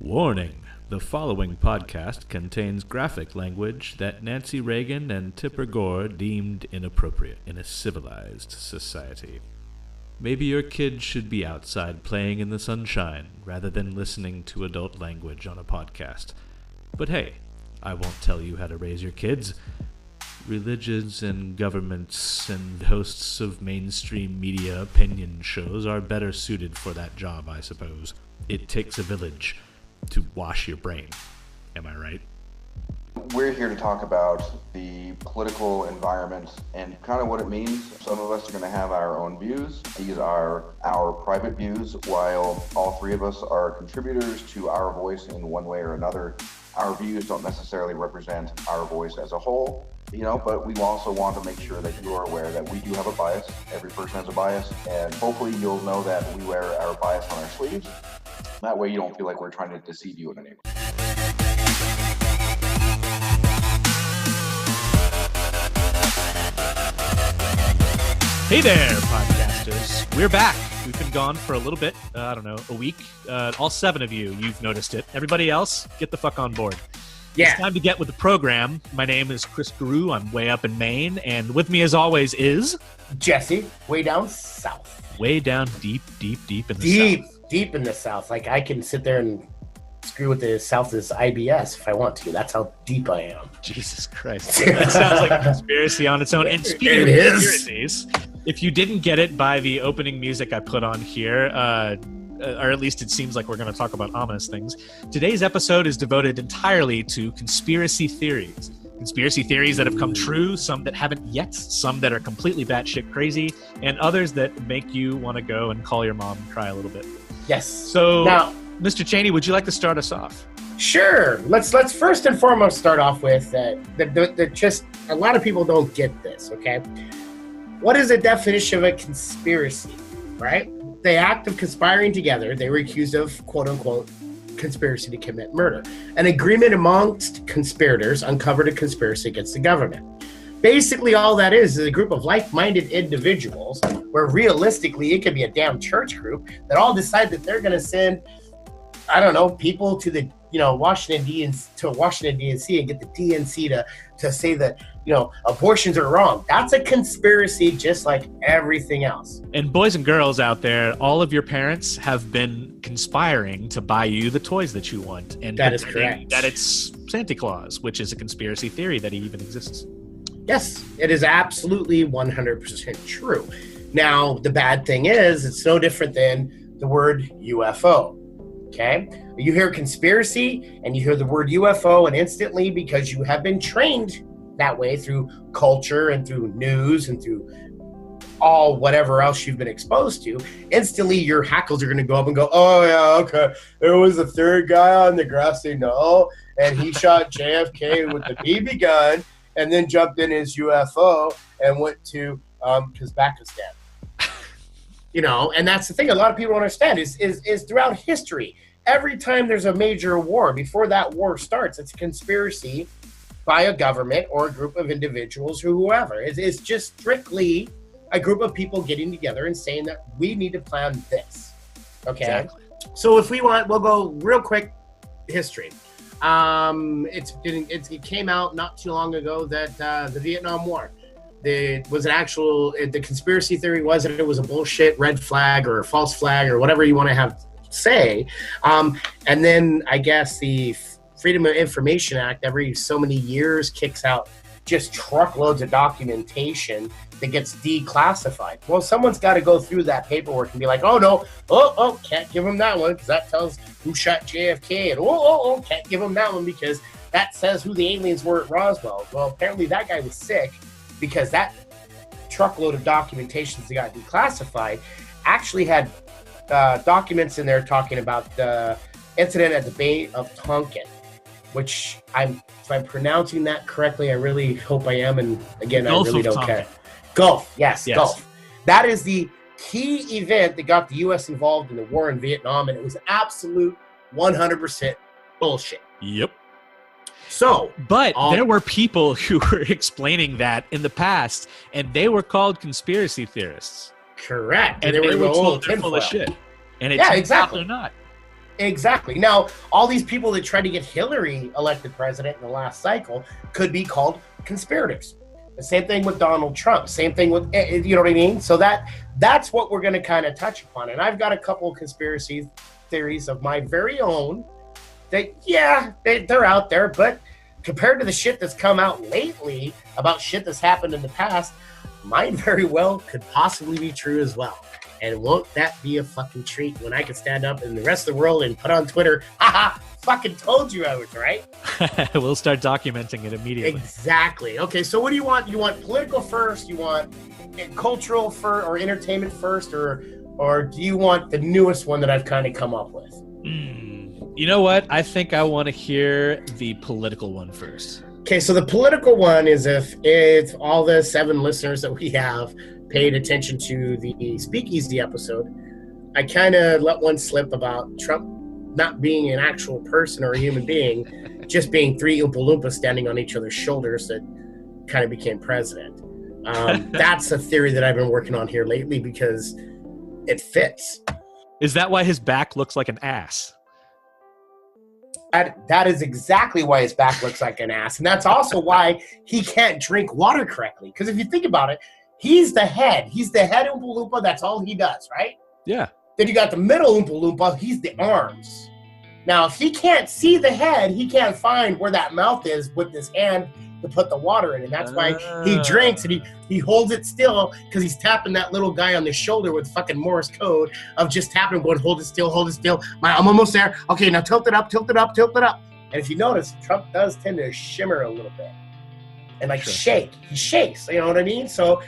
Warning: the following podcast contains graphic language that Nancy Reagan and Tipper Gore deemed inappropriate in a civilized society. Maybe your kid should be outside playing in the sunshine rather than listening to adult language on a podcast. But hey, I won't tell you how to raise your kids. Religions and governments and hosts of mainstream media opinion shows are better suited for that job, I suppose. It takes a village to wash your brain. Am I right? We're here to talk about the political environment and kind of what it means. Some of us are going to have our own views. These are our private views, while all three of us are contributors to our voice in one way or another. Our views don't necessarily represent our voice as a whole, but we also want to make sure that you are aware that we do have a bias. Every person has a bias, and hopefully you'll know that we wear our bias on our sleeves. That way you don't feel like we're trying to deceive you in any way. Hey there, podcasters. We're back. We've been gone for a little bit, a week. All 7 of you, you've noticed it. Everybody else, get the fuck on board. Yeah. It's time to get with the program. My name is Chris Guru. I'm way up in Maine. And with me, as always, is... Jessie, way down south. Way down deep in the south. Deep in the south. Like, I can sit there and screw with the South's IBS if I want to. That's how deep I am. Jesus Christ. That sounds like a conspiracy on its own. And speaking of conspiracies, if you didn't get it by the opening music I put on here, or at least it seems like we're going to talk about ominous things, today's episode is devoted entirely to conspiracy theories. Conspiracy theories that have come true, some that haven't yet, some that are completely batshit crazy, and others that make you want to go and call your mom and cry a little bit. Yes. So, now, Mr. Cheney, would you like to start us off? Sure. Let's first and foremost start off with that just a lot of people don't get this, okay? What is the definition of a conspiracy, right? The act of conspiring together, they were accused of, quote-unquote, conspiracy to commit murder. An agreement amongst conspirators uncovered a conspiracy against the government. Basically, all that is a group of like-minded individuals where realistically it could be a damn church group that all decide that they're going to send, people to the, Washington D.C. and get the DNC to say that, abortions are wrong. That's a conspiracy just like everything else. And boys and girls out there, all of your parents have been conspiring to buy you the toys that you want. And that is correct. That it's Santa Claus, which is a conspiracy theory that he even exists. Yes, it is absolutely 100% true. Now, the bad thing is, it's no different than the word UFO, okay? You hear conspiracy, and you hear the word UFO, and instantly, because you have been trained that way through culture and through news and through all whatever else you've been exposed to, instantly your hackles are going to go up and go, oh, yeah, okay, there was a third guy on the grassy knoll, and he shot JFK with the BB gun, and then jumped in his UFO and went to Kazakhstan. And that's the thing a lot of people don't understand is throughout history, every time there's a major war, before that war starts, it's a conspiracy by a government or a group of individuals or whoever. It's just strictly a group of people getting together and saying that we need to plan this. Okay? Exactly. So if we want, we'll go real quick history. It came out not too long ago that the Vietnam War, the conspiracy theory was that it was a bullshit red flag or a false flag or whatever you want to say. And then I guess the Freedom of Information Act every so many years kicks out just truckloads of documentation that gets declassified. Well, someone's got to go through that paperwork and be like, oh, no, can't give them that one because that tells who shot JFK, and can't give them that one because that says who the aliens were at Roswell. Well, apparently that guy was sick because that truckload of documentations that got declassified actually had documents in there talking about the incident at the Bay of Tonkin, which if I'm pronouncing that correctly, I really hope I am, and again, I really don't care. Gulf, yes, Gulf. That is the key event that got the U.S. involved in the war in Vietnam, and it was absolute 100% bullshit. Yep. So, but there were people who were explaining that in the past, and they were called conspiracy theorists. Correct. And they were told they're full of shit. And it's exactly. They're not. Exactly. Now, all these people that tried to get Hillary elected president in the last cycle could be called conspirators. The same thing with Donald Trump. Same thing with, you know what I mean? So that's what we're going to kind of touch upon. And I've got a couple of conspiracy theories of my very own that, yeah, they're out there, but compared to the shit that's come out lately about shit that's happened in the past, mine very well could possibly be true as well. And won't that be a fucking treat when I can stand up in the rest of the world and put on Twitter, haha, fucking told you I was right. We'll start documenting it immediately. Exactly. Okay, so what do you want? You want political first? You want cultural first or entertainment first? Or do you want the newest one that I've kind of come up with? You know what? I think I want to hear the political one first. Okay, so the political one is if all the 7 listeners that we have paid attention to the Speakeasy episode, I kind of let one slip about Trump not being an actual person or a human being, just being 3 Oompa Loompas standing on each other's shoulders that kind of became president. That's a theory that I've been working on here lately because it fits. Is that why his back looks like an ass? That is exactly why his back looks like an ass. And that's also why he can't drink water correctly. Because if you think about it, he's the head. He's the head Oompa Loompa. That's all he does, right? Yeah. Then you got the middle Oompa Loompa. He's the arms. Now, if he can't see the head, he can't find where that mouth is with his hand to put the water in. And that's why he drinks and he holds it still because he's tapping that little guy on the shoulder with fucking Morse code of just tapping him, going, hold it still, hold it still. I'm almost there. Okay, now tilt it up, tilt it up, tilt it up. And if you notice, Trump does tend to shimmer a little bit and like shake. He shakes, you know what I mean? So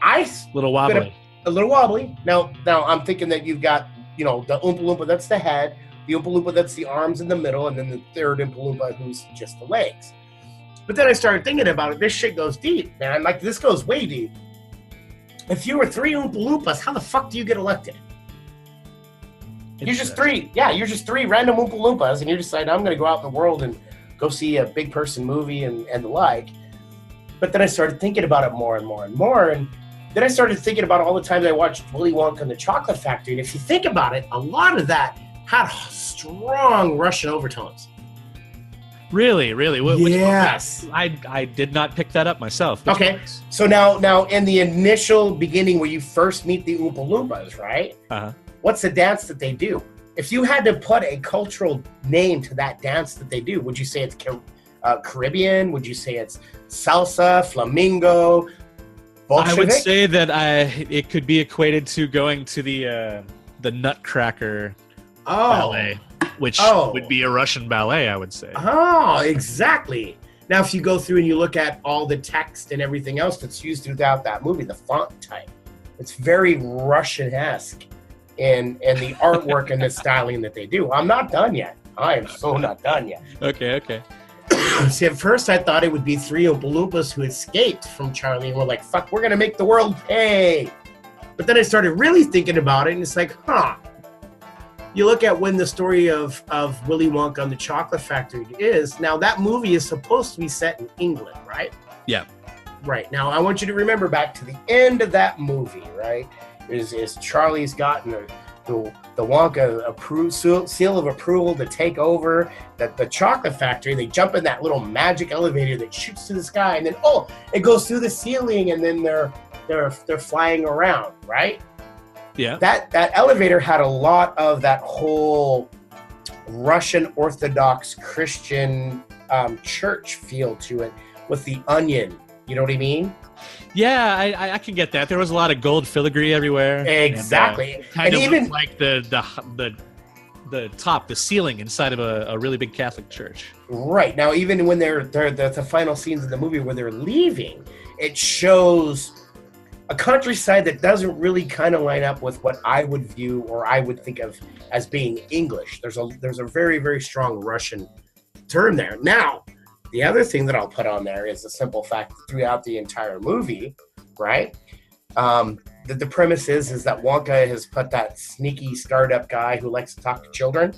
a little wobbly. A little wobbly. Now I'm thinking that you've got, the Oompa Loompa, that's the head, the Oompa Loompa, that's the arms in the middle, and then the third Oompa Loompa, who's just the legs. But then I started thinking about it. This shit goes deep, man. Like, this goes way deep. If you were 3 Oompa Loompas, how the fuck do you get elected? You're just 3. Yeah, you're just 3 random Oompa Loompas, and you're just like, I'm going to go out in the world and go see a big person movie and the like. But then I started thinking about it more and more and more, and then I started thinking about all the times I watched Willy Wonka and the Chocolate Factory, and if you think about it, a lot of that had strong Russian overtones. Really? Yes. I did not pick that up myself. Okay, so now in the initial beginning where you first meet the Oompa Loompas, right? Uh-huh. What's the dance that they do? If you had to put a cultural name to that dance that they do, would you say it's Caribbean? Would you say it's salsa, flamingo, Bolshevik? I would say that it could be equated to going to the Nutcracker ballet, which would be a Russian ballet, I would say. Oh, exactly. Now, if you go through and you look at all the text and everything else that's used throughout that movie, the font type, it's very Russian-esque in the artwork and the styling that they do. I'm not done yet. I am so not done yet. Okay. See, at first I thought it would be 3 Oompa Loompas who escaped from Charlie and were like, fuck, we're going to make the world pay. But then I started really thinking about it, and it's like, you look at when the story of Willy Wonka and the Chocolate Factory is, now that movie is supposed to be set in England, right? Yeah. Right. Now, I want you to remember back to the end of that movie, right? Is Charlie's gotten the Wonka seal of approval to take over the Chocolate Factory. They jump in that little magic elevator that shoots to the sky, and then, it goes through the ceiling, and then they're flying around, right? Yeah. That elevator had a lot of that whole Russian Orthodox Christian church feel to it with the onion. You know what I mean? Yeah, I can get that. There was a lot of gold filigree everywhere. Exactly. And kind of even like the top, the ceiling inside of a really big Catholic church. Right. Now, even when they're the final scenes of the movie where they're leaving, it shows a countryside that doesn't really kind of line up with what I would view or I would think of as being English. There's a very, very strong Russian turn there. Now, the other thing that I'll put on there is the simple fact that throughout the entire movie, right, that the premise is that Wonka has put that sneaky startup guy who likes to talk to children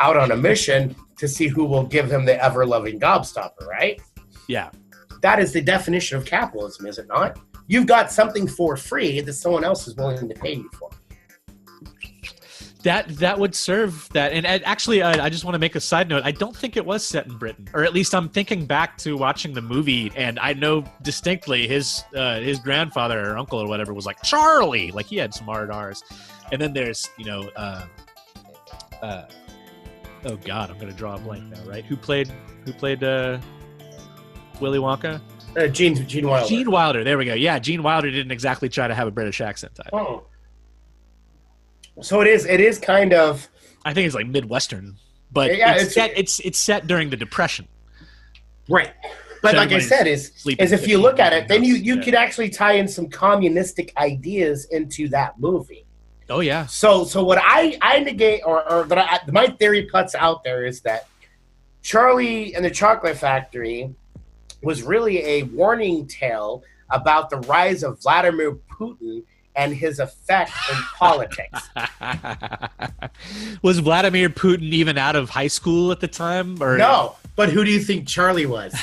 out on a mission to see who will give him the ever-loving gobstopper, right? Yeah. That is the definition of capitalism, is it not? You've got something for free that someone else is willing to pay you for. That would serve that. And actually, I just want to make a side note. I don't think it was set in Britain, or at least I'm thinking back to watching the movie, and I know distinctly his grandfather or uncle or whatever was like Charlie, like he had some hard R's. And then there's oh God, I'm gonna draw a blank now. Right? Who played Willy Wonka? Gene Wilder. Gene Wilder. There we go. Yeah, Gene Wilder didn't exactly try to have a British accent type. Oh. So it is kind of. I think it's like Midwestern, but yeah, it's set during the Depression, right? But so like I said, is if you look at it, then you could actually tie in some communistic ideas into that movie. Oh yeah. So what I negate or that my theory puts out there is that Charlie and the Chocolate Factory was really a warning tale about the rise of Vladimir Putin and his effect in politics. Was Vladimir Putin even out of high school at the time? Or no, but who do you think Charlie was?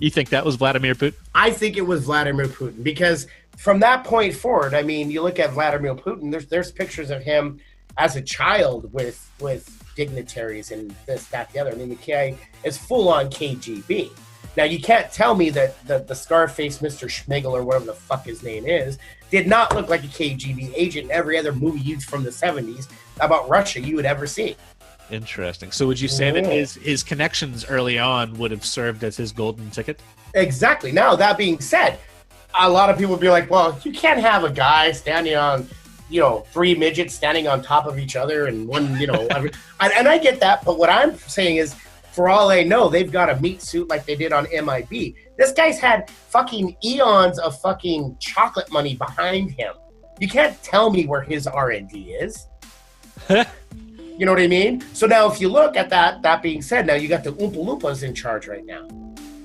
You think that was Vladimir Putin? I think it was Vladimir Putin because from that point forward, I mean, you look at Vladimir Putin, there's pictures of him as a child with dignitaries and this, that, the other. I mean, the guy is full-on KGB. Now, you can't tell me that the Scarface Mr. Schmigel or whatever the fuck his name is did not look like a KGB agent in every other movie used from the 70s about Russia you would ever see. Interesting. So would you say that his connections early on would have served as his golden ticket? Exactly. Now, that being said, a lot of people would be like, well, you can't have a guy standing on, three midgets standing on top of each other and one, and I get that. But what I'm saying is, for all I know, they've got a meat suit like they did on MIB. This guy's had fucking eons of fucking chocolate money behind him. You can't tell me where his R&D is. You know what I mean? So now if you look at that being said, now you got the Oompa Loompas in charge right now.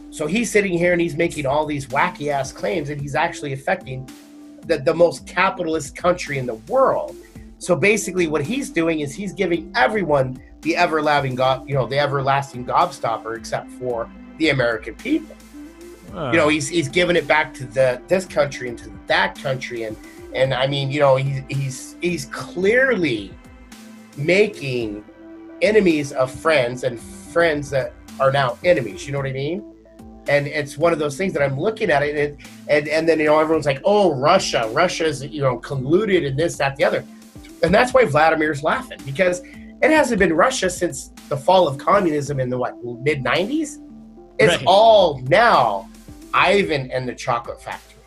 So he's sitting here and he's making all these wacky-ass claims, and he's actually affecting the most capitalist country in the world. So basically what he's doing is he's giving everyone the everlasting gobstopper except for the American people. He's giving it back to this country and to that country, and I mean, he's clearly making enemies of friends and friends that are now enemies. You know what I mean? And it's one of those things that I'm looking at it, and then everyone's like, oh, Russia's colluded and this, that, the other, and that's why Vladimir's laughing, because it hasn't been Russia since the fall of communism in the mid 90s. It's all now Ivan and the Chocolate Factory.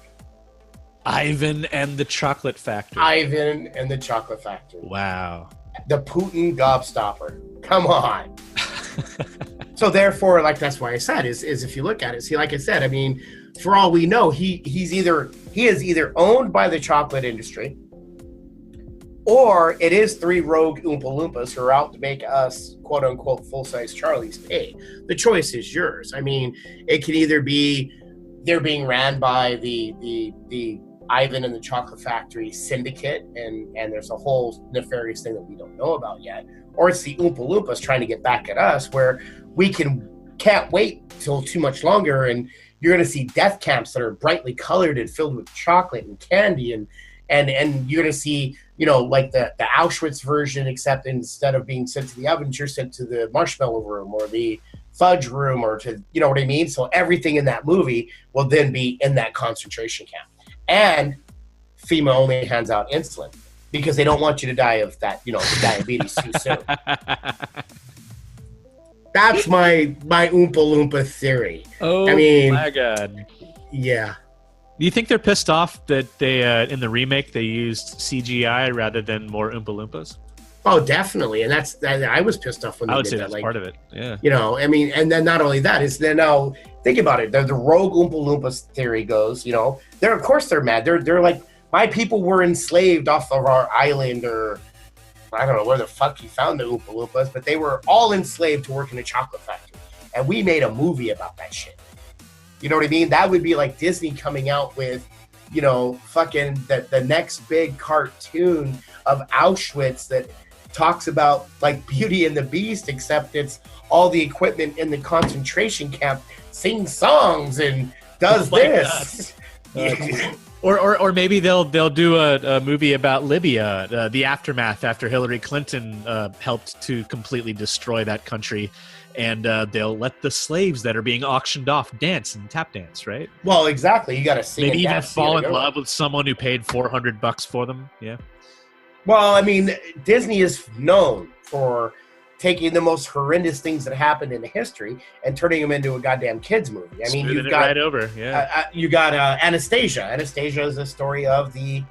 Ivan and the Chocolate Factory. Ivan and the Chocolate Factory. Wow. The Putin gobstopper. Come on. So therefore, like, that's why I said is if you look at it, see, like I said, I mean, for all we know, he is either owned by the chocolate industry, or it is three rogue Oompa Loompas who are out to make us, quote unquote, full-size Charlies pay. The choice is yours. I mean, it could either be they're being ran by the Ivan and the Chocolate Factory syndicate, and there's a whole nefarious thing that we don't know about yet, or it's the Oompa Loompas trying to get back at us, where we can't wait till too much longer, and you're going to see death camps that are brightly colored and filled with chocolate and candy, and you're going to see, like the Auschwitz version, except instead of being sent to the ovens, you're sent to the marshmallow room or the fudge room, or to, you know what I mean? So everything in that movie will then be in that concentration camp. And FEMA only hands out insulin because they don't want you to die of that, diabetes too soon. That's my Oompa Loompa theory. Oh, my God. Yeah. Do you think they're pissed off that they, in the remake, they used CGI rather than more Oompa Loompas? Oh, definitely. And I was pissed off when they did that. I would say that's part of it. Yeah. I mean, and then not only that, is then now think about it. The rogue Oompa Loompas theory goes, of course they're mad. They're like, my people were enslaved off of our island, or I don't know where the fuck you found the Oompa Loompas, but they were all enslaved to work in a chocolate factory. And we made a movie about that shit. You know what I mean? That would be like Disney coming out with, fucking the next big cartoon of Auschwitz that talks about like Beauty and the Beast, except it's all the equipment in the concentration camp sings songs and does this. Or maybe they'll do a movie about Libya, the aftermath after Hillary Clinton helped to completely destroy that country, and they'll let the slaves that are being auctioned off dance and tap dance, right? Well, exactly. You got to sing. Maybe and even dance fall in love with someone who paid $400 for them. Yeah. Well, I mean, Disney is known for taking the most horrendous things that happened in history and turning them into a goddamn kids movie. I mean, Smoothing it right over. Yeah. You got Anastasia. Anastasia is a story of the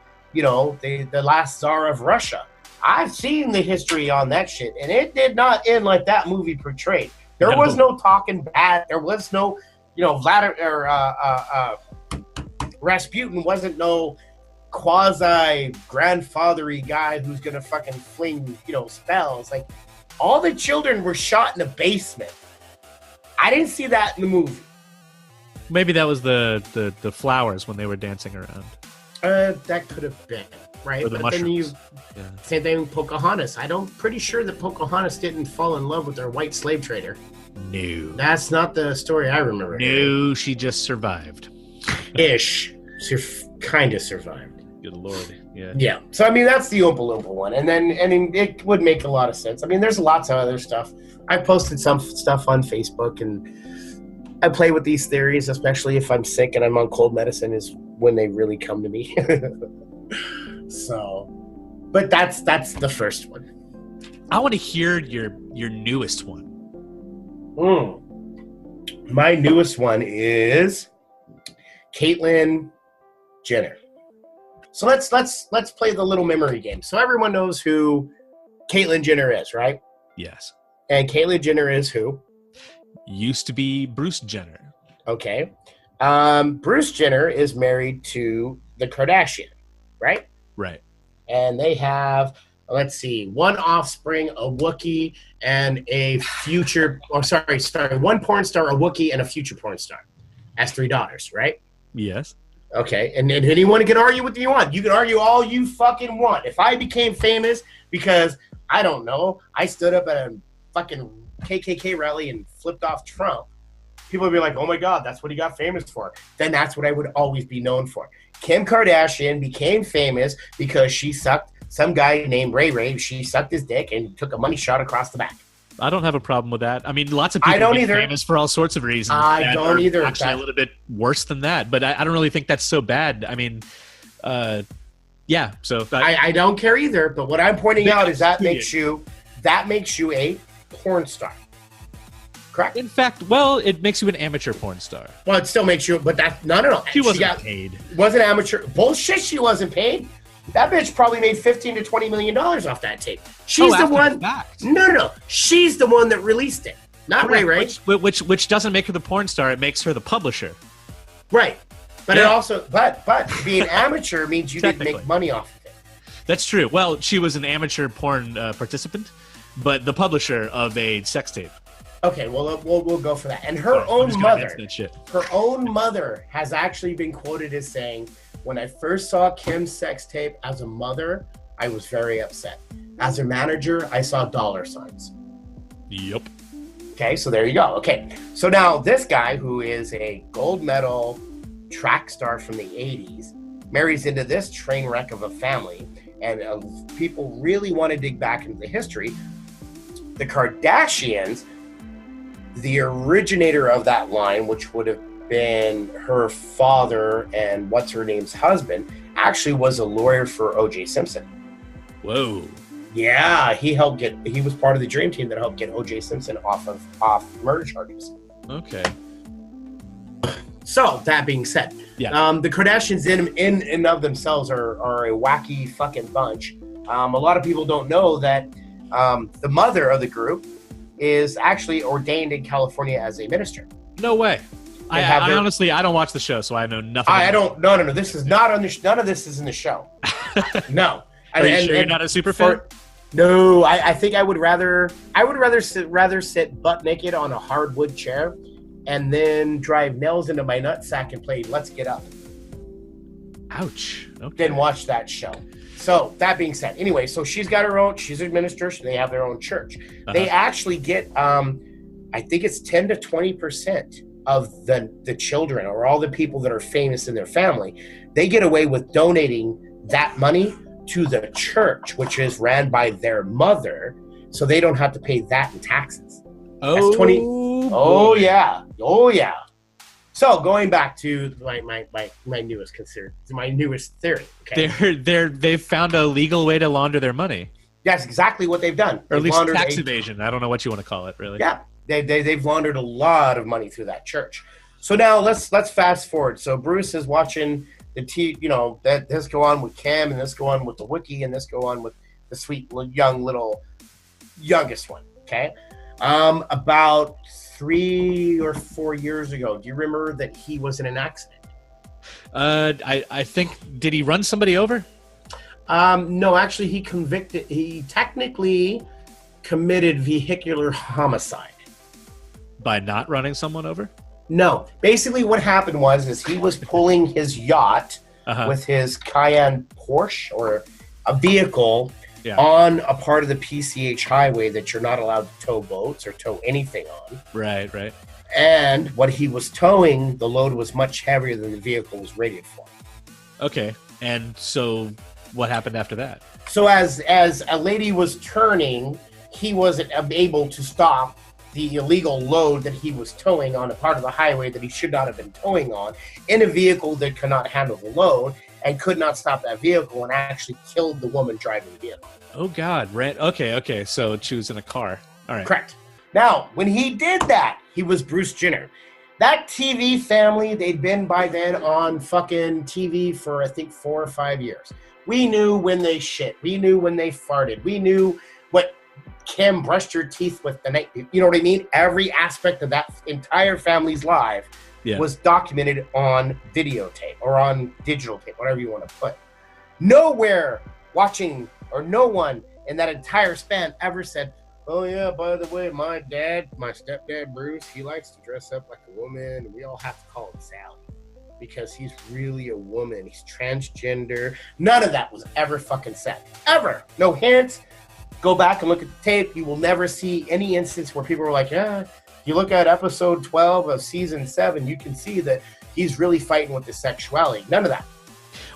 last Tsar of Russia. I've seen the history on that shit, and it did not end like that movie portrayed. There was no talking bad. There was no, Rasputin wasn't no quasi grandfathery guy who's gonna fucking fling, spells. Like, all the children were shot in the basement. I didn't see that in the movie. Maybe that was the flowers when they were dancing around. That could have been, right? Or the mushrooms. Same thing with Pocahontas. I'm pretty sure that Pocahontas didn't fall in love with their white slave trader. No. That's not the story I remember. No, she just survived. Ish. She kind of survived. Good Lord. Yeah. Yeah. So, I mean, that's the Oompa Loompa one. And then, it would make a lot of sense. I mean, there's lots of other stuff. I posted some stuff on Facebook, and I play with these theories, especially if I'm sick and I'm on cold medicine is when they really come to me. So, but that's the first one. I want to hear your newest one. My newest one is Caitlyn Jenner. So let's play the little memory game. So everyone knows who Caitlyn Jenner is, right? Yes. And Caitlyn Jenner is who? Used to be Bruce Jenner. Okay. Bruce Jenner is married to the Kardashian, right? Right. And they have, let's see, one offspring, a Wookiee, and a future, one porn star, a Wookiee, and a future porn star. Has 3 daughters, right? Yes. Okay, and anyone can argue what you want. You can argue all you fucking want. If I became famous because, I don't know, I stood up at a fucking KKK rally and flipped off Trump, people would be like, oh my God, that's what he got famous for. Then that's what I would always be known for. Kim Kardashian became famous because she sucked some guy named Ray Ray. She sucked his dick and took a money shot across the back. I don't have a problem with that. I mean, lots of people get famous for all sorts of reasons. I don't either. Actually, a little bit worse than that, but I don't really think that's so bad. I mean, yeah. So I don't care either. But what I'm pointing out is that makes you a porn star. Correct. In fact, well, it makes you an amateur porn star. Well, it still makes you, but that's no. She wasn't paid. Wasn't amateur. Bullshit. She wasn't paid. That bitch probably made $15 to $20 million off that tape. She's the one. No. She's the one that released it, not Ray Ray. Which doesn't make her the porn star. It makes her the publisher. Right. But it also, but being amateur means you didn't make money off of it. That's true. Well, she was an amateur porn participant, but the publisher of a sex tape. Okay, well, we'll go for that. And her own mother has actually been quoted as saying, when I first saw Kim's sex tape as a mother, I was very upset. As a manager, I saw dollar signs. Yep. Okay, so there you go. Okay, so now this guy who is a gold medal track star from the 80s marries into this train wreck of a family, and people really want to dig back into the history. The Kardashians, the originator of that line, which would have been her father and what's her name's husband, actually was a lawyer for O.J. Simpson. Whoa. Yeah, he was part of the dream team that helped get O.J. Simpson off murder charges. Okay. So that being said, the Kardashians in and of themselves are a wacky fucking bunch. A lot of people don't know that the mother of the group is actually ordained in California as a minister. No way. I honestly, I don't watch the show, so I know nothing. No. This is not on the. None of this is in the show. No. Are you sure you're not a super fan? No, I think I would rather sit butt naked on a hardwood chair, and then drive nails into my nutsack and play Let's Get Up. Ouch. Okay. Then watch that show. So that being said, anyway, so she's got her own. She's a minister. They have their own church. They actually get, I think it's 10 to 20% of the children or all the people that are famous in their family, they get away with donating that money to the church, which is ran by their mother, so they don't have to pay that in taxes. Oh, That's 20. Oh yeah. Oh yeah. So going back to my newest theory. Okay? They've found a legal way to launder their money. That's exactly what they've done. Or at least tax evasion. I don't know what you want to call it, really. Yeah, they've laundered a lot of money through that church. So now let's fast forward. So Bruce is watching this go on with Cam, and this go on with the Wookiee, and this go on with the sweet youngest one. Okay, about 3 or 4 years ago, do you remember that he was in an accident? I think, did he run somebody over? No, actually, he technically committed vehicular homicide. By not running someone over? No. Basically, what happened was he was pulling his yacht with his Cayenne Porsche, or a vehicle, on a part of the PCH highway that you're not allowed to tow boats or tow anything on. Right. And what he was towing, the load was much heavier than the vehicle was rated for. Okay. And so what happened after that? So as a lady was turning, he wasn't able to stop the illegal load that he was towing on a part of the highway that he should not have been towing on, in a vehicle that could not handle the load, and could not stop that vehicle, and actually killed the woman driving the vehicle. Oh God! Okay. So she was in a car. All right. Correct. Now, when he did that, he was Bruce Jenner. That TV family, they'd been by then on fucking TV for, I think, 4 or 5 years. We knew when they shit. We knew when they farted. We knew what Kim brushed her teeth with the night. You know what I mean? Every aspect of that entire family's life was documented on videotape or on digital tape, whatever you want to put. Nowhere watching, or no one in that entire span ever said, oh yeah, by the way, my stepdad Bruce, he likes to dress up like a woman, and we all have to call him Sally because he's really a woman. He's transgender. None of that was ever fucking said. Ever. No hints. Go back and look at the tape. You will never see any instance where people were like, yeah, you look at episode 12 of season 7, you can see that he's really fighting with his sexuality. None of that.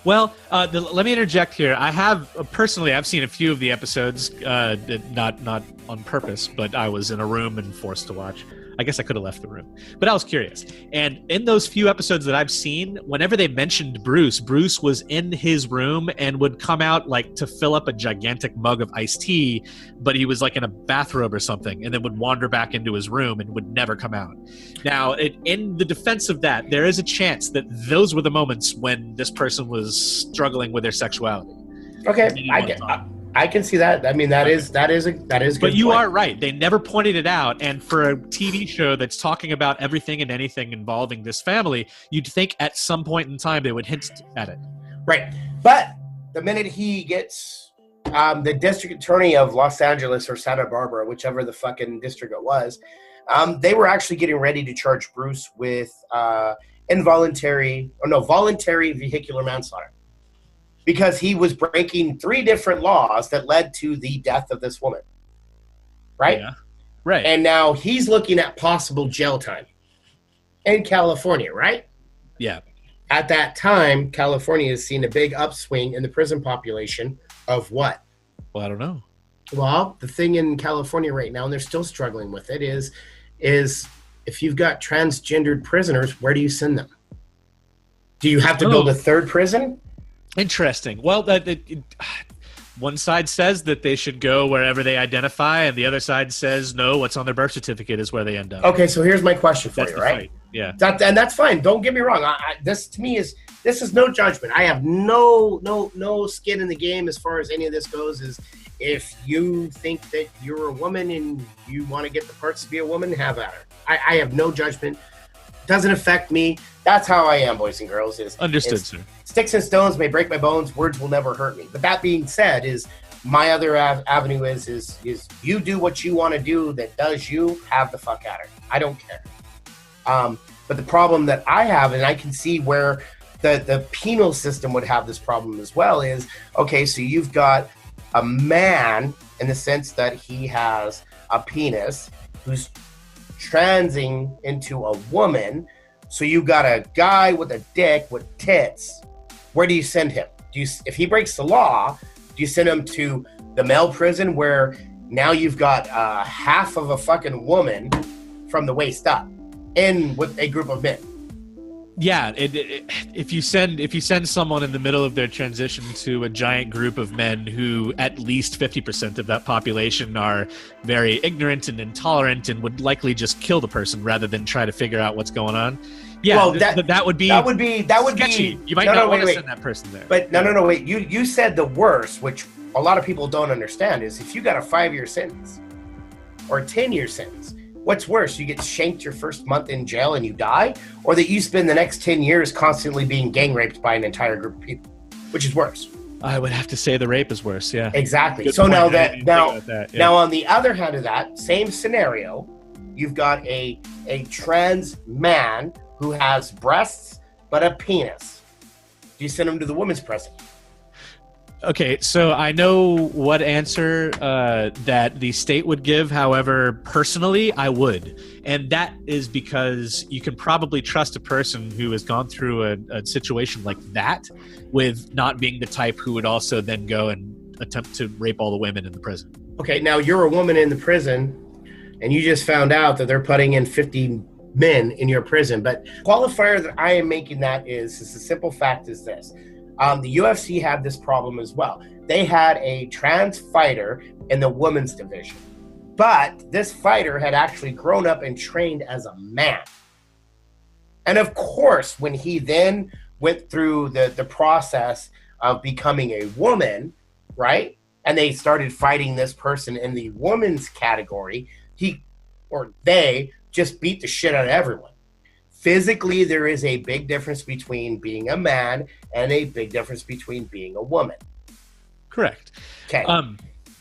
Well, let me interject here. I have personally, I've seen a few of the episodes, not on purpose, but I was in a room and forced to watch. I guess I could have left the room, but I was curious. And in those few episodes that I've seen, whenever they mentioned Bruce was in his room and would come out like to fill up a gigantic mug of iced tea, but he was like in a bathrobe or something, and then would wander back into his room and would never come out. Now, in the defense of that, there is a chance that those were the moments when this person was struggling with their sexuality. Okay, I can see that. I mean, that is good. But you are right. They never pointed it out. And for a TV show that's talking about everything and anything involving this family, you'd think at some point in time they would hint at it. Right. But the minute he gets the district attorney of Los Angeles or Santa Barbara, whichever the fucking district it was, they were actually getting ready to charge Bruce with voluntary vehicular manslaughter, because he was breaking 3 different laws that led to the death of this woman. Right? Yeah. Right. And now he's looking at possible jail time in California, right? Yeah. At that time, California has seen a big upswing in the prison population of what? Well, I don't know. Well, the thing in California right now, and they're still struggling with it, is if you've got transgendered prisoners, where do you send them? Do you have to build a 3rd prison? Interesting. Well, one side says that they should go wherever they identify, and the other side says no, what's on their birth certificate is where they end up. Okay, so here's my question for That's you, the right? fight. Yeah. And that's fine. Don't get me wrong. This to me is no judgment. I have no skin in the game as far as any of this goes. Is if you think that you're a woman and you want to get the parts to be a woman, have at her. I have no judgment. Doesn't affect me. That's how I am, boys and girls. Understood, sir. Sticks and stones may break my bones. Words will never hurt me. But that being said, is my other avenue is you do what you want to do that does you, have the fuck at her. I don't care. But the problem that I have, and I can see where the penal system would have this problem as well, is, okay, so you've got a man in the sense that he has a penis who's transing into a woman. So you got a guy with a dick with tits. Where do you send him? If he breaks the law, do you send him to the male prison where now you've got half of a fucking woman from the waist up in with a group of men? Yeah, if you send someone in the middle of their transition to a giant group of men who at least 50% of that population are very ignorant and intolerant and would likely just kill the person rather than try to figure out what's going on. Yeah, well, that would be sketchy. You might not want to send that person there. But no, wait. You said the worst, which a lot of people don't understand, is if you got a 5-year sentence or a 10-year sentence. What's worse, you get shanked your first month in jail and you die, or that you spend the next 10 years constantly being gang raped by an entire group of people? Which is worse? I would have to say the rape is worse, yeah. Exactly. Good so point. now on the other hand of that, same scenario, you've got a trans man who has breasts but a penis. Do you send him to the women's prison? Okay, so I know what answer that the state would give. However, personally, I would. And that is because you can probably trust a person who has gone through a situation like that with not being the type who would also then go and attempt to rape all the women in the prison. Okay, now you're a woman in the prison, and you just found out that they're putting in 50 men in your prison. But qualifier that I am making that is the simple fact is this. The UFC had this problem as well. They had a trans fighter in the women's division, but this fighter had actually grown up and trained as a man. And of course, when he then went through the process of becoming a woman, right? And they started fighting this person in the women's category, they just beat the shit out of everyone. Physically, there is a big difference between being a man and a big difference between being a woman. Correct. Okay.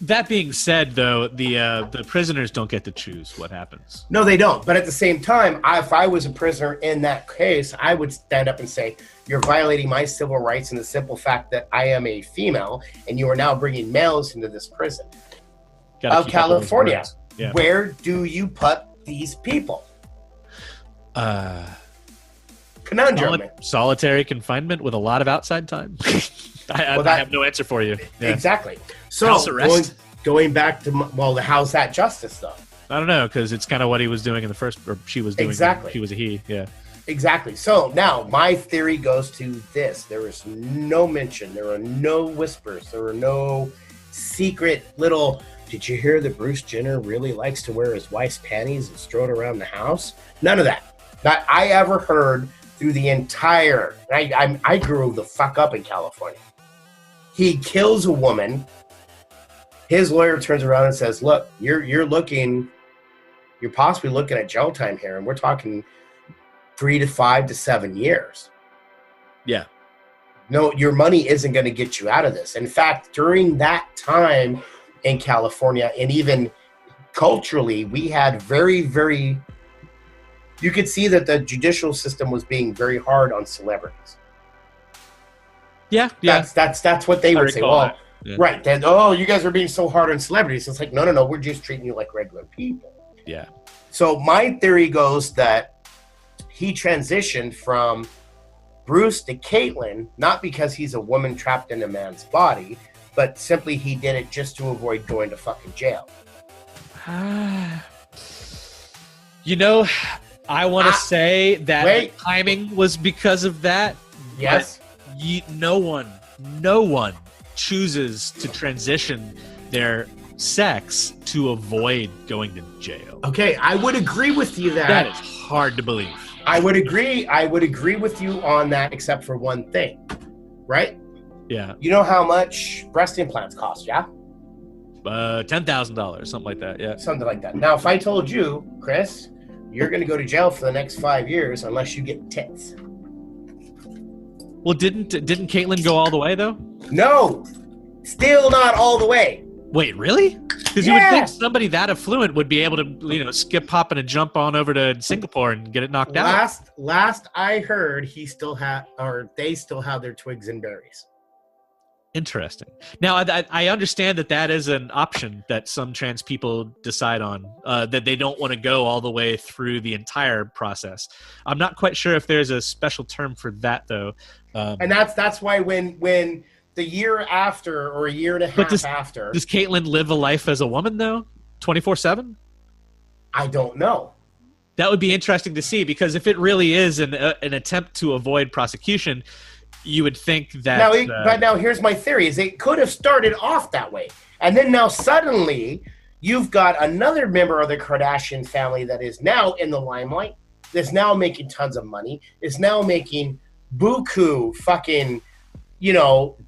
That being said, though, the prisoners don't get to choose what happens. No, they don't. But at the same time, if I was a prisoner in that case, I would stand up and say, you're violating my civil rights in the simple fact that I am a female, and you are now bringing males into this prison. Of California. Yeah. Where do you put these people? Conundrum. Solitary confinement with a lot of outside time. I have no answer for you. Yeah. Exactly. So going back to how's that justice though? I don't know, because it's kind of what he was doing in the first, or she was doing. Exactly. She was a he. Yeah. Exactly. So now my theory goes to this: there is no mention, there are no whispers, there are no secret little. Did you hear that Bruce Jenner really likes to wear his wife's panties and stroll it around the house? None of that. That I ever heard through the entire. I grew the fuck up in California. He kills a woman. His lawyer turns around and says, "Look, you're possibly looking at jail time here, and we're talking 3 to 5 to 7 years." Yeah. No, your money isn't going to get you out of this. In fact, during that time in California, and even culturally, we had very, very. You could see that the judicial system was being very hard on celebrities. Yeah. That's what they would say. Well, yeah. Right. Then, you guys are being so hard on celebrities. It's like, no, we're just treating you like regular people. Yeah. So my theory goes that he transitioned from Bruce to Caitlyn, not because he's a woman trapped in a man's body, but simply he did it just to avoid going to fucking jail. I want to say that the timing was because of that. Yes. No one chooses to transition their sex to avoid going to jail. Okay, I would agree with you that is hard to believe. I would agree with you on that, except for one thing, right? Yeah. You know how much breast implants cost, yeah? $10,000, something like that. Yeah. Something like that. Now, if I told you, Chris, you're going to go to jail for the next 5 years unless you get tits. Well, didn't Caitlyn go all the way though? No, still not all the way. Wait, really? Because you would think somebody that affluent would be able to, skip, hop, and jump on over to Singapore and get it knocked out. Last I heard, they still have their twigs and berries. Interesting. Now, I understand that is an option that some trans people decide on, that they don't want to go all the way through the entire process. I'm not quite sure if there's a special term for that, though. And that's why when the year after or a year and a half after... Does Caitlyn live a life as a woman, though? 24/7? I don't know. That would be interesting to see, because if it really is an attempt to avoid prosecution... You would think that... But now here's my theory, is it could have started off that way. And then now suddenly you've got another member of the Kardashian family that is now in the limelight, that's now making tons of money, is now making buku fucking,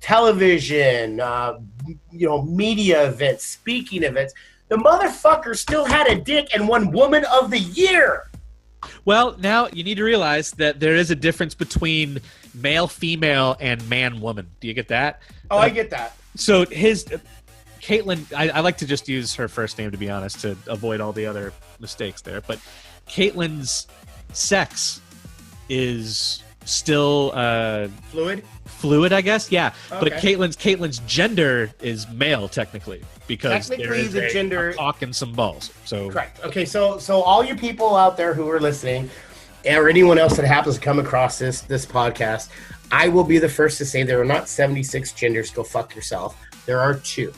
television, media events, speaking events. The motherfucker still had a dick and won Woman of the Year. Well, now you need to realize that there is a difference between male, female, and man, woman. Do you get that? Oh, I get that. So Caitlyn, I like to just use her first name, to be honest, to avoid all the other mistakes there. But Caitlyn's sex is still fluid, I guess. Yeah, okay. But Caitlyn's gender is male technically, because technically the gender a cock and some balls. So correct. Okay, so all you people out there who are listening, or anyone else that happens to come across this podcast, I will be the first to say there are not 76 genders. Go fuck yourself. There are 2.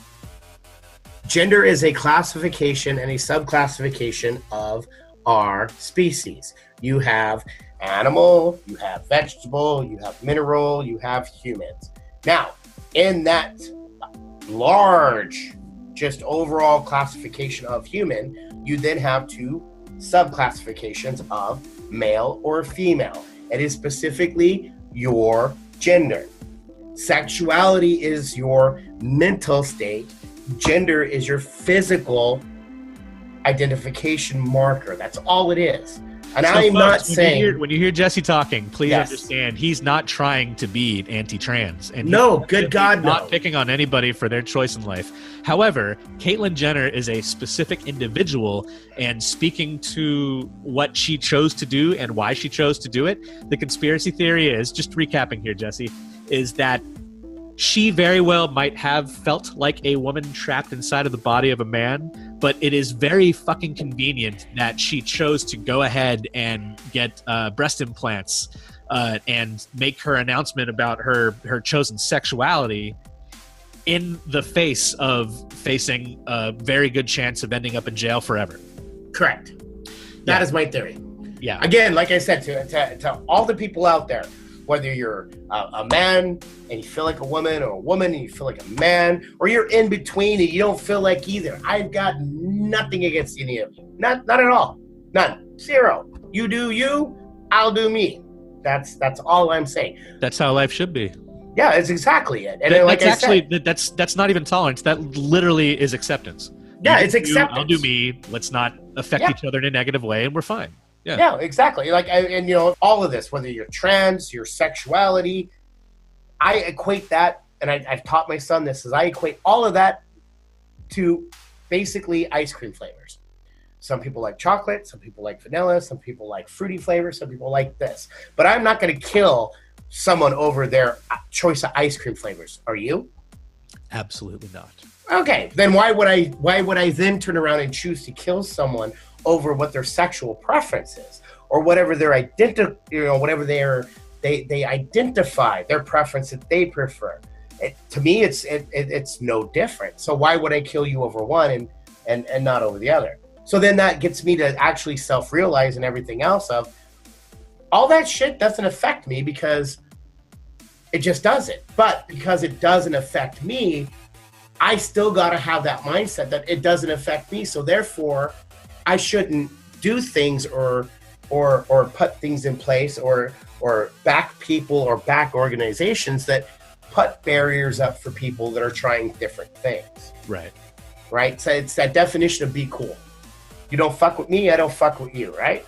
Gender is a classification and a subclassification of our species. You have animal, you have vegetable, you have mineral, you have humans. Now, in that large, just overall classification of human, you then have 2 subclassifications of male or female. It is specifically your gender. Sexuality is your mental state. Gender is your physical identification marker. That's all it is. And I'm not saying... When you hear Jessie talking, please understand, he's not trying to be anti-trans. And no, good God, no. Not picking on anybody for their choice in life. However, Caitlyn Jenner is a specific individual, and speaking to what she chose to do and why she chose to do it, the conspiracy theory is, just recapping here, Jessie, is that she very well might have felt like a woman trapped inside of the body of a man, but it is very fucking convenient that she chose to go ahead and get breast implants and make her announcement about her chosen sexuality in the face of facing a very good chance of ending up in jail forever. Correct. That is my theory. Yeah. Again, like I said, to all the people out there, whether you're a man and you feel like a woman, or a woman and you feel like a man, or you're in between and you don't feel like either. I've got nothing against any of you. Not at all. None. Zero. You do you, I'll do me. That's all I'm saying. That's how life should be. Yeah, it's exactly it. And that's not even tolerance. That literally is acceptance. Yeah, it's acceptance. I'll do me. Let's not affect each other in a negative way, and we're fine. Yeah, exactly. And all of this, whether you're trans, your sexuality, I equate that, and I've taught my son this, is I equate all of that to basically ice cream flavors. Some people like chocolate, some people like vanilla, some people like fruity flavors, some people like this. But I'm not going to kill someone over their choice of ice cream flavors. Are you? Absolutely not. Okay, then why would I then turn around and choose to kill someone over what their sexual preference is, or whatever their they identify their preference that they prefer? To me, it's no different. So why would I kill you over one and not over the other? So then that gets me to actually self-realize and everything else of all that shit doesn't affect me, because it just doesn't. But because it doesn't affect me, I still got to have that mindset that it doesn't affect me. So therefore, I shouldn't do things or put things in place or back people or back organizations that put barriers up for people that are trying different things. Right. So it's that definition of be cool. You don't fuck with me, I don't fuck with you, right?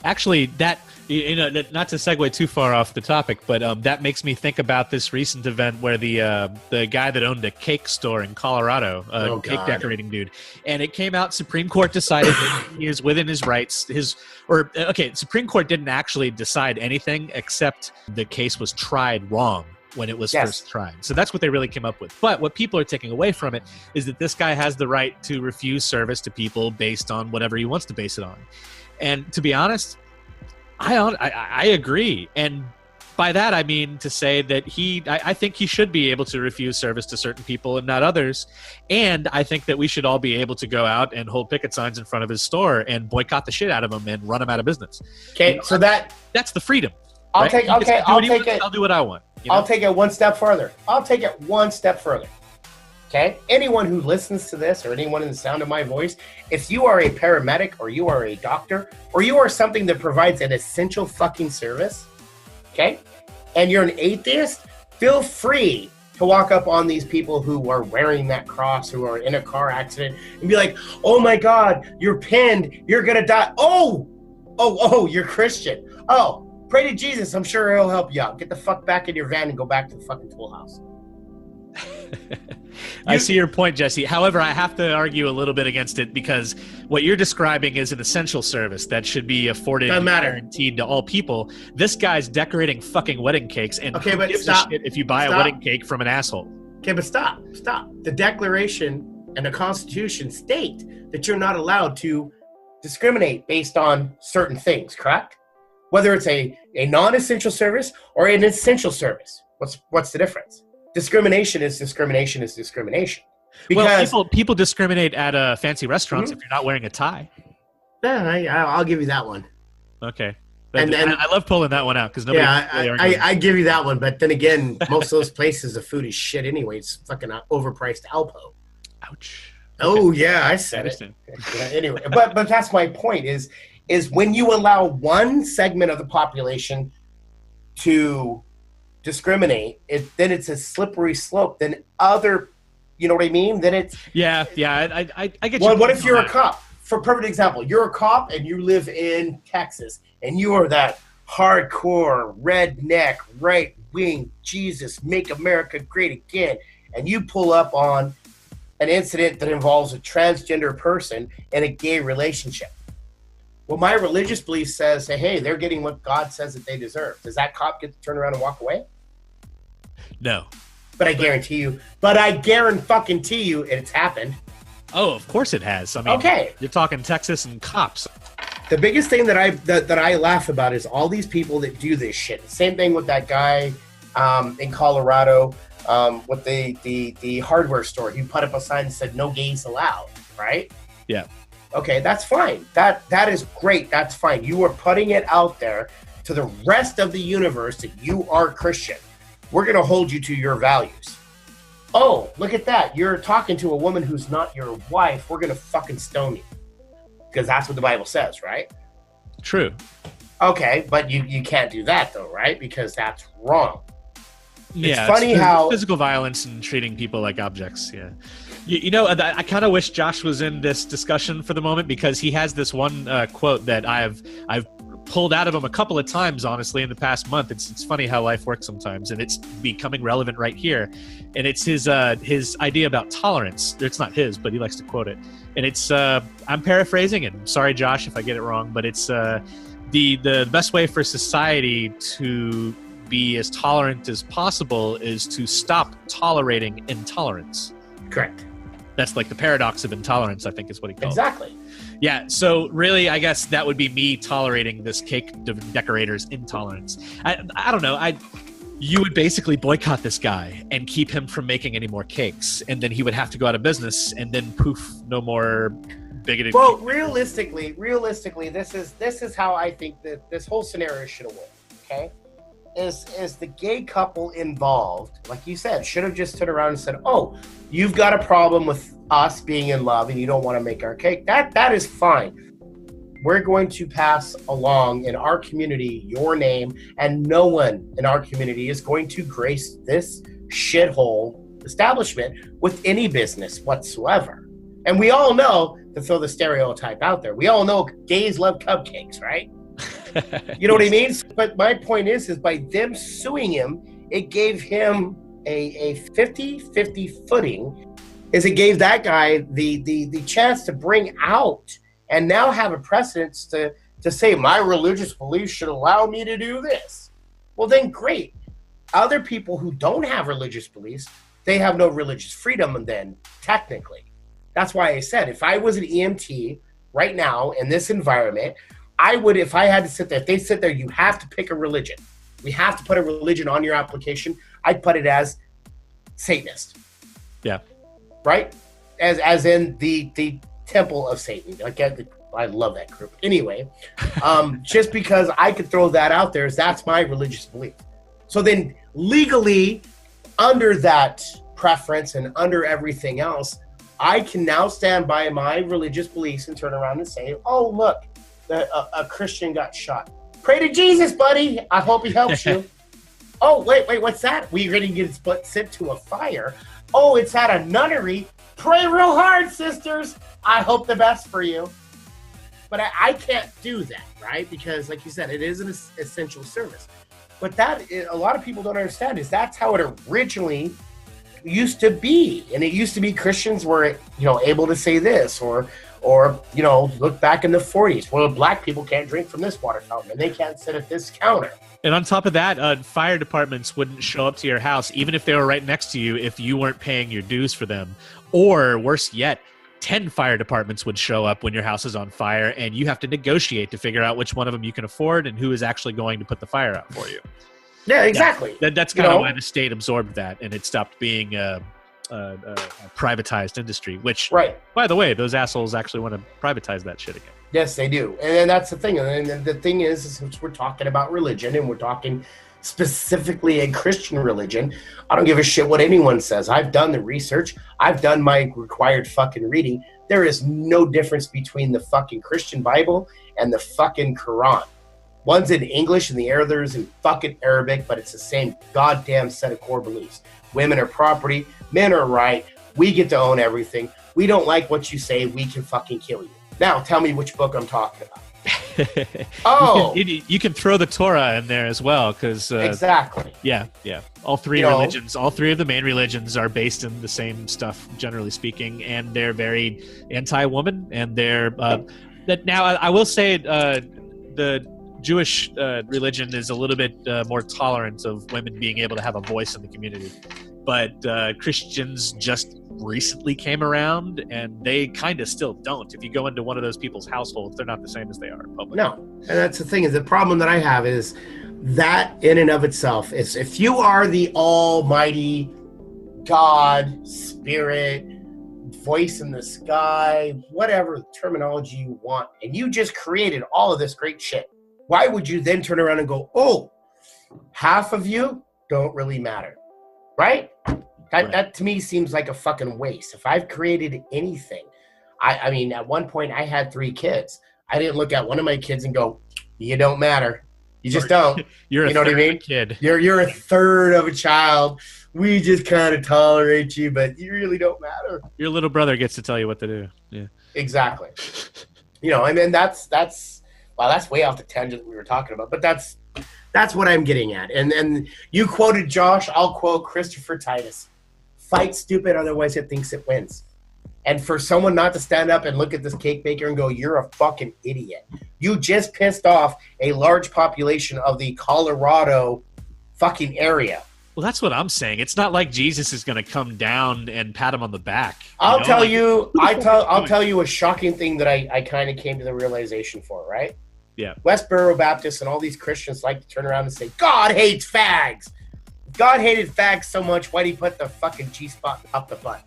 Actually, that, not to segue too far off the topic, but that makes me think about this recent event where the guy that owned a cake store in Colorado, cake decorating dude, and it came out, Supreme Court decided that he is within his rights. Supreme Court didn't actually decide anything, except the case was tried wrong. when it was first tried. So that's what they really came up with. But what people are taking away from it is that this guy has the right to refuse service to people based on whatever he wants to base it on. And to be honest, I agree. And by that, I mean to say that I think he should be able to refuse service to certain people and not others. And I think that we should all be able to go out and hold picket signs in front of his store and boycott the shit out of him and run him out of business. Okay, so that's the freedom. I'll take it. I'll do what I want. I'll take it one step further. Okay? Anyone who listens to this or anyone in the sound of my voice, if you are a paramedic or you are a doctor or you are something that provides an essential fucking service, okay, and you're an atheist, feel free to walk up on these people who are wearing that cross, who are in a car accident, and be like, oh my God, you're pinned, you're gonna die. Oh, you're Christian. Oh, pray to Jesus, I'm sure he'll help you out. Get the fuck back in your van and go back to the fucking tool house. I see your point, Jesse. However, I have to argue a little bit against it because what you're describing is an essential service that should be afforded and guaranteed to all people. This guy's decorating fucking wedding cakes, and who gives a shit if you buy a wedding cake from an asshole? Okay, but stop. The Declaration and the Constitution state that you're not allowed to discriminate based on certain things, correct? Whether it's a non-essential service or an essential service. What's the difference? Discrimination is discrimination. Because people discriminate at fancy restaurants if you're not wearing a tie. Yeah, I'll give you that one. Okay. And I love pulling that one out because nobody. Yeah, I give you that one. But then again, most of those places, the food is shit anyway. It's fucking overpriced Alpo. Ouch. Oh yeah, I said it. Anyway, but that's my point. Is when you allow one segment of the population to discriminate, then it's a slippery slope. Then other, you know what I mean? Then it's I get you. Well, what if you're a cop? For perfect example, you're a cop and you live in Texas, and you are that hardcore redneck right wing Jesus make America great again, and you pull up on an incident that involves a transgender person and a gay relationship. Well, my religious belief says, hey, they're getting what God says that they deserve. Does that cop get to turn around and walk away? No. But I guarantee you, it's happened. Oh, of course it has. I mean, okay. You're talking Texas and cops. The biggest thing that I laugh about is all these people that do this shit. Same thing with that guy in Colorado with the hardware store. He put up a sign that said "No gays allowed." Right? Yeah. Okay, that's fine. That is great. That's fine. You are putting it out there to the rest of the universe that you are Christian. We're going to hold you to your values. Oh, look at that. You're talking to a woman who's not your wife. We're going to fucking stone you. Because that's what the Bible says, right? True. Okay, but you can't do that, though, right? Because that's wrong. Yeah, it's funny how physical violence and treating people like objects, yeah. You know, I kind of wish Josh was in this discussion for the moment because he has this one quote that I've pulled out of him a couple of times, honestly, in the past month. It's funny how life works sometimes, and it's becoming relevant right here. And it's his idea about tolerance. It's not his, but he likes to quote it. And it's I'm paraphrasing, and sorry, Josh, if I get it wrong, but it's the best way for society to be as tolerant as possible is to stop tolerating intolerance. Correct. That's like the paradox of intolerance, I think is what he calls it. Exactly. Yeah, so really, I guess that would be me tolerating this cake decorator's intolerance. I don't know. You would basically boycott this guy and keep him from making any more cakes, and then he would have to go out of business, and then poof, no more bigoted. Well, realistically, this is how I think that this whole scenario should have worked. Okay, is the gay couple involved, like you said, should have just turned around and said, "Oh, you've got a problem with us being in love, and you don't want to make our cake. That is fine. We're going to pass along in our community your name, and no one in our community is going to grace this shithole establishment with any business whatsoever." And we all know, to throw the stereotype out there, we all know gays love cupcakes, right? You know what I mean? But my point is by them suing him, it gave him a 50-50 footing, is it gave that guy the chance to bring out and now have a precedence to say my religious beliefs should allow me to do this. Well, then great. other people who don't have religious beliefs, they have no religious freedom. And then technically, that's why I said, if I was an EMT right now in this environment, I would, if I had to sit there, if they sit there, you have to pick a religion. We have to put a religion on your application. I'd put it as Satanist. Yeah. Right? As in the temple of Satan. Like, I love that group. Anyway, just because I could throw that out there, that's my religious belief. So then legally, under that preference and under everything else, I can now stand by my religious beliefs and turn around and say, oh, look, a Christian got shot. Pray to Jesus, buddy. I hope he helps you. Oh, wait, what's that? We're going to get sent to a fire. Oh, it's at a nunnery. Pray real hard, sisters. I hope the best for you. But I can't do that, right? Because, like you said, it is an essential service. But a lot of people don't understand is that's how it originally used to be. And it used to be Christians were, able to say this or look back in the 40s. Well, black people can't drink from this water fountain and they can't sit at this counter. And on top of that, fire departments wouldn't show up to your house, even if they were right next to you, if you weren't paying your dues for them. Or worse yet, 10 fire departments would show up when your house is on fire, and you have to negotiate to figure out which one of them you can afford and who is actually going to put the fire out for you. Yeah, exactly. Yeah, that's kind of why the state absorbed that, and it stopped being a privatized industry, which, right. By the way, those assholes actually want to privatize that shit again. Yes, they do. And that's the thing. And the thing is, since we're talking about religion and we're talking specifically a Christian religion, I don't give a shit what anyone says. I've done the research. I've done my required fucking reading. There is no difference between the fucking Christian Bible and the fucking Quran. One's in English and the other's in fucking Arabic, but it's the same goddamn set of core beliefs. Women are property. Men are right. We get to own everything. We don't like what you say. We can fucking kill you. Now, tell me which book I'm talking about. You can throw the Torah in there as well, because exactly. Yeah. All three religions, all three of the main religions are based in the same stuff, generally speaking, and they're very anti-woman, and they're that. Now, I will say the Jewish religion is a little bit more tolerant of women being able to have a voice in the community, but Christians just recently came around, and they kind of still don't. If you go into one of those people's households, they're not the same as they are in public. No, and that's the thing. Is the problem that I have is that in and of itself is if you are the almighty God, spirit, voice in the sky, whatever terminology you want, and you just created all of this great shit, why would you then turn around and go, oh, half of you don't really matter, right? That to me seems like a fucking waste. If I've created anything, I mean, at one point I had 3 kids. I didn't look at one of my kids and go, you don't matter. You just don't. You know what I mean? Kid. You're a third of a child. We just kind of tolerate you, but you really don't matter. Your little brother gets to tell you what to do. Yeah. Exactly. And then that's way off the tangent we were talking about, but that's what I'm getting at. And you quoted Josh, I'll quote Christopher Titus. Fight stupid, otherwise it thinks it wins. And for someone not to stand up and look at this cake baker and go, you're a fucking idiot. You just pissed off a large population of the Colorado fucking area. Well, that's what I'm saying. It's not like Jesus is going to come down and pat him on the back. I'll tell you a shocking thing that I kind of came to the realization for, right? Yeah. Westboro Baptists and all these Christians like to turn around and say, God hates fags. God hated fags so much, why'd he put the fucking G-spot up the butt?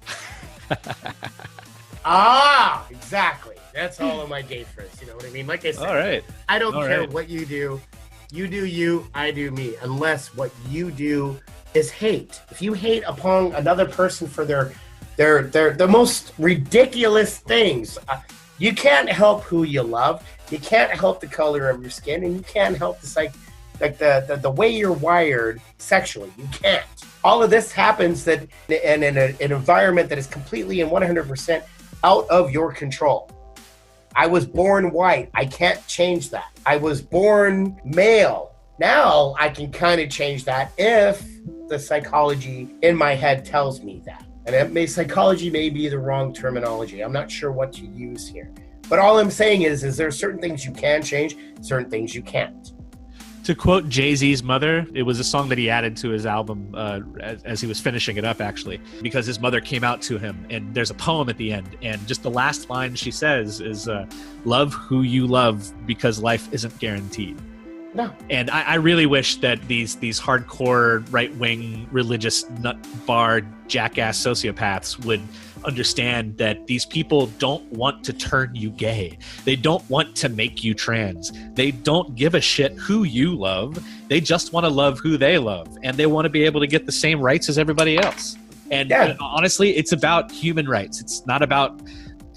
Exactly. That's all of my gay friends. You know what I mean? Like I said, all right. I don't care what you do. You do you, I do me. Unless what you do is hate. If you hate upon another person for their the most ridiculous things, you can't help who you love. You can't help the color of your skin, and you can't help the way you're wired sexually. You can't. All of this happens that in an environment that is completely and 100% out of your control. I was born white. I can't change that. I was born male. Now I can kind of change that if the psychology in my head tells me that. And psychology may be the wrong terminology. I'm not sure what to use here. But all I'm saying is there are certain things you can change, certain things you can't. To quote Jay-Z's mother, it was a song that he added to his album as he was finishing it up, actually, because his mother came out to him, and there's a poem at the end, and just the last line she says is, love who you love because life isn't guaranteed. No. And I really wish that these hardcore right-wing religious nut bar jackass sociopaths would understand that these people don't want to turn you gay. They don't want to make you trans. They don't give a shit who you love. They just want to love who they love. And they want to be able to get the same rights as everybody else. And honestly, it's about human rights. It's not about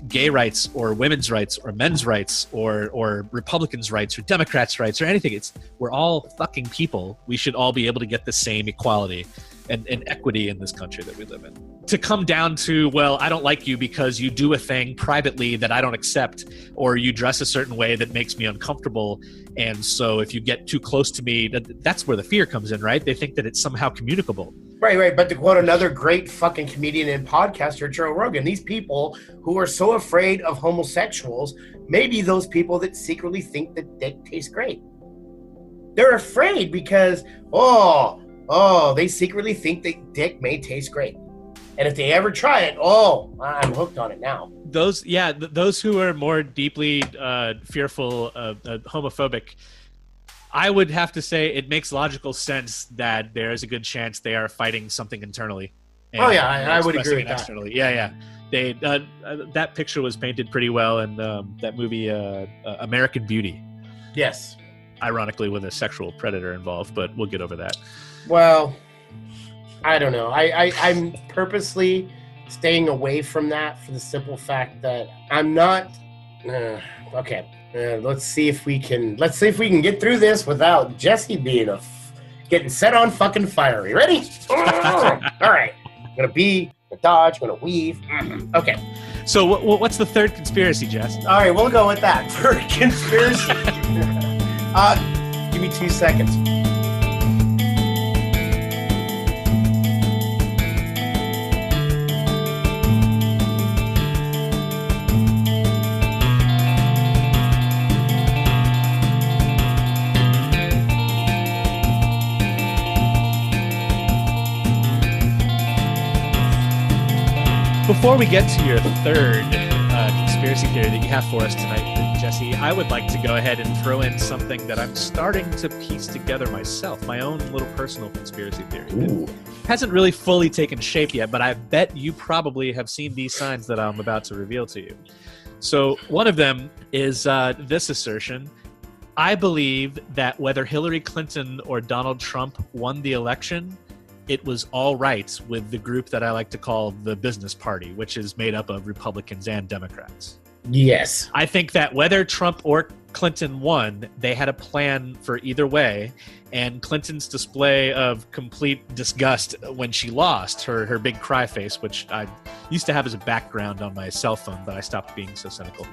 gay rights or women's rights or men's rights or Republicans' rights or Democrats' rights or anything. We're all fucking people. We should all be able to get the same equality and equity in this country that we live in. To come down to, well, I don't like you because you do a thing privately that I don't accept, or you dress a certain way that makes me uncomfortable, and so if you get too close to me, that's where the fear comes in, right? They think that it's somehow communicable. Right. But to quote another great fucking comedian and podcaster, Joe Rogan, these people who are so afraid of homosexuals may be those people that secretly think that dick tastes great. They're afraid because, they secretly think that dick may taste great. And if they ever try it, I'm hooked on it now. Those who are more deeply fearful, homophobic, I would have to say it makes logical sense that there is a good chance they are fighting something internally. I would agree with that. Externally. Yeah. They that picture was painted pretty well in that movie American Beauty. Yes. Ironically, with a sexual predator involved, but we'll get over that. Well, I don't know. I'm purposely staying away from that for the simple fact that I'm not. Okay. Let's see if we can get through this without Jessie being getting set on fucking fire. You ready? All right. I'm gonna dodge. I'm gonna weave. Okay. So what's the third conspiracy, Jess? All right, we'll go with that. Third conspiracy. Give me 2 seconds. Before we get to your third conspiracy theory that you have for us tonight, Jessie, I would like to go ahead and throw in something that I'm starting to piece together myself, my own little personal conspiracy theory. It hasn't really fully taken shape yet, but I bet you probably have seen these signs that I'm about to reveal to you. So one of them is this assertion. I believe that whether Hillary Clinton or Donald Trump won the election, it was all right with the group that I like to call the business party, which is made up of Republicans and Democrats. Yes. I think that whether Trump or Clinton won, they had a plan for either way. And Clinton's display of complete disgust when she lost, her big cry face, which I used to have as a background on my cell phone, but I stopped being so cynical.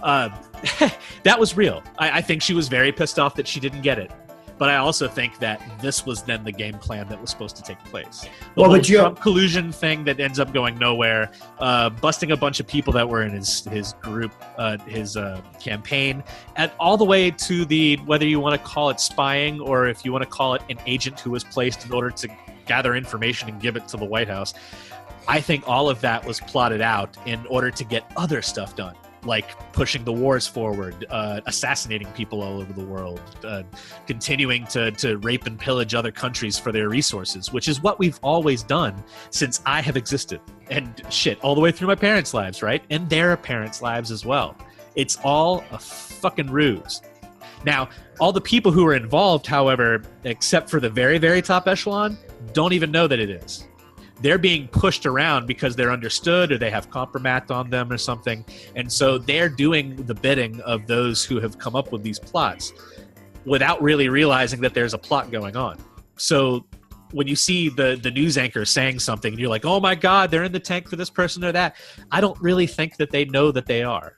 That was real. I think she was very pissed off that she didn't get it. But I also think that this was then the game plan that was supposed to take place. The whole Trump collusion thing that ends up going nowhere, busting a bunch of people that were in his group, his campaign, and all the way to the, whether you want to call it spying or if you want to call it an agent who was placed in order to gather information and give it to the White House. I think all of that was plotted out in order to get other stuff done, like pushing the wars forward, assassinating people all over the world, continuing to rape and pillage other countries for their resources, which is what we've always done since I have existed. And shit, all the way through my parents' lives, right? And their parents' lives as well. It's all a fucking ruse. Now, all the people who are involved, however, except for the very, very top echelon, don't even know that it is. They're being pushed around because they're understood or they have compromat on them or something. And so they're doing the bidding of those who have come up with these plots without really realizing that there's a plot going on. So when you see the news anchor saying something and you're like, oh my God, they're in the tank for this person or that, I don't really think that they know that they are.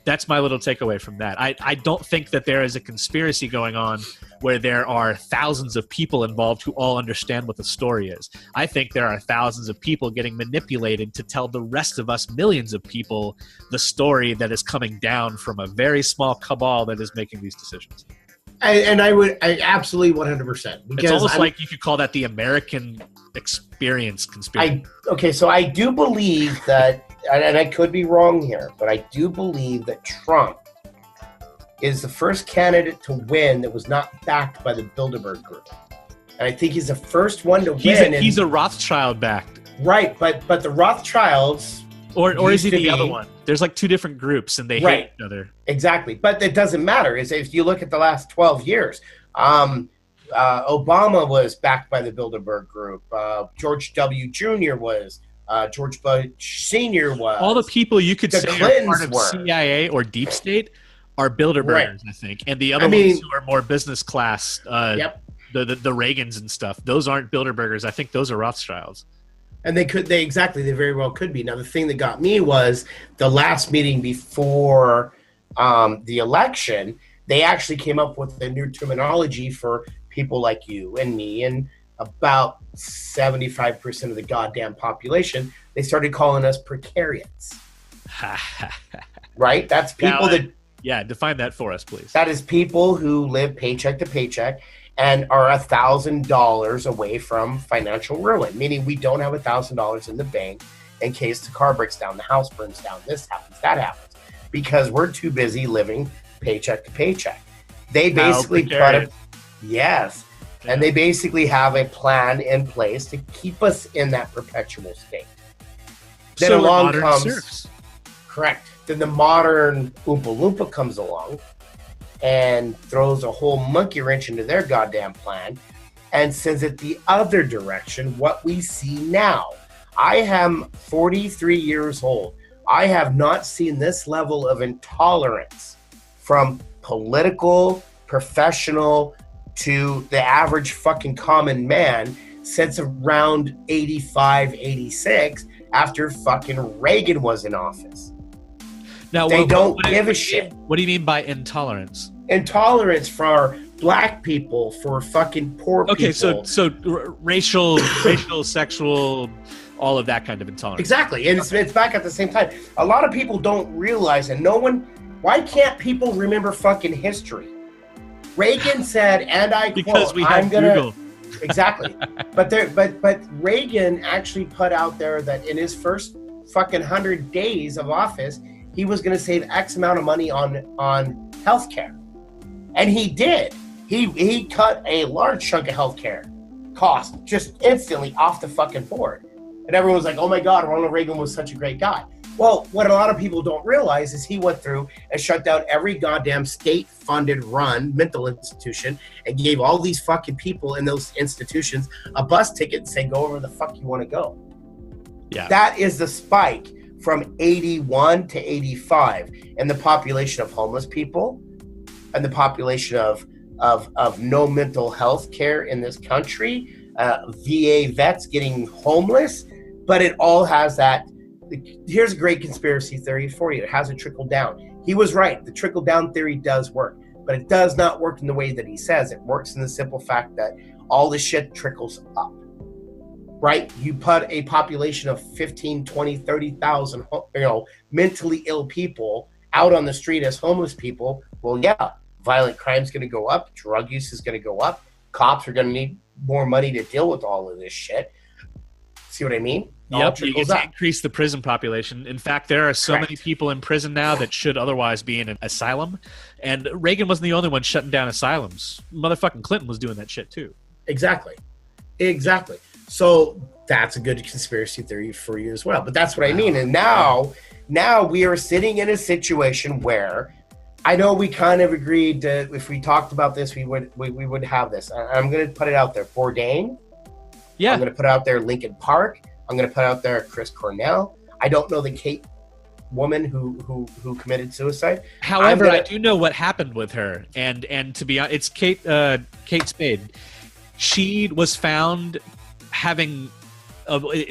That's my little takeaway from that. I don't think that there is a conspiracy going on where there are thousands of people involved who all understand what the story is. I think there are thousands of people getting manipulated to tell the rest of us, millions of people, the story that is coming down from a very small cabal that is making these decisions. I absolutely 100%. It's almost like you could call that the American experience conspiracy. So I do believe that, and I could be wrong here, but I do believe that Trump is the first candidate to win that was not backed by the Bilderberg Group. And I think he's the first one to win. He's a Rothschild backed. Right, but the Rothschilds... Or is he the other one? There's like two different groups, and they hate each other. Exactly, but it doesn't matter. If you look at the last 12 years, Obama was backed by the Bilderberg Group. George W. Jr. was. George Bush Sr. was. All the people you could say Clintons are part of were. CIA or deep state are Bilderbergers, I think. And the other ones who are more business class, the Reagans and stuff, those aren't Bilderbergers. I think those are Rothschilds. And they very well could be. Now, the thing that got me was the last meeting before the election, they actually came up with a new terminology for people like you and me and about 75% of the goddamn population. They started calling us precariats. Right? That's people define that for us, please. That is people who live paycheck to paycheck and are $1,000 away from financial ruin, meaning we don't have $1,000 in the bank in case the car breaks down, the house burns down, this happens, that happens, because we're too busy living paycheck to paycheck. They basically and they basically have a plan in place to keep us in that perpetual state. Then along comes correct. Then the modern Oompa Loompa comes along and throws a whole monkey wrench into their goddamn plan and sends it the other direction, what we see now. I am 43 years old. I have not seen this level of intolerance from political, professional, to the average fucking common man since around 85, 86, after fucking Reagan was in office. Now, they don't give a shit. What do you mean by intolerance? Intolerance for black people, for fucking poor people. Okay, so racial, sexual, all of that kind of intolerance. Exactly, and it's back at the same time. A lot of people don't realize, and no one. Why can't people remember fucking history? Reagan said, and I quote, because we have Google. Exactly, but Reagan actually put out there that in his first fucking 100 days of office, he was going to save X amount of money on healthcare, and he did. He cut a large chunk of healthcare cost just instantly off the fucking board, and everyone was like, "Oh my God, Ronald Reagan was such a great guy." Well, what a lot of people don't realize is he went through and shut down every goddamn state-funded run mental institution and gave all these fucking people in those institutions a bus ticket and say, go wherever the fuck you want to go. Yeah. That is the spike from 81 to 85 in the population of homeless people and the population of no mental health care in this country, VA vets getting homeless, but it all has that. Here's a great conspiracy theory for you. It has a trickle down. He was right. The trickle down theory does work, but it does not work in the way that he says. It works in the simple fact that all the shit trickles up, right? You put a population of 15, 20, 30,000, mentally ill people out on the street as homeless people. Well, yeah, violent crime is going to go up. Drug use is going to go up. Cops are going to need more money to deal with all of this shit. See what I mean? Yep, you get to increase the prison population. In fact, there are so many people in prison now that should otherwise be in an asylum. And Reagan wasn't the only one shutting down asylums. Motherfucking Clinton was doing that shit too. Exactly. So that's a good conspiracy theory for you as well. But that's what I mean. And now we are sitting in a situation where I know we kind of agreed that if we talked about this, we would have this. I'm going to put it out there. Bourdain. Yeah. I'm going to put out there Lincoln Park. I'm going to put out there Chris Cornell. I don't know the Kate woman who committed suicide. However, I do know what happened with her, and to be honest, it's Kate Spade. She was found having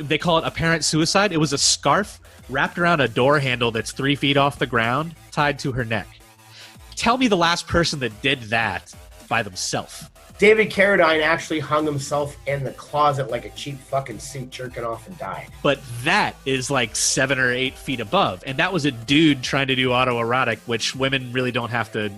they call it apparent suicide. It was a scarf wrapped around a door handle that's 3 feet off the ground, tied to her neck. Tell me the last person that did that by themselves. David Carradine actually hung himself in the closet like a cheap fucking suit, jerking off, and died. But that is like 7 or 8 feet above. And that was a dude trying to do autoerotic, which women really don't have to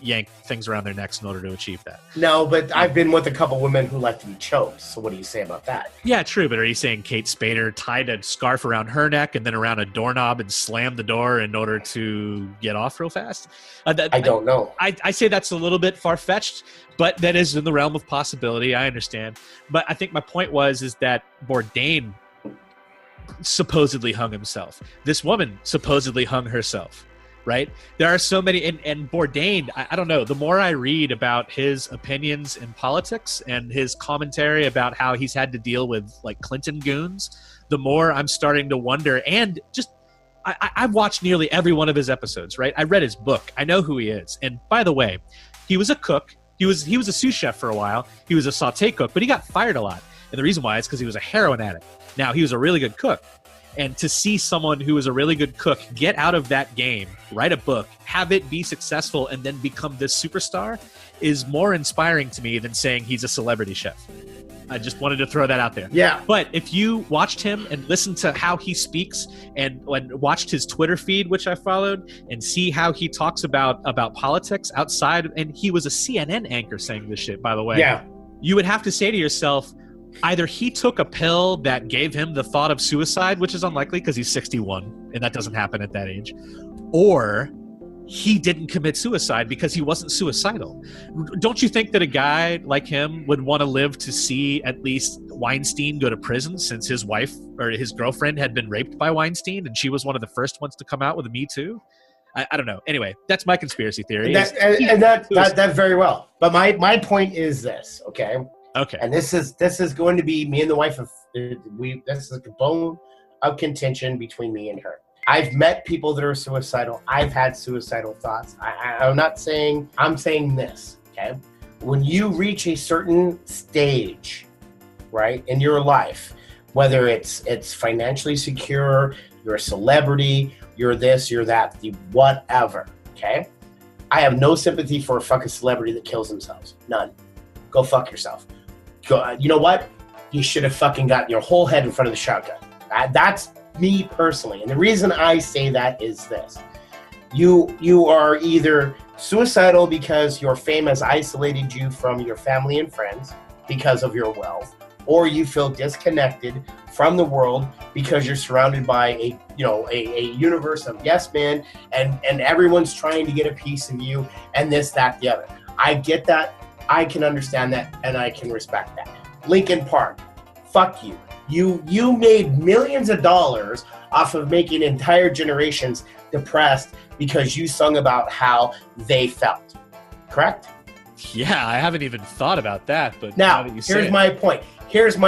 yank things around their necks in order to achieve that. No, but I've been with a couple women who like to be choked. So what do you say about that? Yeah, true. But are you saying Kate Spader tied a scarf around her neck and then around a doorknob and slammed the door in order to get off real fast? I don't know. I say that's a little bit far-fetched, but that is in the realm of possibility. I understand. But I think my point is that Bourdain supposedly hung himself. This woman supposedly hung herself, right? There are so many, and Bourdain, I don't know, the more I read about his opinions in politics and his commentary about how he's had to deal with like Clinton goons, the more I'm starting to wonder. And just I've watched nearly every one of his episodes, right? I read his book. I know who he is. And by the way, he was a cook. He was a sous chef for a while. He was a sauté cook, but he got fired a lot. And the reason why is because he was a heroin addict. Now, he was a really good cook. And to see someone who is a really good cook get out of that game, write a book, have it be successful, and then become this superstar is more inspiring to me than saying he's a celebrity chef. I just wanted to throw that out there. Yeah. But if you watched him and listened to how he speaks and watched his Twitter feed, which I followed, and see how he talks about politics outside, and he was a CNN anchor saying this shit, by the way. Yeah. You would have to say to yourself, either he took a pill that gave him the thought of suicide, which is unlikely because he's 61 and that doesn't happen at that age, or he didn't commit suicide because he wasn't suicidal. Don't you think that a guy like him would want to live to see at least Weinstein go to prison, since his wife or his girlfriend had been raped by Weinstein and she was one of the first ones to come out with a Me Too? I don't know. Anyway, that's my conspiracy theory. That very well. But my point is this, okay? Okay. And this is going to be me and the wife of this is a bone of contention between me and her. I've met people that are suicidal. I've had suicidal thoughts. I'm saying this, okay? When you reach a certain stage, right, in your life, whether it's financially secure, you're a celebrity, you're this, you're that, whatever, okay? I have no sympathy for a fucking celebrity that kills themselves. None. Go fuck yourself. You know what? You should have fucking got your whole head in front of the shotgun. That's me personally. And the reason I say that is this. You are either suicidal because your fame has isolated you from your family and friends because of your wealth, or you feel disconnected from the world because you're surrounded by a universe of yes men and everyone's trying to get a piece of you and this, that, the other. I get that. I can understand that, and I can respect that. Linkin Park, fuck you. You made millions of dollars off of making entire generations depressed because you sung about how they felt. Correct? Yeah, I haven't even thought about that. But now that here's my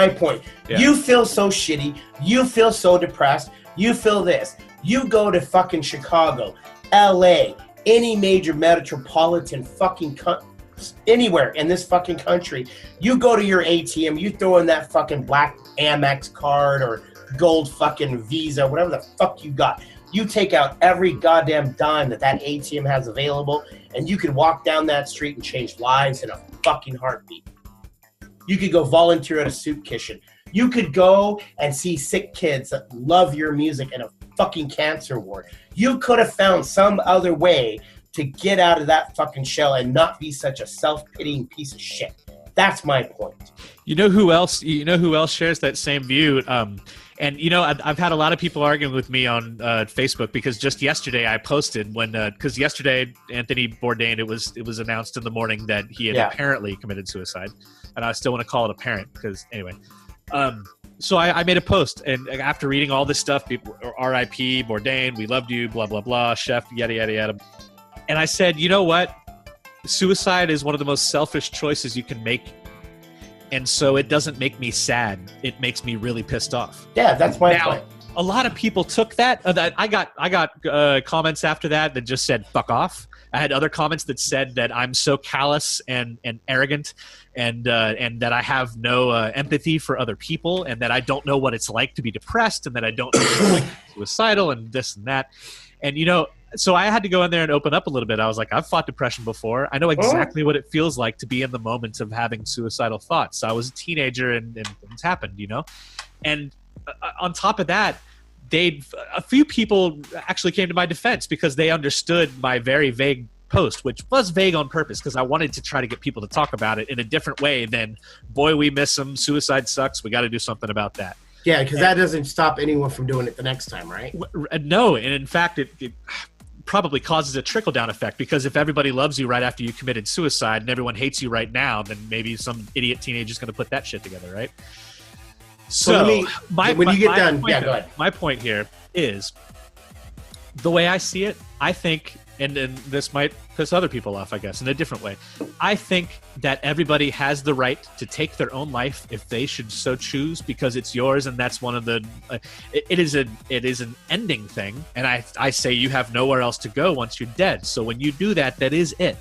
point. Yeah. You feel so shitty. You feel so depressed. You feel this. You go to fucking Chicago, LA, any major metropolitan fucking anywhere in this fucking country, you go to your ATM, you throw in that fucking black Amex card or gold fucking Visa, whatever the fuck you got. You take out every goddamn dime that ATM has available, and you could walk down that street and change lives in a fucking heartbeat. You could go volunteer at a soup kitchen. You could go and see sick kids that love your music in a fucking cancer ward. You could have found some other way to get out of that fucking shell and not be such a self-pitying piece of shit. That's my point. You know who else shares that same view? And I've had a lot of people arguing with me on Facebook because just yesterday I posted because yesterday Anthony Bourdain, it was announced in the morning that he had apparently committed suicide, and I still want to call it apparent because anyway. So I made a post, and after reading all this stuff, people, R.I.P. Bourdain, we loved you, blah blah blah, chef, yada yada yada. And I said, you know what? Suicide is one of the most selfish choices you can make. And so it doesn't make me sad. It makes me really pissed off. Yeah, that's my point. A lot of people took that. I got comments after that just said, fuck off. I had other comments that said that I'm so callous and arrogant and that I have no empathy for other people and that I don't know what it's like to be depressed and that I don't know what it's like to be suicidal and this and that. And, so I had to go in there and open up a little bit. I was like, I've fought depression before. I know exactly what it feels like to be in the moment of having suicidal thoughts. I was a teenager and things happened, And on top of that, a few people actually came to my defense because they understood my very vague post, which was vague on purpose because I wanted to try to get people to talk about it in a different way than, boy, we miss them, suicide sucks, we got to do something about that. Yeah, because that doesn't stop anyone from doing it the next time, right? No, and in fact, it probably causes a trickle-down effect, because if everybody loves you right after you committed suicide and everyone hates you right now, then maybe some idiot teenager is going to put that shit together, right? So when you get done, go ahead. My point here is, the way I see it, I think, and this might piss other people off, I guess, in a different way. I think that everybody has the right to take their own life if they should so choose, because it's yours, and that's one of the. It is an ending thing, and I say you have nowhere else to go once you're dead. So when you do that, that is it,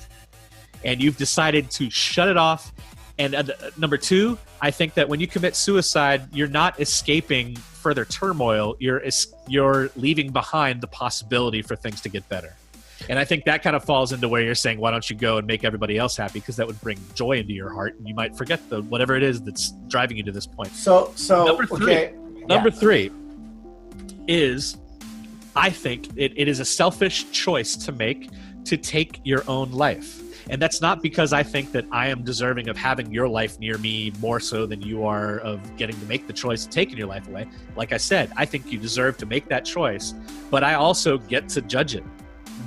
and you've decided to shut it off. And number two, I think that when you commit suicide, you're not escaping further turmoil. You're leaving behind the possibility for things to get better. And I think that kind of falls into where you're saying, why don't you go and make everybody else happy? Because that would bring joy into your heart, and you might forget whatever it is that's driving you to this point. So number three is, I think it is a selfish choice to make, to take your own life. And that's not because I think that I am deserving of having your life near me more so than you are of getting to make the choice of taking your life away. Like I said, I think you deserve to make that choice, but I also get to judge it,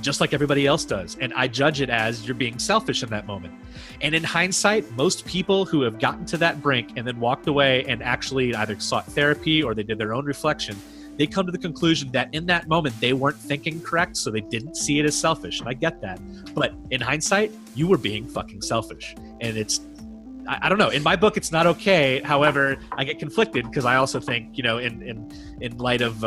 just like everybody else does. And I judge it as you're being selfish in that moment. And in hindsight, most people who have gotten to that brink and then walked away and actually either sought therapy or they did their own reflection, they come to the conclusion that in that moment they weren't thinking correct, so they didn't see it as selfish. And I get that. But in hindsight, you were being fucking selfish. And it's, I don't know. In my book, it's not okay. However, I get conflicted because I also think, in light of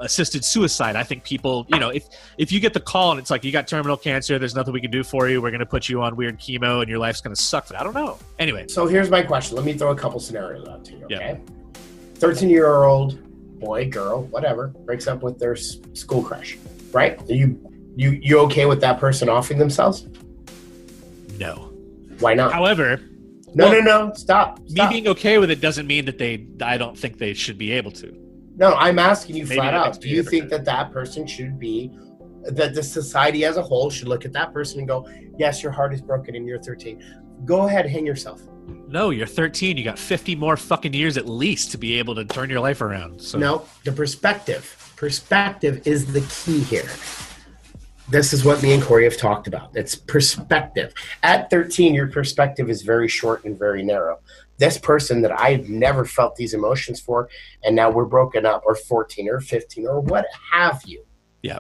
assisted suicide, I think people, if you get the call and it's like, you got terminal cancer, there's nothing we can do for you, we're going to put you on weird chemo and your life's going to suck. But I don't know. Anyway. So here's my question. Let me throw a couple scenarios out to you, okay? Yeah. 13-year-old boy, girl, whatever, breaks up with their school crush, right? Are you okay with that person offing themselves? No. Why not? However, no, stop. Me being okay with it doesn't mean that I don't think they should be able to. No, I'm asking you Maybe flat out. Do you think that person should be, that the society as a whole should look at that person and go, yes, your heart is broken and you're 13. Go ahead, hang yourself. No, you're 13. You got 50 more fucking years at least to be able to turn your life around. So. No, the perspective. Perspective is the key here. This is what me and Corey have talked about. It's perspective. At 13, your perspective is very short and very narrow. This person that I've never felt these emotions for, and now we're broken up, or 14 or 15 or what have you. Yeah.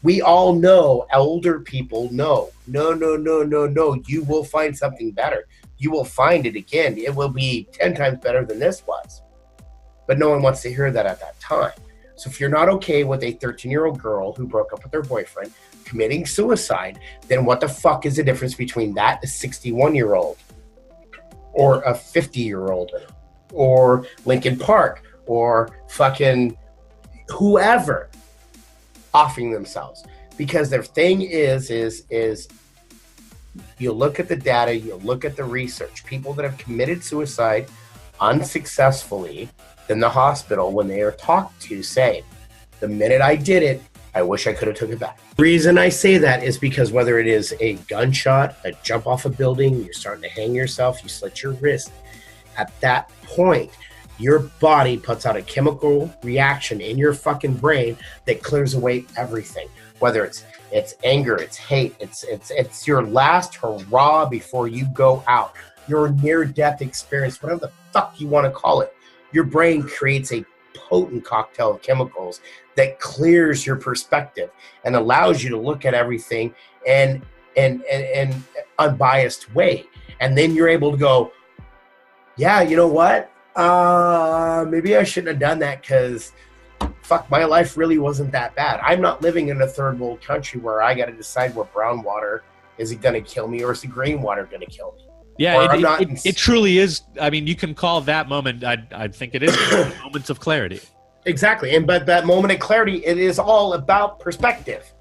We all know, older people know, no, you will find something better. You will find it again. It will be 10 times better than this was. But no one wants to hear that at that time. So if you're not okay with a 13-year-old girl who broke up with her boyfriend committing suicide, then what the fuck is the difference between that, a 61-year-old or a 50-year-old or Lincoln Park or fucking whoever offing themselves? Because their thing is you look at the data, you look at the research. People that have committed suicide unsuccessfully in the hospital, when they are talked to, say, the minute I did it, I wish I could have took it back. The reason I say that is because whether it is a gunshot, a jump off a building, you're starting to hang yourself, you slit your wrist, at that point, your body puts out a chemical reaction in your fucking brain that clears away everything. Whether it's anger, it's hate, it's your last hurrah before you go out. Your near-death experience, whatever the fuck you want to call it. Your brain creates a potent cocktail of chemicals that clears your perspective and allows you to look at everything in an unbiased way. And then you're able to go, yeah, you know what? Maybe I shouldn't have done that because fuck, my life really wasn't that bad. I'm not living in a third world country where I got to decide what brown water is it going to kill me or is the green water going to kill me. Yeah, it truly is. I mean, you can call that moment, I think it is moments of clarity. Exactly. But that moment of clarity, it is all about perspective.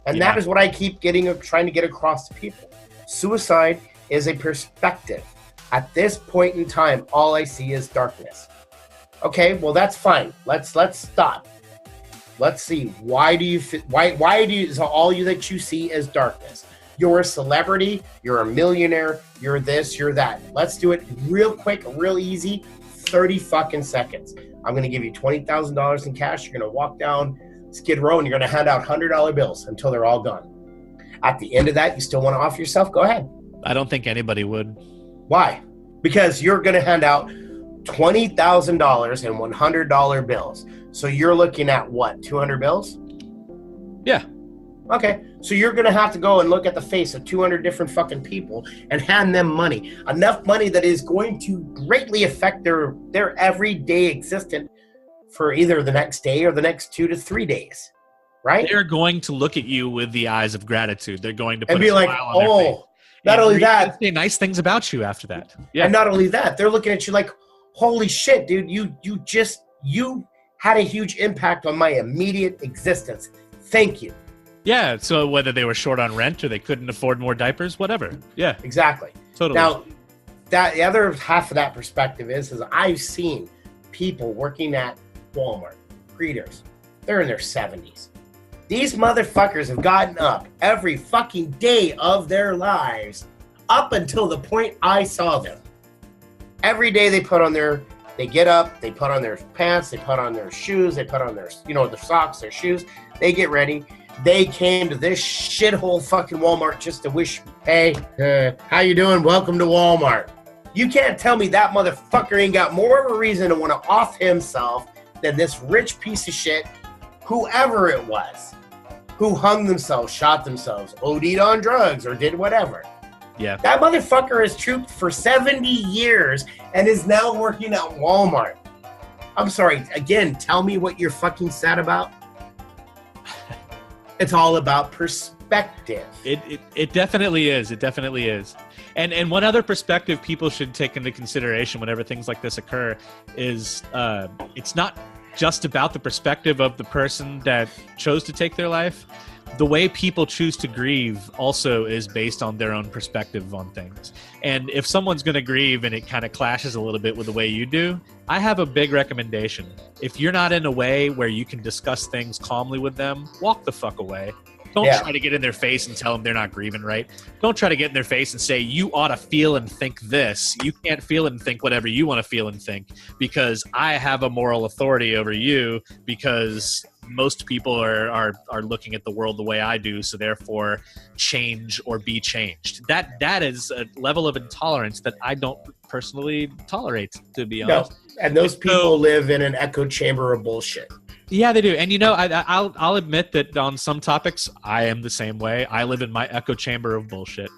And that is what I keep trying to get across to people. Suicide is a perspective. At this point in time, all I see is darkness. Okay, well, that's fine. Let's stop. Let's see. Why do you is all you that you see as darkness? You're a celebrity, you're a millionaire, you're this, you're that. Let's do it real quick, real easy, 30 fucking seconds. I'm going to give you $20,000 in cash. You're going to walk down Skid Row and you're going to hand out $100 bills until they're all gone. At the end of that, you still want to offer yourself? Go ahead. I don't think anybody would. Why? Because you're going to hand out $20,000 in $100 bills. So you're looking at what, 200 bills? Yeah. Okay, so you're going to have to go and look at the face of 200 different fucking people and hand them money. Enough money that is going to greatly affect their everyday existence for either the next day or the next 2 to 3 days, right? They're going to look at you with the eyes of gratitude. They're going to put and be a like, smile on their face. Not only that. Say nice things about you after that. Yeah. And not only that, they're looking at you like, holy shit, dude, you had a huge impact on my immediate existence. Thank you. Yeah, so whether they were short on rent or they couldn't afford more diapers, whatever. Yeah. Exactly. Totally. Now, the other half of that perspective is I've seen people working at Walmart, greeters. They're in their 70s. These motherfuckers have gotten up every fucking day of their lives up until the point I saw them. Every day they get up, they put on their pants, they put on their shoes, they put on their, their socks, their shoes, they get ready. They came to this shithole fucking Walmart just to wish, hey, how you doing? Welcome to Walmart. You can't tell me that motherfucker ain't got more of a reason to want to off himself than this rich piece of shit, whoever it was, who hung themselves, shot themselves, OD'd on drugs, or did whatever. Yeah. That motherfucker has trooped for 70 years and is now working at Walmart. I'm sorry, again, tell me what you're fucking sad about. It's all about perspective. It definitely is. It definitely is. And one other perspective people should take into consideration whenever things like this occur is it's not just about the perspective of the person that chose to take their life. The way people choose to grieve also is based on their own perspective on things. And if someone's going to grieve and it kind of clashes a little bit with the way you do, I have a big recommendation. If you're not in a way where you can discuss things calmly with them, walk the fuck away. Don't try to get in their face and tell them they're not grieving right. Don't try to get in their face and say, you ought to feel and think this. You can't feel and think whatever you want to feel and think because I have a moral authority over you because most people are looking at the world the way I do, so therefore change or be changed. That is a level of intolerance that I don't personally tolerate, to be honest. No, and those people live in an echo chamber of bullshit. Yeah, they do. And I'll admit that on some topics, I am the same way. I live in my echo chamber of bullshit.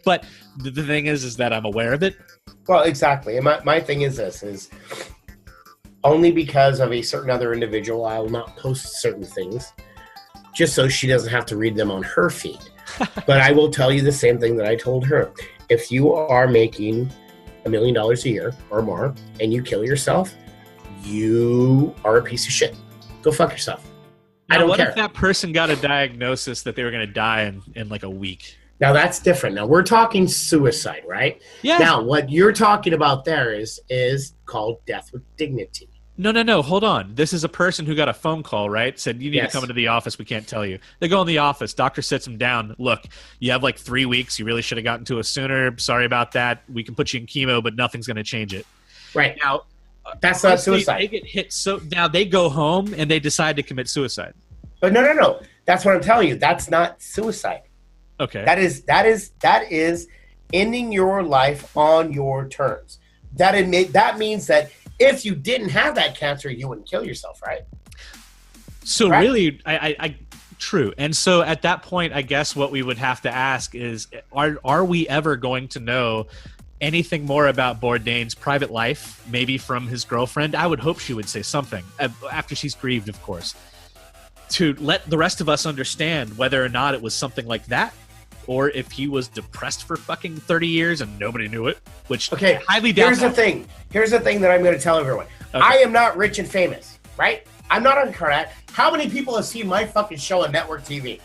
But the thing is that I'm aware of it. Well, exactly. And my thing is this, is only because of a certain other individual, I will not post certain things just so she doesn't have to read them on her feed. But I will tell you the same thing that I told her. If you are making $1 million a year or more and you kill yourself, you are a piece of shit. Go fuck yourself. Now, I don't care. What if that person got a diagnosis that they were going to die in like a week? Now that's different. Now we're talking suicide, right? Yeah. Now what you're talking about there is called death with dignity. No. Hold on. This is a person who got a phone call, right? Said, you need to come into the office. We can't tell you. They go in the office. Doctor sits them down. Look, you have like 3 weeks. You really should have gotten to us sooner. Sorry about that. We can put you in chemo, but nothing's going to change it. Right. Now, that's not suicide. They get hit. So now they go home and they decide to commit suicide. But no. That's what I'm telling you. That's not suicide. Okay. That is ending your life on your terms. That means that if you didn't have that cancer, you wouldn't kill yourself, right? So really, I true. And so at that point, I guess what we would have to ask is, are we ever going to know anything more about Bourdain's private life, maybe from his girlfriend? I would hope she would say something, after she's grieved, of course, to let the rest of us understand whether or not it was something like that, or if he was depressed for fucking 30 years and nobody knew it, which I highly doubt. Here's the thing that I'm going to tell everyone. Okay. I am not rich and famous, right? I'm not on Karnak. How many people have seen my fucking show on network TV,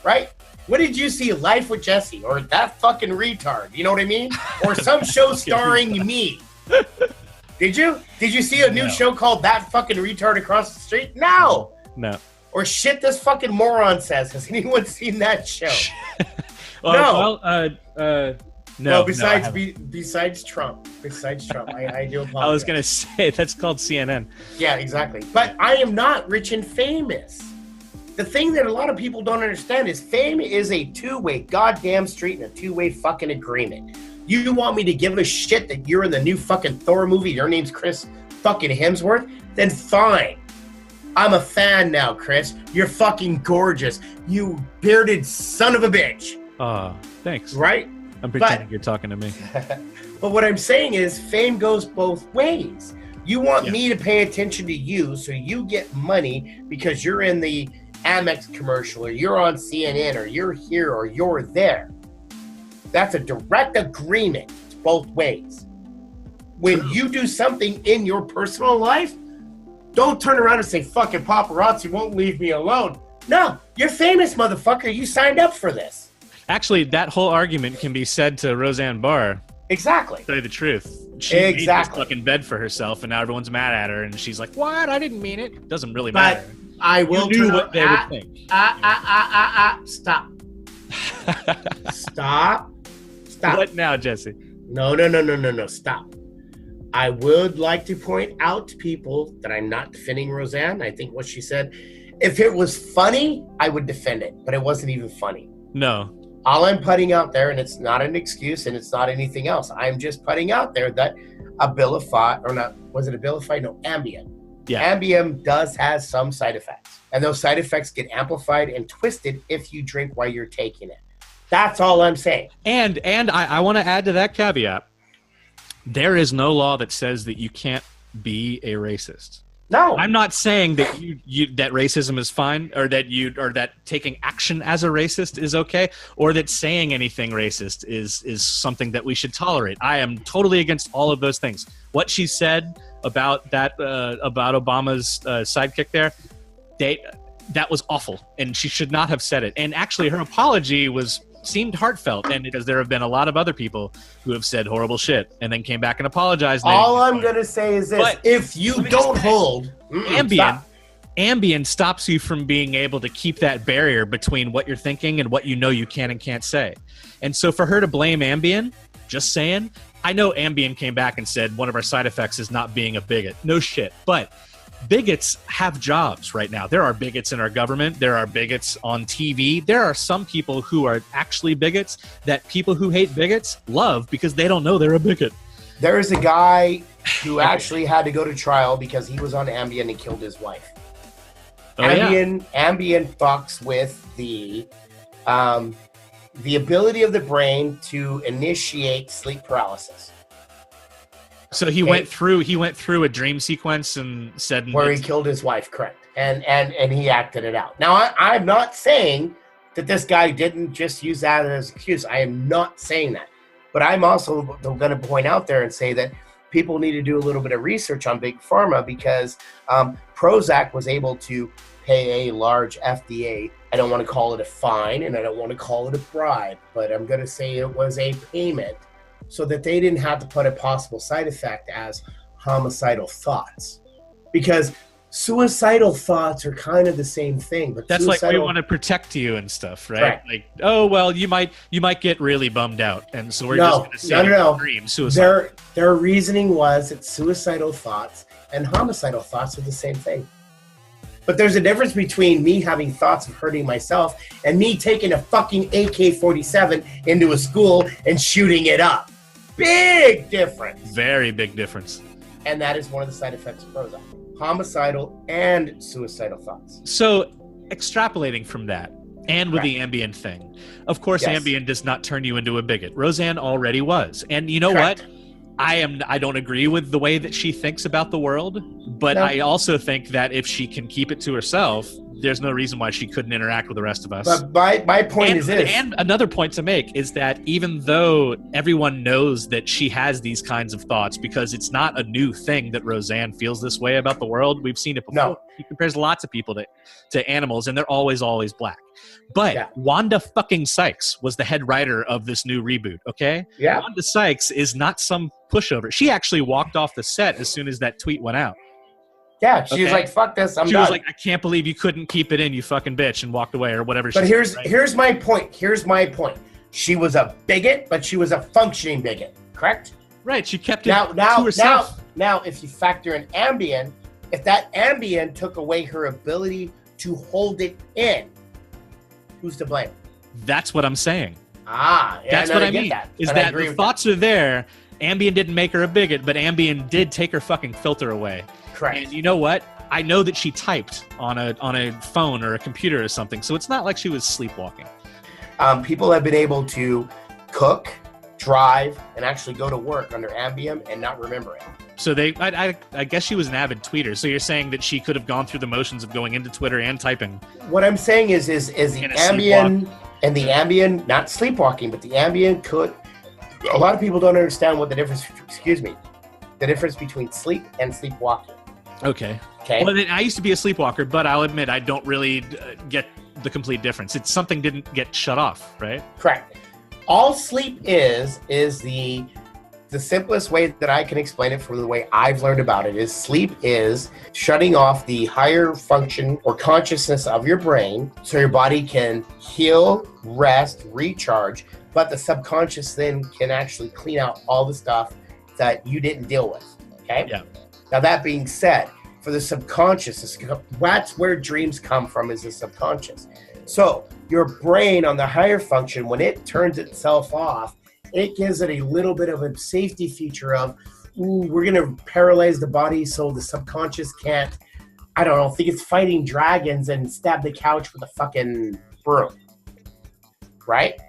right? When did you see Life with Jessie or that fucking retard? You know what I mean? Or some show starring me? Did you? Did you see a new show called That Fucking Retard Across the Street? No. No. Or shit this fucking moron says. Has anyone seen that show? No. No. Well, besides Trump. I do apologize. I was going to say, that's called CNN. Yeah, exactly. But I am not rich and famous. The thing that a lot of people don't understand is fame is a two-way goddamn street and a two-way fucking agreement. You want me to give a shit that you're in the new fucking Thor movie, your name's Chris fucking Hemsworth? Then fine. I'm a fan now, Chris. You're fucking gorgeous. You bearded son of a bitch. Thanks. Right? I'm pretending you're talking to me. But what I'm saying is fame goes both ways. You want me to pay attention to you so you get money because you're in the Amex commercial or you're on CNN or you're here or you're there. That's a direct agreement. It's both ways. When you do something in your personal life, don't turn around and say, fucking paparazzi won't leave me alone. No, you're famous, motherfucker. You signed up for this. Actually, that whole argument can be said to Roseanne Barr. Exactly. To tell you the truth. She made this fucking bed for herself, and now everyone's mad at her, and she's like, what? I didn't mean it. Doesn't really matter. I will knew what they would think. Stop. Stop. What now, Jesse? No. Stop. I would like to point out to people that I'm not defending Roseanne. I think what she said, if it was funny, I would defend it, but it wasn't even funny. No. All I'm putting out there, and it's not an excuse and it's not anything else. I'm just putting out there that Ambien. Yeah. Ambien does have some side effects, and those side effects get amplified and twisted if you drink while you're taking it. That's all I'm saying. And I want to add to that caveat. There is no law that says that you can't be a racist. No, I'm not saying that that racism is fine, or that taking action as a racist is okay, or that saying anything racist is something that we should tolerate. I am totally against all of those things. What she said about that about Obama's sidekick there, that was awful, and she should not have said it. And actually, her apology seemed heartfelt, and because there have been a lot of other people who have said horrible shit and then came back and apologized. All I'm going to say is this. But if you don't hold Ambien stops you from being able to keep that barrier between what you're thinking and what you know you can and can't say. And so for her to blame Ambien, just saying, I know Ambien came back and said one of our side effects is not being a bigot. No shit. But bigots have jobs right now. There are bigots in our government. There are bigots on TV. There are some people who are actually bigots that people who hate bigots love because they don't know they're a bigot. There is a guy who actually had to go to trial because he was on Ambien and killed his wife. Ambien fucks with the ability of the brain to initiate sleep paralysis. So he went through a dream sequence and said where he killed his wife, correct? And he acted it out. Now I'm not saying that this guy didn't just use that as an excuse. I am not saying that, but I'm also going to point out there and say that people need to do a little bit of research on Big Pharma because Prozac was able to pay a large FDA. I don't want to call it a fine and I don't want to call it a bribe, but I'm going to say it was a payment, so that they didn't have to put a possible side effect as homicidal thoughts. Because suicidal thoughts are kind of the same thing. But that's like we want to protect you and stuff, right? Correct. Like, oh, well, you might get really bummed out. And so we're just going to say dream suicide. Their reasoning was that suicidal thoughts and homicidal thoughts are the same thing. But there's a difference between me having thoughts of hurting myself and me taking a fucking AK-47 into a school and shooting it up. Big difference. Very big difference. And that is one of the side effects of Prozac. Homicidal and suicidal thoughts. So extrapolating from that, and with the Ambien thing, of course, Ambien does not turn you into a bigot. Roseanne already was. And you know what? I don't agree with the way that she thinks about the world, but I also think that if she can keep it to herself, there's no reason why she couldn't interact with the rest of us. But my point is this. And another point to make is that even though everyone knows that she has these kinds of thoughts, because it's not a new thing that Roseanne feels this way about the world. We've seen it before. No. He compares lots of people to animals, and they're always black. But Wanda fucking Sykes was the head writer of this new reboot, okay? Yeah. Wanda Sykes is not some pushover. She actually walked off the set as soon as that tweet went out. Yeah, she was Okay. like, "Fuck this, I'm She done." was like, I can't believe you couldn't keep it in, you fucking bitch, and walked away or whatever. But she said, right? here's my point. Here's my point. She was a bigot, but she was a functioning bigot, correct? Right, she kept it Now, to herself. now, if you factor in Ambien, if that Ambien took away her ability to hold it in, who's to blame? That's what I'm saying. Yeah, That's what I mean. Is And I that agree the with thoughts are there. Ambien didn't make her a bigot, but Ambien did take her fucking filter away. Correct. And you know what? I know that she typed on a phone or a computer or something, so it's not like she was sleepwalking. People have been able to cook, drive, and actually go to work under Ambien and not remember it. So I guess she was an avid tweeter. So you're saying that she could have gone through the motions of going into Twitter and typing. What I'm saying is the In a Ambien and the Ambien, not sleepwalking, but the Ambien could. A lot of people don't understand what the difference. The difference between sleep and sleepwalking. Okay. Okay. Well, then I used to be a sleepwalker, but I'll admit I don't really get the complete difference. It's something didn't get shut off, right? Correct. All sleep is the simplest way that I can explain it from the way I've learned about it is sleep is shutting off the higher function or consciousness of your brain so your body can heal, rest, recharge, but the subconscious then can actually clean out all the stuff that you didn't deal with. Okay? Yeah. Now that being said, for the subconscious, that's where dreams come from, is the subconscious. So your brain on the higher function, when it turns itself off, it gives it a little bit of a safety feature of, we're going to paralyze the body so the subconscious can't, I don't know, think it's fighting dragons and stab the couch with a fucking broom. Right?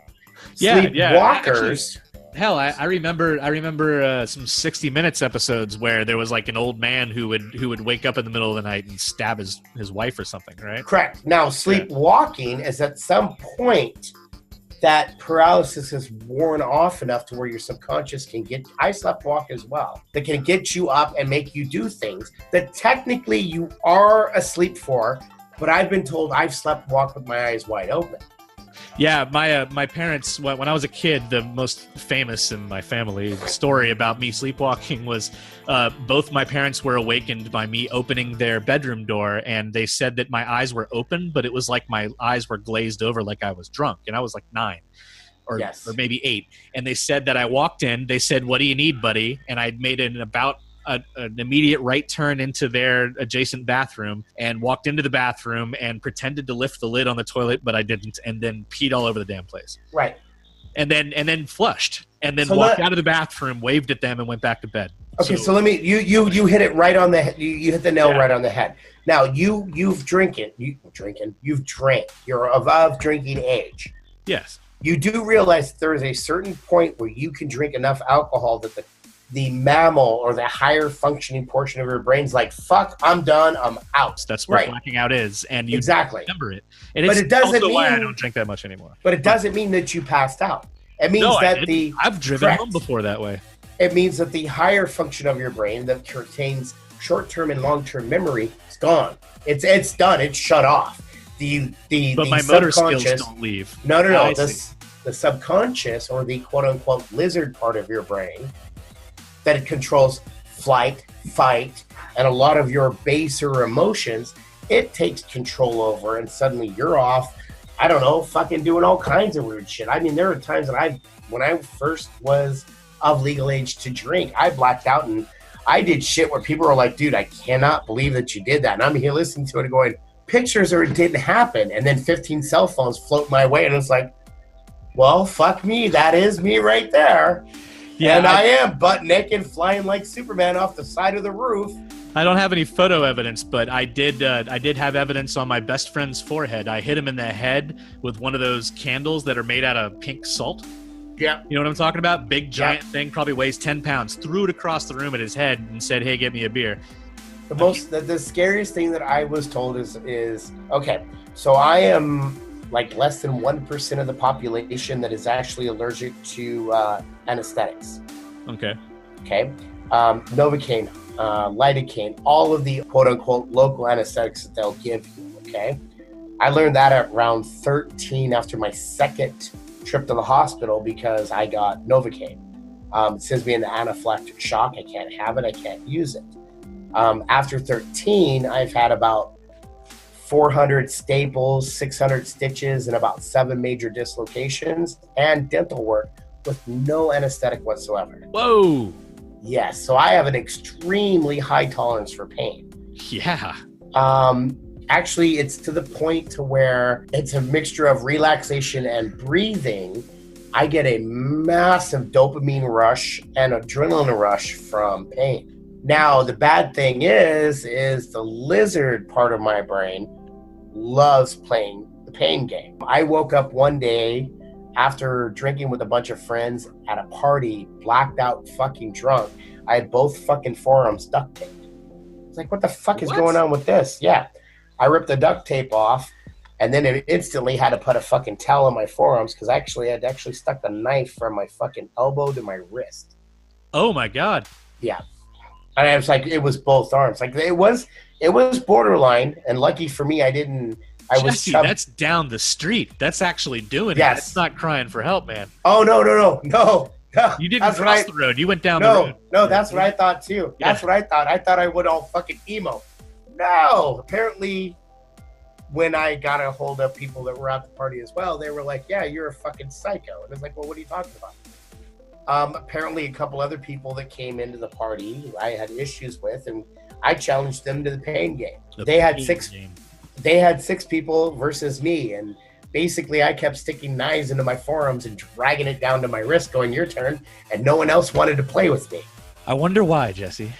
Yeah, Sleepwalkers. Hell, I remember some 60 Minutes episodes where there was like an old man who would wake up in the middle of the night and stab his wife or something, right? Correct. Now, sleepwalking is at some point that paralysis is worn off enough to where your subconscious can get, I sleptwalk as well, that can get you up and make you do things that technically you are asleep for, but I've been told I've sleptwalked with my eyes wide open. Yeah, my parents, when I was a kid, the most famous in my family story about me sleepwalking was both my parents were awakened by me opening their bedroom door, and they said that my eyes were open, but it was like my eyes were glazed over like I was drunk, and I was like 9 or maybe 8. And they said that I walked in, they said, "What do you need, buddy?" And I'd made an immediate right turn into their adjacent bathroom and walked into the bathroom and pretended to lift the lid on the toilet, but I didn't, and then peed all over the damn place. Right. And then flushed, and then walked out of the bathroom, waved at them, and went back to bed. Okay, so let me you hit it right on the you hit the nail right on the head. Now you've drank. You're above drinking age. Yes. You do realize there is a certain point where you can drink enough alcohol that the mammal or the higher functioning portion of your brain's like, fuck, I'm done, I'm out. That's what blacking out is, and you remember it. And but it's it doesn't also mean why I don't drink that much anymore. But it doesn't mean that you passed out. It means I've driven home before that way. It means that the higher function of your brain that contains short-term and long-term memory is gone. It's done. It's shut off. But my motor skills don't leave. No. The subconscious, or the quote-unquote lizard part of your brain, that it controls flight, fight, and a lot of your baser emotions, it takes control over, and suddenly you're off, I don't know, fucking doing all kinds of weird shit. I mean, there are times that when I first was of legal age to drink, I blacked out and I did shit where people were like, dude, I cannot believe that you did that. And I'm here listening to it and going, pictures or it didn't happen. And then 15 cell phones float my way, and it's like, well, fuck me, that is me right there. Yeah, and I am butt naked flying like Superman off the side of the roof. I don't have any photo evidence, but I did have evidence on my best friend's forehead. I hit him in the head with one of those candles that are made out of pink salt. Yeah. You know what I'm talking about? Big, giant thing, probably weighs 10 pounds. Threw it across the room at his head and said, "Hey, get me a beer." The scariest thing that I was told is okay, so I am like less than 1% of the population that is actually allergic to anesthetics. Okay. Novocaine, lidocaine, all of the quote-unquote local anesthetics that they'll give you, okay? I learned that at around 13 after my second trip to the hospital because I got Novocaine. It sends me into anaphylactic shock. I can't have it. I can't use it. After 13, I've had about 400 staples, 600 stitches, and about 7 major dislocations and dental work with no anesthetic whatsoever. Whoa. Yes, so I have an extremely high tolerance for pain. Yeah. Actually, it's to the point to where it's a mixture of relaxation and breathing. I get a massive dopamine rush and adrenaline rush from pain. Now, the bad thing is the lizard part of my brain loves playing the pain game. I woke up one day after drinking with a bunch of friends at a party, blacked out, fucking drunk. I had both fucking forearms duct taped. It's like, what the fuck is going on with this? Yeah. I ripped the duct tape off, and then it instantly had to put a fucking towel on my forearms because I had actually stuck the knife from my fucking elbow to my wrist. Oh my God. Yeah. And I was like, it was both arms. Like it was borderline, and lucky for me, Jesse, that's down the street. That's actually doing it. That's not crying for help, man. Oh, no. You didn't cross the road. You went down the road. No, that's what I thought too. That's what I thought. I thought I would all fucking emo. No, apparently when I got a hold of people that were at the party as well, they were like, yeah, you're a fucking psycho. And I was like, well, what are you talking about? Apparently a couple other people that came into the party I had issues with, and I challenged them to the pain game. They had six people versus me, and basically I kept sticking knives into my forearms and dragging it down to my wrist going, your turn, and no one else wanted to play with me. I wonder why, Jesse.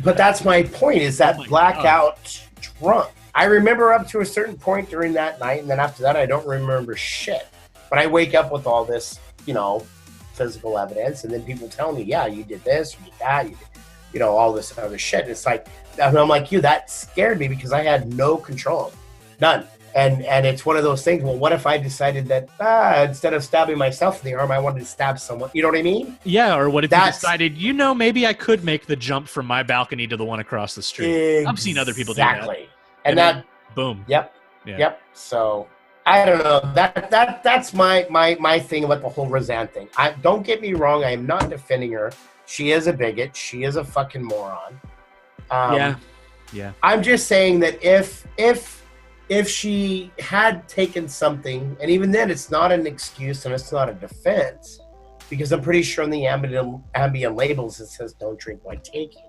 But that's my point, is that blackout drunk. I remember up to a certain point during that night, and then after that I don't remember shit. But I wake up with all this, physical evidence, and then people tell me, yeah, you did this, you did that, you did, all this other shit. And it's like, and I'm like, that scared me because I had no control, none. And it's one of those things, well, what if I decided that instead of stabbing myself in the arm, I wanted to stab someone? You know what I mean? Yeah, or what if you decided, maybe I could make the jump from my balcony to the one across the street. Exactly. I've seen other people do that. Exactly. And that, boom. Yep. Yeah. Yep. So I don't know. That's my thing about the whole Roseanne thing. Don't get me wrong. I am not defending her. She is a bigot. She is a fucking moron. Yeah. I'm just saying that if she had taken something, and even then it's not an excuse and it's not a defense, because I'm pretty sure in the ambient labels it says don't drink while taking.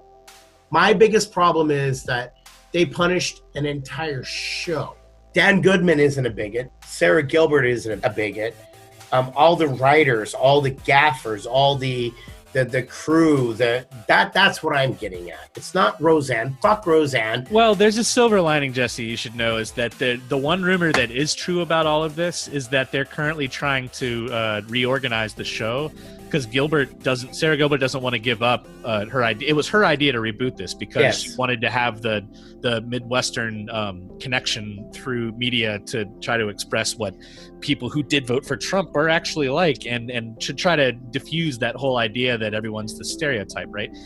My biggest problem is that they punished an entire show. Dan Goodman isn't a bigot. Sarah Gilbert isn't a bigot. All the writers, all the gaffers, all the crew, that's what I'm getting at. It's not Roseanne. Fuck Roseanne. Well, there's a silver lining, Jesse, you should know, is that the one rumor that is true about all of this is that they're currently trying to reorganize the show because Sarah Gilbert doesn't want to give up her idea. It was her idea to reboot this because she wanted to have the Midwestern connection through media to try to express what people who did vote for Trump are actually like, and to try to diffuse that whole idea that everyone's the stereotype, right?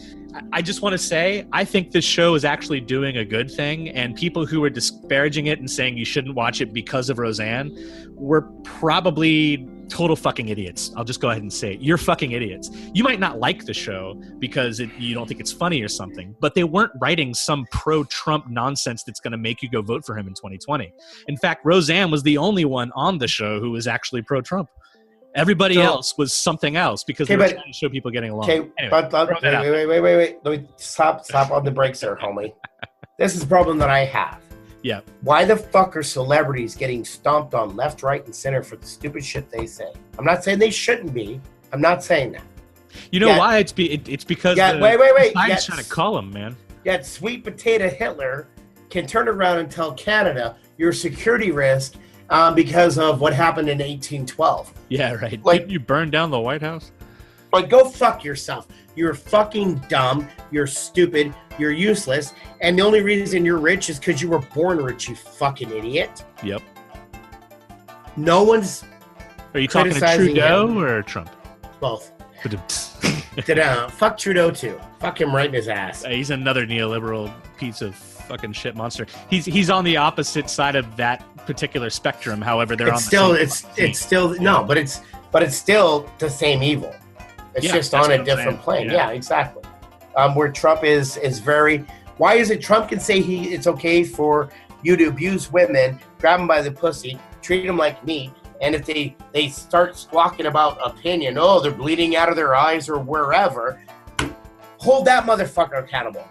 I just want to say, I think this show is actually doing a good thing, and people who were disparaging it and saying you shouldn't watch it because of Roseanne were probably total fucking idiots. I'll just go ahead and say it. You're fucking idiots. You might not like the show because you don't think it's funny or something, but they weren't writing some pro-Trump nonsense that's going to make you go vote for him in 2020. In fact, Roseanne was the only one on the show who was actually pro-Trump. Everybody else was something else because they were trying to show people getting along. Okay, anyway, wait. Let me stop on the brakes there, homie. This is a problem that I have. Yeah. Why the fuck are celebrities getting stomped on left, right, and center for the stupid shit they say? I'm not saying they shouldn't be. I'm not saying that. You know why? It's because wait. Biden's trying to call him, man. Yet sweet potato Hitler can turn around and tell Canada you're a security risk because of what happened in 1812. Yeah, right. Like, didn't you burn down the White House? Like, go fuck yourself. You're fucking dumb. You're stupid. You're useless. And the only reason you're rich is because you were born rich, you fucking idiot. Yep. No one's Are you talking to Trudeau or Trump? Both. Fuck Trudeau, too. Fuck him right in his ass. He's another neoliberal piece of fucking shit monster. He's on the opposite side of that particular spectrum. However, they're it's still the same evil. It's just on a different plane. Yeah, exactly. where Trump is very. Why is it Trump can say it's okay for you to abuse women, grab them by the pussy, treat them like meat, and if they start squawking about opinion, oh, they're bleeding out of their eyes or wherever, hold that motherfucker accountable.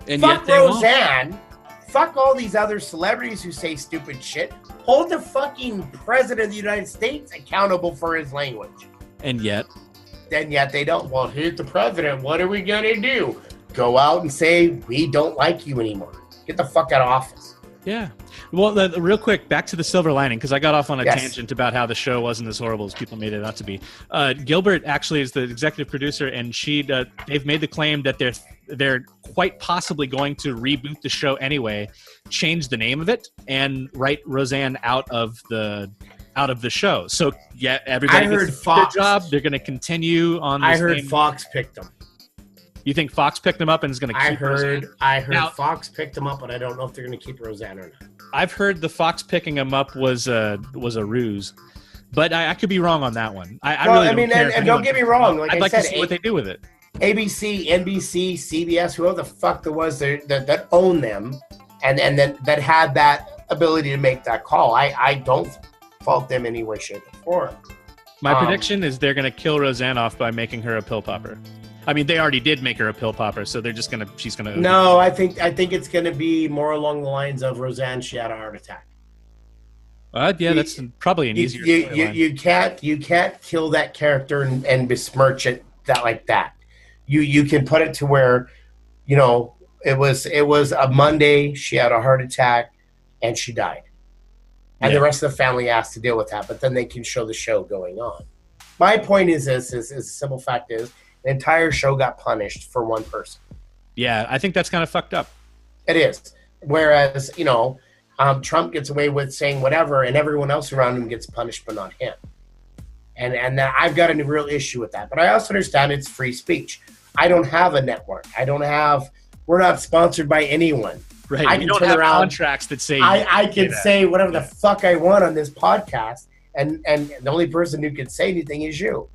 And fuck yet they Roseanne. won't. Fuck all these other celebrities who say stupid shit. Hold the fucking president of the United States accountable for his language. And yet They don't. Well, here's the president. What are we gonna do? Go out and say we don't like you anymore. Get the fuck out of office. Yeah. Well, real quick, back to the silver lining, because I got off on a tangent about how the show wasn't as horrible as people made it out to be. Gilbert actually is the executive producer, and they've made the claim that they're quite possibly going to reboot the show anyway, change the name of it, and write Roseanne out of the show. So yeah, everybody gets their job. They're going to continue on. I heard Fox picked them. You think Fox picked them up and is going to keep Roseanne? I heard now, Fox picked them up, but I don't know if they're going to keep Roseanne or not. I've heard the Fox picking them up was a ruse, but I could be wrong on that one. I really don't care. And don't get me wrong. Like I'd like to see what they do with it. ABC, NBC, CBS, whoever the fuck there was that owned them, and that had that ability to make that call. I don't fault them any way, shape, or form. My prediction is they're going to kill Roseanne off by making her a pill popper. I mean, they already did make her a pill popper, so she's gonna. No, I think it's gonna be more along the lines of Roseanne. She had a heart attack. Yeah, that's probably an easier. You can't kill that character and besmirch it like that. You can put it to where, it was a Monday. She had a heart attack, and she died, and the rest of the family has to deal with that. But then they can show the show going on. My point is this: the simple fact is. The entire show got punished for one person. Yeah, I think that's kind of fucked up. It is. Whereas, Trump gets away with saying whatever, and everyone else around him gets punished, but not him. And I've got a real issue with that. But I also understand it's free speech. I don't have a network. We're not sponsored by anyone. Right. I can don't turn have around contracts that say I can say whatever the fuck I want on this podcast, and the only person who can say anything is you.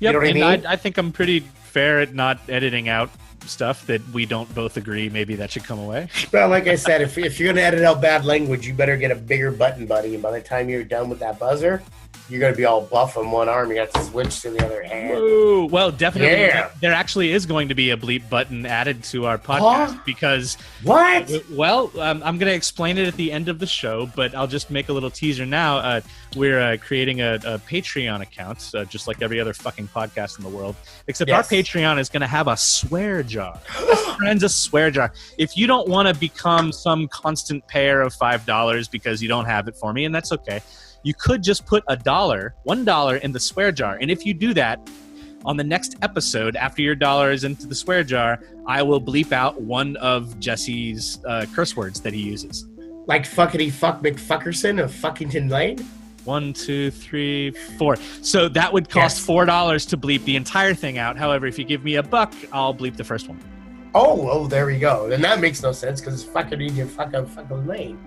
Yep, you know what I mean? I think I'm pretty fair at not editing out stuff that we don't both agree maybe that should come away. Well, like I said, if you're going to edit out bad language, you better get a bigger button, buddy. And by the time you're done with that buzzer, you're going to be all buff on one arm. You got to switch to the other hand. Ooh, well, definitely. Yeah. There actually is going to be a bleep button added to our podcast because... What? Well, I'm going to explain it at the end of the show, but I'll just make a little teaser now. We're creating a Patreon account, just like every other fucking podcast in the world. Except our Patreon is going to have a swear jar. Friends, a swear jar. If you don't want to become some constant payer of $5 because you don't have it for me, and that's okay, you could just put $1 in the swear jar. And if you do that, on the next episode, after your dollar is into the swear jar, I will bleep out one of Jesse's curse words that he uses. Like fuckity fuck McFuckerson of Fuckington Lane? 1, 2, 3, 4. So that would cost $4 to bleep the entire thing out. However, if you give me $1, I'll bleep the first one. Oh, there we go. Then that makes no sense because it's fucking fucking lane.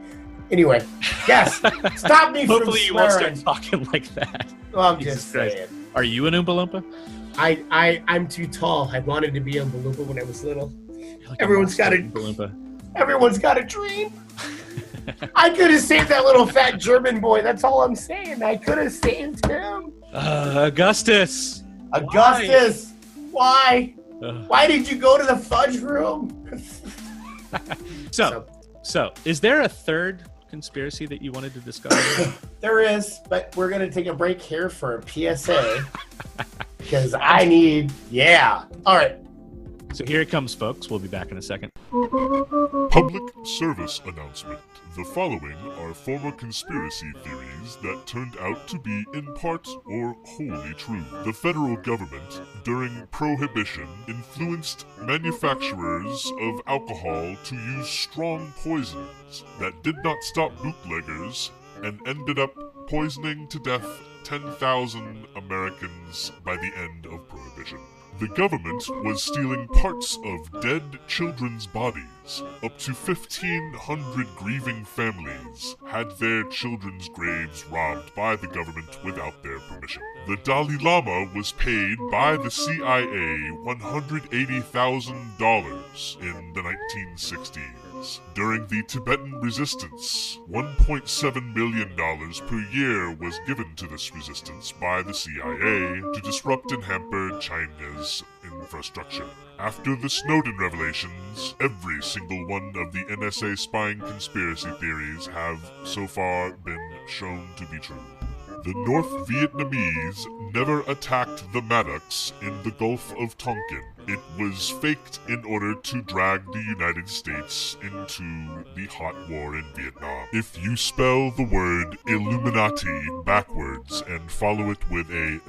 Anyway, yes. Stop me from swearing. Hopefully you won't start talking like that. Well, I'm just saying. Are you an Oompa Loompa? I'm too tall. I wanted to be an Oompa Loompa when I was little. Like Everyone's got a dream. I could have saved that little fat German boy. That's all I'm saying. I could have saved him. Augustus. Why? Why did you go to the fudge room? So, is there a third conspiracy that you wanted to discuss? There is, but we're going to take a break here for a PSA because I need, All right. So here it comes, folks. We'll be back in a second. Public service announcement. The following are former conspiracy theories that turned out to be in part or wholly true. The federal government, during Prohibition, influenced manufacturers of alcohol to use strong poisons that did not stop bootleggers and ended up poisoning to death 10,000 Americans by the end of Prohibition. The government was stealing parts of dead children's bodies. Up to 1,500 grieving families had their children's graves robbed by the government without their permission. The Dalai Lama was paid by the CIA $180,000 in the 1960s. During the Tibetan resistance, $1.7 million per year was given to this resistance by the CIA to disrupt and hamper China's infrastructure. After the Snowden revelations, every single one of the NSA spying conspiracy theories have so far been shown to be true. The North Vietnamese never attacked the Maddox in the Gulf of Tonkin. It was faked in order to drag the United States into the hot war in Vietnam. If you spell the word Illuminati backwards and follow it with a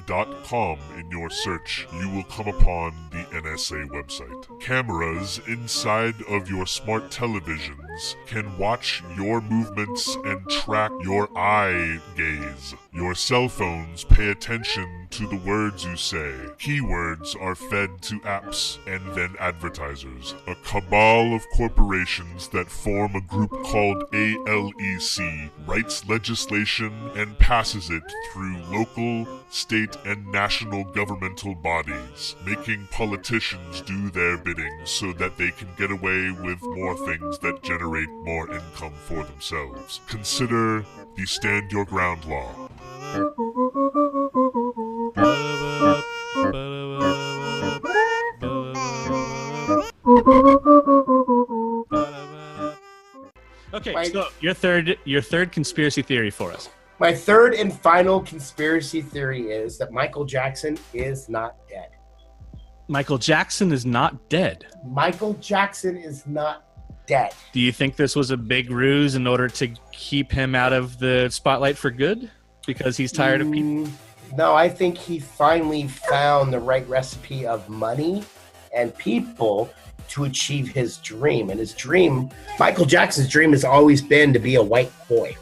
.com in your search, you will come upon the NSA website. Cameras inside of your smart televisions can watch your movements and track your eye gaze. Your cell phones pay attention to the words you say. Keywords are fed to apps and then advertisers. A cabal of corporations that form a group called ALEC writes legislation and passes it through local, state, and national governmental bodies, making politicians do their bidding so that they can get away with more things that generate more income for themselves. Consider the Stand Your Ground law. Okay, so your third conspiracy theory for us. My third and final conspiracy theory is that Michael Jackson is not dead. Michael Jackson is not dead. Michael Jackson is not dead. Do you think this was a big ruse in order to keep him out of the spotlight for good? Because he's tired of people? No, I think he finally found the right recipe of money and people to achieve his dream. And his dream, Michael Jackson's dream, has always been to be a white boy.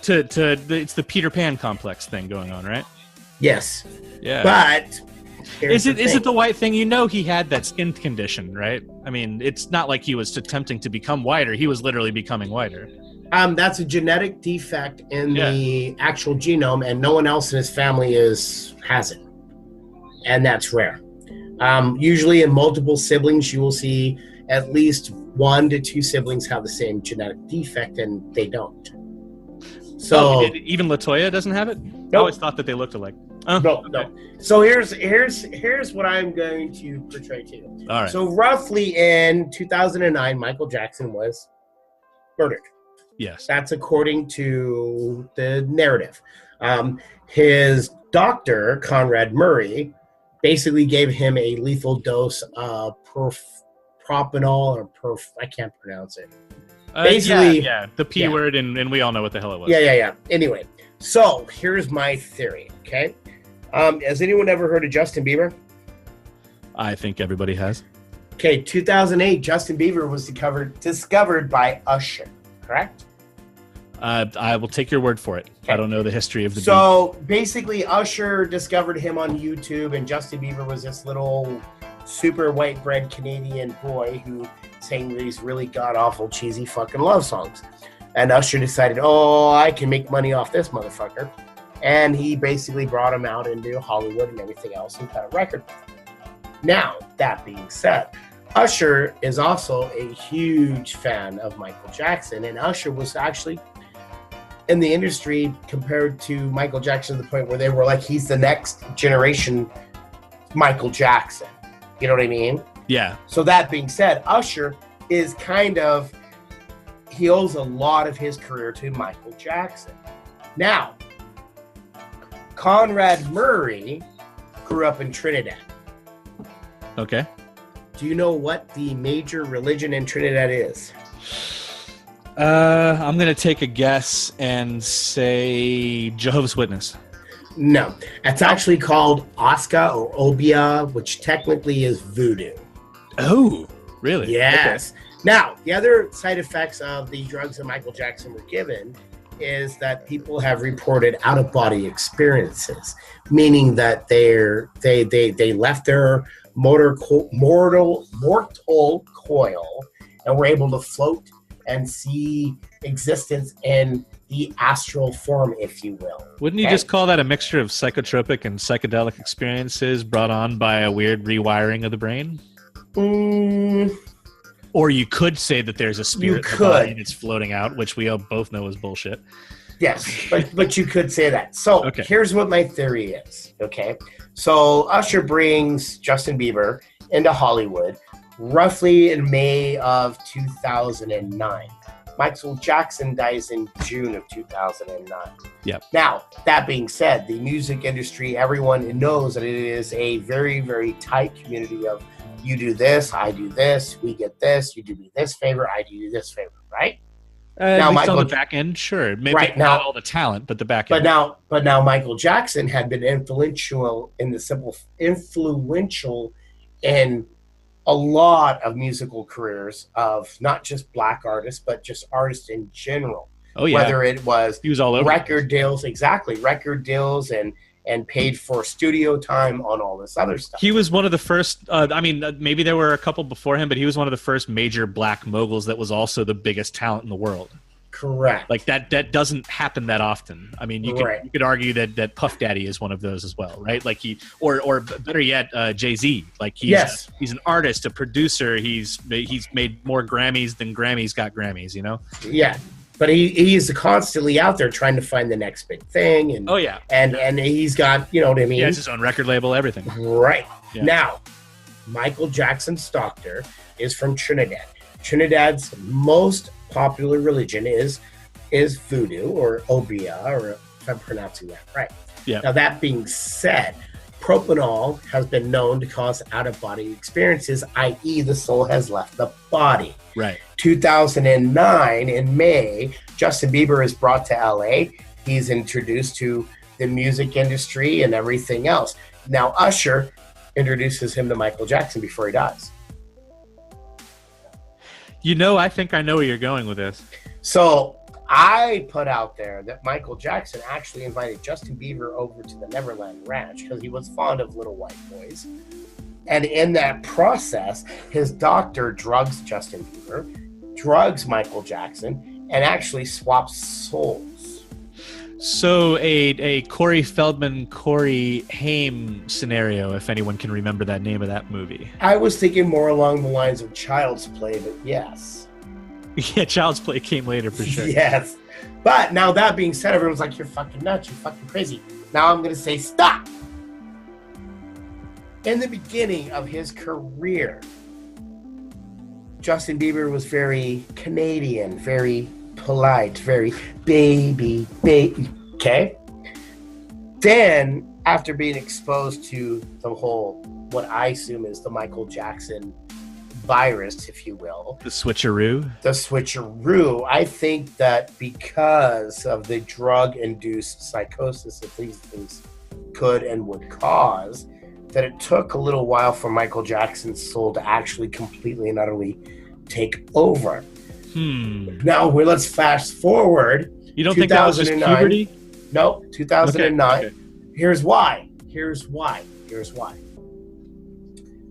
It's the Peter Pan complex thing going on, right? Yes. Yeah. But is it the white thing? You know, he had that skin condition, right? I mean, it's not like he was attempting to become whiter. He was literally becoming whiter. That's a genetic defect in the actual genome, and no one else in his family has it. And that's rare. Usually in multiple siblings, you will see at least 1 to 2 siblings have the same genetic defect, and they don't. So even LaToya doesn't have it? Nope. I always thought that they looked alike. No. So here's what I'm going to portray to you. All right. So roughly in 2009, Michael Jackson was murdered. Yes. That's according to the narrative. His doctor, Conrad Murray, basically gave him a lethal dose of propanol or I can't pronounce it. Basically, the P word, and we all know what the hell it was. Yeah. Anyway, so here's my theory, okay? Has anyone ever heard of Justin Bieber? I think everybody has. Okay, 2008, Justin Bieber was discovered by Usher, correct? I will take your word for it. Okay. I don't know the history of the So basically, Usher discovered him on YouTube, and Justin Bieber was this little super white bread Canadian boy who sang these really god-awful, cheesy fucking love songs. And Usher decided, I can make money off this motherfucker. And he basically brought him out into Hollywood and everything else and cut a record. Now, that being said, Usher is also a huge fan of Michael Jackson, and Usher was actually in the industry compared to Michael Jackson to the point where they were like, he's the next generation Michael Jackson. You know what I mean? Yeah. So that being said, Usher is he owes a lot of his career to Michael Jackson. Now, Conrad Murray grew up in Trinidad. Okay. Do you know what the major religion in Trinidad is? I'm going to take a guess and say Jehovah's Witness. No. It's actually called Osca or Obia, which technically is voodoo. Oh, really? Yes. Okay. Now, the other side effects of the drugs that Michael Jackson were given is that people have reported out-of-body experiences, meaning that they left their mortal coil and were able to float and see existence in the astral form, if you will. Wouldn't you just call that a mixture of psychotropic and psychedelic experiences brought on by a weird rewiring of the brain? Or you could say that there's a spirit in the body that's floating out, which we both know is bullshit. Yes, but you could say that. So Here's what my theory is, okay? So Usher brings Justin Bieber into Hollywood roughly in May of 2009. Michael Jackson dies in June of 2009. Yep. Now, that being said, the music industry, everyone knows that it is a very, very tight community of you do this, I do this, we get this, you do me this favor, I do you this favor, right? Now, at least on the back end, sure. Maybe right, not all the talent, but the back end. But now Michael Jackson had been influential in a lot of musical careers of not just black artists, but just artists in general. Oh yeah. Whether it was he was all over record deals and paid for studio time on all this other stuff. He was one of the first, maybe there were a couple before him, but he was one of the first major black moguls that was also the biggest talent in the world. Correct. Like that doesn't happen that often. I mean, you could argue that Puff Daddy is one of those as well, right? Like or better yet, Jay-Z. Like he's an artist, a producer. He's made more Grammys than Grammys got Grammys. You know? Yeah. But he's constantly out there trying to find the next big thing. And, and he's got, you know what I mean? He has his own record label, everything. Right. Yeah. Now, Michael Jackson's doctor is from Trinidad. Trinidad's most popular religion is voodoo or obia, or if I'm pronouncing that right. Yeah. Now, that being said, propanol has been known to cause out-of-body experiences, i.e. the soul has left the body. Right. 2009, in May, Justin Bieber is brought to LA. He's introduced to the music industry and everything else. Now, Usher introduces him to Michael Jackson before he dies. You know, I think I know where you're going with this. So I put out there that Michael Jackson actually invited Justin Bieber over to the Neverland Ranch because he was fond of little white boys. And in that process, his doctor drugs Justin Bieber, drugs Michael Jackson, and actually swaps souls. So a Corey Feldman, Corey Haim scenario, if anyone can remember that name of that movie. I was thinking more along the lines of Child's Play, but yes. Yeah, Child's Play came later for sure. Yes. But now that being said, everyone's like, you're fucking nuts, you're fucking crazy. Now I'm going to say stop. In the beginning of his career, Justin Bieber was very Canadian, very polite, very baby, okay? Then, after being exposed to the whole, what I assume is the Michael Jackson virus, if you will. The switcheroo? The switcheroo. I think that because of the drug-induced psychosis that these things could and would cause, that it took a little while for Michael Jackson's soul to actually completely and utterly take over. Now, let's fast forward. You don't think that was just puberty? No, 2009. Okay. Here's why.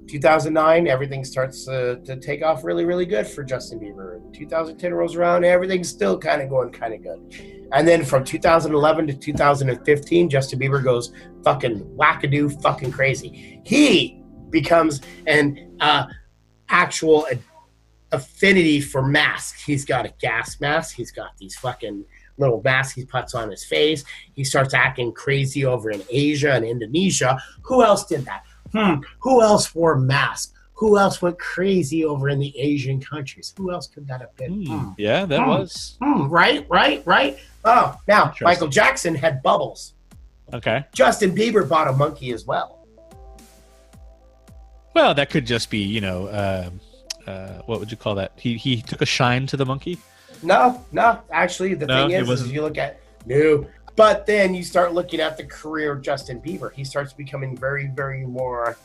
2009, everything starts to take off really, really good for Justin Bieber. 2010 rolls around, everything's still kind of going kind of good. And then from 2011 to 2015, Justin Bieber goes fucking wackadoo, fucking crazy. He becomes an actual affinity for masks. He's got a gas mask. He's got these fucking little masks he puts on his face. He starts acting crazy over in Asia and Indonesia. Who else did that? Who else wore masks? Who else went crazy over in the Asian countries? Who else could that have been? Yeah, that was. Right. Oh, now, Michael Jackson had bubbles. Okay. Justin Bieber bought a monkey as well. Well, that could just be, you know, what would you call that? He took a shine to the monkey? No. Actually, the thing is you look at... No. But then you start looking at the career of Justin Bieber. He starts becoming very, very more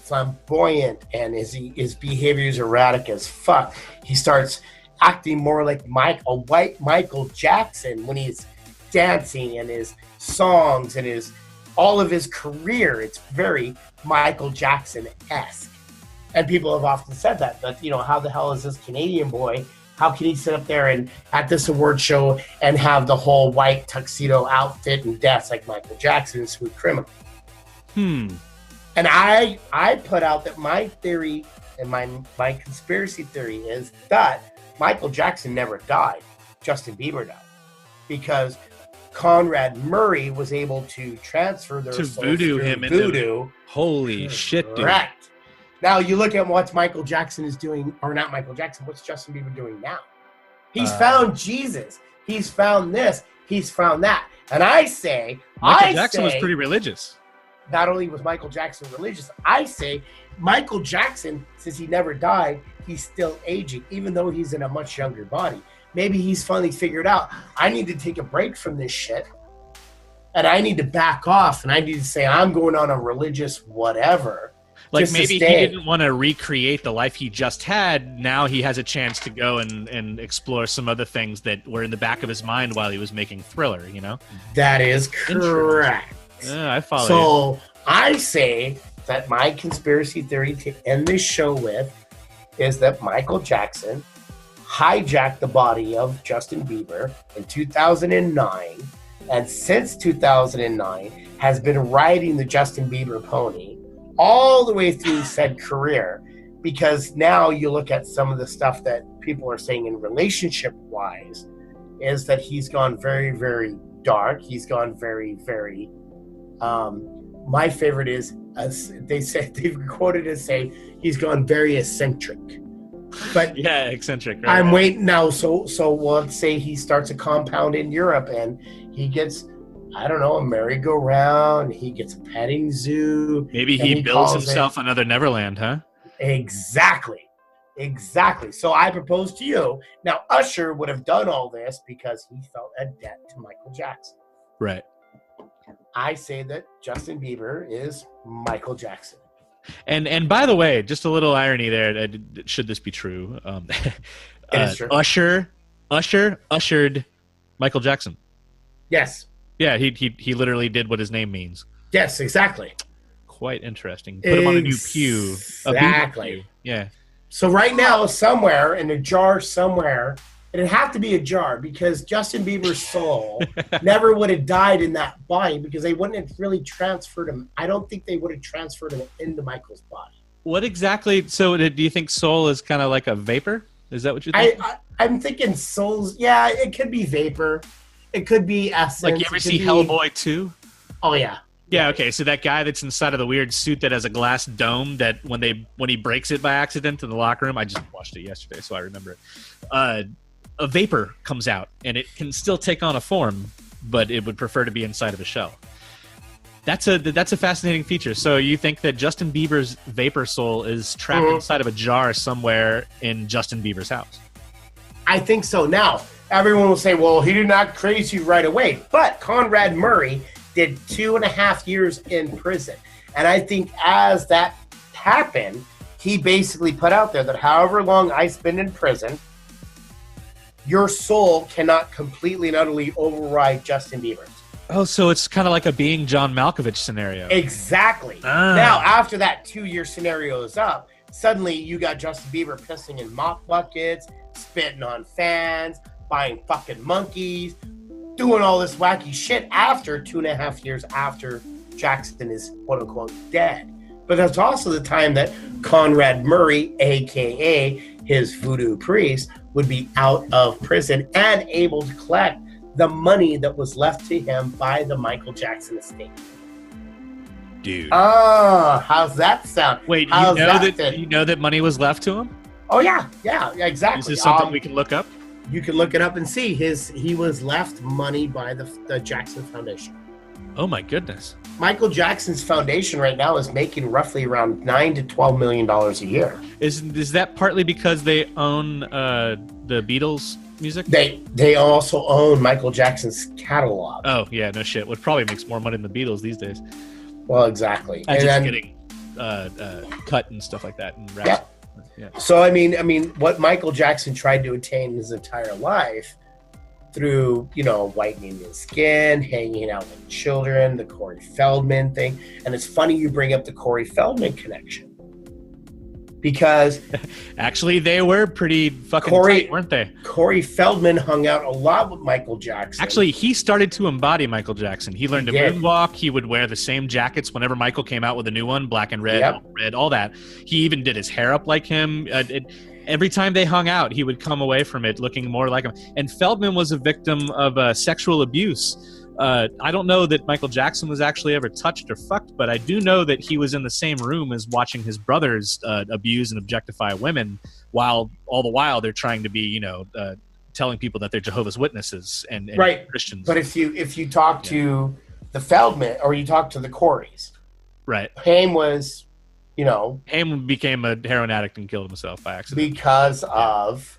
flamboyant, and his behavior is erratic as fuck. He starts acting more like a white Michael Jackson when he's dancing and his songs and all of his career. It's very Michael Jackson-esque. And people have often said that, how the hell is this Canadian boy? How can he sit up there and at this award show and have the whole white tuxedo outfit and dance like Michael Jackson in Smooth Criminal? And I put out that my theory and my conspiracy theory is that Michael Jackson never died. Justin Bieber died. Because Conrad Murray was able to transfer their souls voodoo him voodoo. Holy shit, dude. Correct. Now you look at what Michael Jackson is doing, or not Michael Jackson, what's Justin Bieber doing now? He's found Jesus. He's found this. He's found that. And I say... Michael Jackson was pretty religious. Not only was Michael Jackson religious, I say Michael Jackson, since he never died, he's still aging, even though he's in a much younger body. Maybe he's finally figured out, I need to take a break from this shit, and I need to back off, and I need to say, I'm going on a religious whatever. Like maybe he didn't want to recreate the life he just had. Now he has a chance to go and explore some other things that were in the back of his mind while he was making Thriller, That is correct. Yeah, I follow So I say that my conspiracy theory to end this show with is that Michael Jackson hijacked the body of Justin Bieber in 2009, and since 2009 has been riding the Justin Bieber pony all the way through said career, because now you look at some of the stuff that people are saying in relationship-wise is that he's gone very, very dark. He's gone very, very... my favorite is, they've quoted as saying, he's gone very eccentric. But yeah, eccentric. Right, I'm waiting now. So let's say he starts a compound in Europe and he gets... I don't know, a merry-go-round. He gets a petting zoo. Maybe he builds himself another Neverland, huh? Exactly. So I propose to you. Now, Usher would have done all this because he felt a debt to Michael Jackson. Right. I say that Justin Bieber is Michael Jackson. And by the way, just a little irony there. Should this be true? It is true. Usher ushered Michael Jackson. Yes. Yeah, he literally did what his name means. Yes, exactly. Quite interesting. Put him on a new pew. Exactly. Yeah. So right now, somewhere in a jar somewhere, it'd have to be a jar because Justin Bieber's soul never would have died in that body because they wouldn't have really transferred him. I don't think they would have transferred him into Michael's body. What exactly? So do you think soul is kind of like a vapor? Is that what you think? I'm thinking souls. Yeah, it could be vapor. It could be essence. Like you ever see Hellboy 2? Oh, yeah. Yeah, okay. So that guy that's inside of the weird suit that has a glass dome that when he breaks it by accident in the locker room, I just watched it yesterday, so I remember it. A vapor comes out, and it can still take on a form, but it would prefer to be inside of a shell. That's a fascinating feature. So you think that Justin Bieber's vapor soul is trapped inside of a jar somewhere in Justin Bieber's house? I think so. Now, everyone will say, well, he did not crazy right away. But Conrad Murray did 2.5 years in prison. And I think as that happened, he basically put out there that however long I spend in prison, your soul cannot completely and utterly override Justin Bieber's. Oh, so it's kind of like a Being John Malkovich scenario. Exactly. Now, after that 2-year scenario is up, suddenly you got Justin Bieber pissing in mop buckets, spitting on fans, buying fucking monkeys, doing all this wacky shit after 2.5 years after Jackson is quote-unquote dead. But that's also the time that Conrad Murray, a.k.a. his voodoo priest, would be out of prison and able to collect the money that was left to him by the Michael Jackson estate. Dude. How's that sound? Wait, you know that money was left to him? Oh, yeah, exactly. Is this something we can look up? You can look it up and see. He was left money by the Jackson Foundation. Oh, my goodness. Michael Jackson's foundation right now is making roughly around $9 to $12 million a year. Is that partly because they own the Beatles music? They also own Michael Jackson's catalog. Oh, yeah, no shit. What probably makes more money than the Beatles these days. Well, exactly. And just getting cut and stuff like that. And yeah. Yeah. So I mean, what Michael Jackson tried to attain his entire life through, whitening his skin, hanging out with children, the Corey Feldman thing. And it's funny you bring up the Corey Feldman connection. Because actually they were pretty fucking tight, weren't they? Corey Feldman hung out a lot with Michael Jackson. Actually, he started to embody Michael Jackson. He learned to moonwalk. He would wear the same jackets whenever Michael came out with a new one, black and red, red, all that. He even did his hair up like him. Every time they hung out, he would come away from it looking more like him. And Feldman was a victim of sexual abuse. I don't know that Michael Jackson was actually ever touched or fucked, but I do know that he was in the same room as watching his brothers abuse and objectify women, while all the while they're trying to be, telling people that they're Jehovah's Witnesses and Christians. But if you talk to the Feldman or you talk to the Coreys, right? Haim was, Haim became a heroin addict and killed himself by accident because of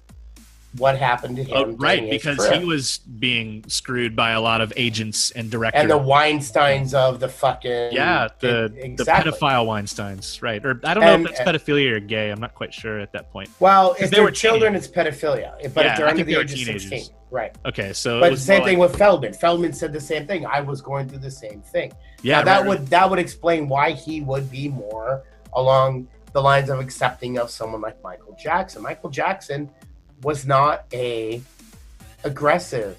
what happened to him. Oh, right, because he was being screwed by a lot of agents and directors. And the Weinsteins of the fucking... Yeah, the pedophile Weinsteins, right. Or I don't know if that's pedophilia or gay. I'm not quite sure at that point. Well, if they were children, it's pedophilia. But if they're under the age of 16. Right. Okay, so... But the same thing with Feldman. Feldman said the same thing. I was going through the same thing. Yeah, now, that would explain why he would be more along the lines of accepting of someone like Michael Jackson. Michael Jackson was not a aggressive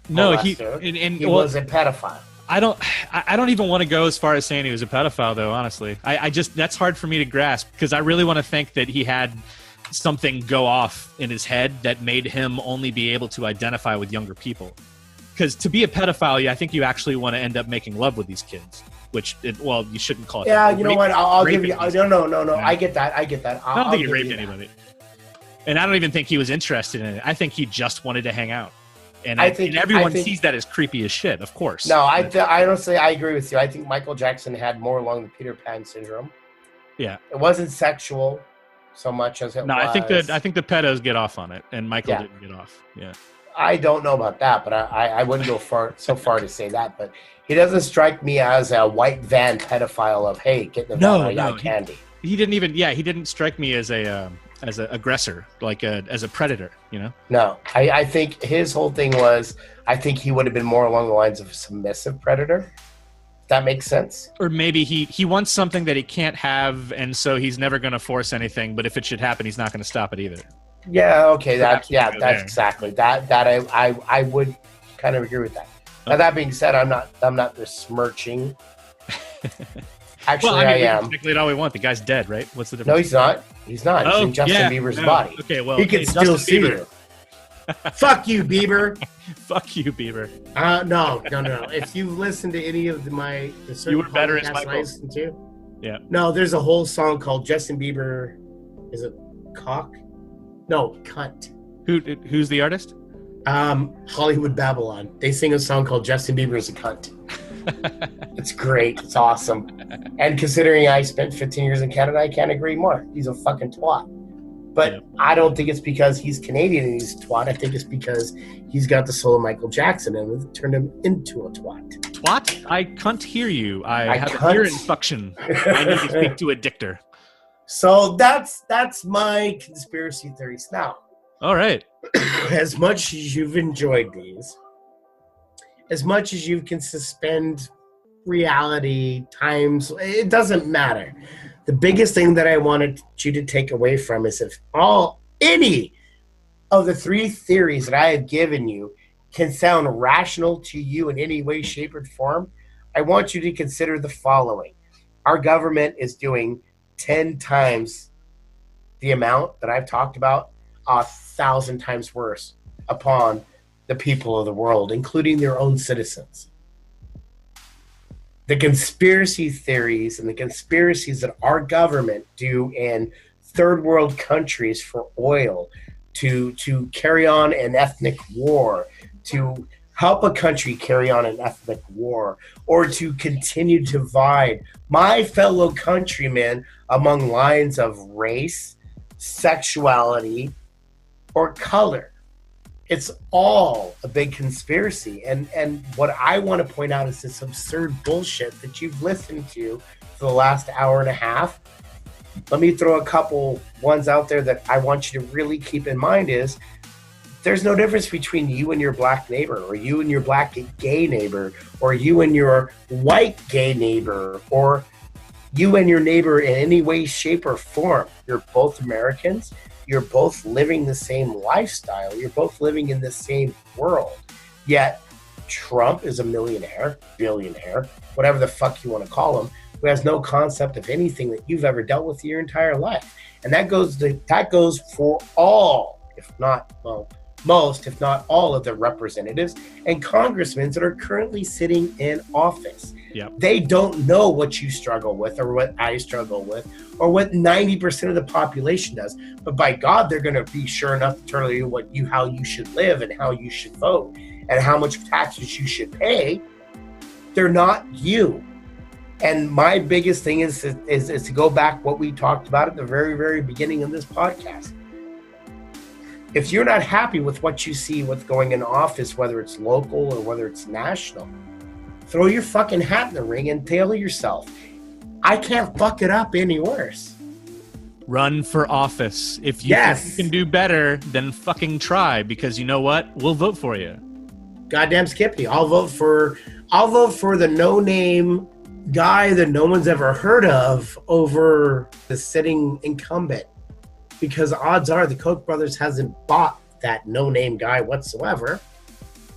molester. He was a pedophile. I don't even want to go as far as saying he was a pedophile, though, honestly. I just, that's hard for me to grasp, because I really want to think that he had something go off in his head that made him only be able to identify with younger people. Because to be a pedophile, I think you actually want to end up making love with these kids, which, you shouldn't call it. Yeah, you know what? I'll give you. No. Yeah. I get that. I don't think he raped anybody. And I don't even think he was interested in it. I think he just wanted to hang out. And everyone sees that as creepy as shit, of course. No, I honestly, I agree with you. I think Michael Jackson had more along the Peter Pan syndrome. Yeah. It wasn't sexual so much as it was. No, I think the pedos get off on it, and Michael didn't get off. Yeah. I don't know about that, but I wouldn't go so far to say that. But he doesn't strike me as a white van pedophile of, hey, get in the van, I got candy. He didn't strike me as as an aggressor, as a predator, No, I think his whole thing was, I think he would have been more along the lines of a submissive predator. If that makes sense. Or maybe he wants something that he can't have, and so he's never going to force anything, but if it should happen, he's not going to stop it either. Yeah, okay, that's exactly. That I would kind of agree with that. Now, that being said, I'm not besmirching. Actually, I am. Speculate all we want. The guy's dead, right? What's the difference? No, he's not. He's not. He's in Justin Bieber's body. Okay, well, he can still see you. Fuck you, Bieber. Fuck you, Bieber. No. If you've listened to any of the You Were Better as Michael. I listened to, yeah. No, there's a whole song called Justin Bieber. Is it cock? No, cunt. Who's the artist? Hollywood Babylon. They sing a song called Justin Bieber is a cunt. It's great. It's awesome. And considering I spent 15 years in Canada, I can't agree more. He's a fucking twat. But I don't think it's because he's Canadian and he's a twat. I think it's because he's got the soul of Michael Jackson and it turned him into a twat. Twat? I can't hear you. I have a ear infection. I need to speak to a dictor. So that's my conspiracy theories. Now, all right. As much as you've enjoyed these, as much as you can suspend reality, times, it doesn't matter. The biggest thing that I wanted you to take away from is if any of the three theories that I have given you can sound rational to you in any way, shape, or form, I want you to consider the following. Our government is doing 10 times the amount that I've talked about, 1,000 times worse upon the people of the world, including their own citizens. The conspiracy theories and the conspiracies that our government do in third world countries for oil, to carry on an ethnic war, to help a country carry on an ethnic war, or to continue to divide my fellow countrymen among lines of race, sexuality, or color. It's all a big conspiracy. And what I want to point out is this absurd bullshit that you've listened to for the last hour and a half let me throw a couple ones out there that I want you to really keep in mind is there's no difference between you and your black neighbor, or you and your black gay neighbor, or you and your white gay neighbor, or you and your neighbor in any way, shape, or form. You're both Americans. You're both living the same lifestyle. You're both living in the same world. Yet Trump is a millionaire, billionaire, whatever the fuck you want to call him, who has no concept of anything that you've ever dealt with your entire life. And that goes for all, if not, well, most, if not all of the representatives and congressmen that are currently sitting in office. Yep. They don't know what you struggle with or what I struggle with or what 90% of the population does. But by God, they're going to be sure enough to tell you how you should live and how you should vote and how much taxes you should pay. They're not you. And my biggest thing is to go back what we talked about at the very, very beginning of this podcast. If you're not happy with what you see, what's going in office, whether it's local or whether it's national, throw your fucking hat in the ring and tell yourself, I can't fuck it up any worse. Run for office. If you think you can do better, then fucking try, because you know what? We'll vote for you. Goddamn Skippy. I'll vote for the no-name guy that no one's ever heard of over the sitting incumbent. Because odds are the Koch brothers hasn't bought that no-name guy whatsoever,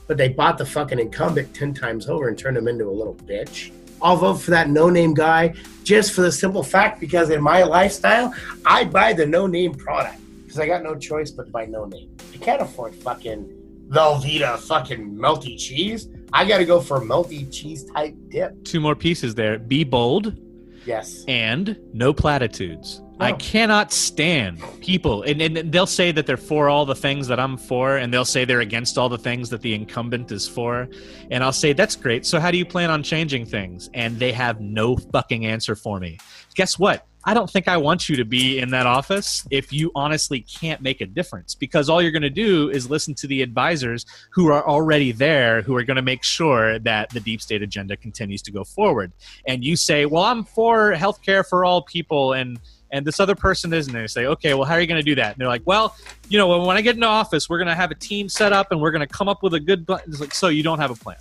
but they bought the fucking incumbent 10 times over and turned him into a little bitch. I'll vote for that no-name guy just for the simple fact because in my lifestyle, I buy the no-name product because I got no choice but to buy no-name. I can't afford fucking Velveeta fucking melty cheese. I got to go for a melty cheese type dip. 2 more pieces there. Be bold. Yes. And no platitudes. No. I cannot stand people, and they'll say that they're for all the things that I'm for, and they'll say they're against all the things that the incumbent is for, and I'll say, that's great, so how do you plan on changing things? And they have no fucking answer for me. Guess what? I don't think I want you to be in that office if you honestly can't make a difference, because all you're going to do is listen to the advisors who are already there, who are going to make sure that the deep state agenda continues to go forward. And you say, well, I'm for healthcare for all people, and this other person isn't. And they say, okay, well, how are you going to do that? And they're like, well, you know, when I get into office, we're going to have a team set up and we're going to come up with a good plan. It's like, so you don't have a plan.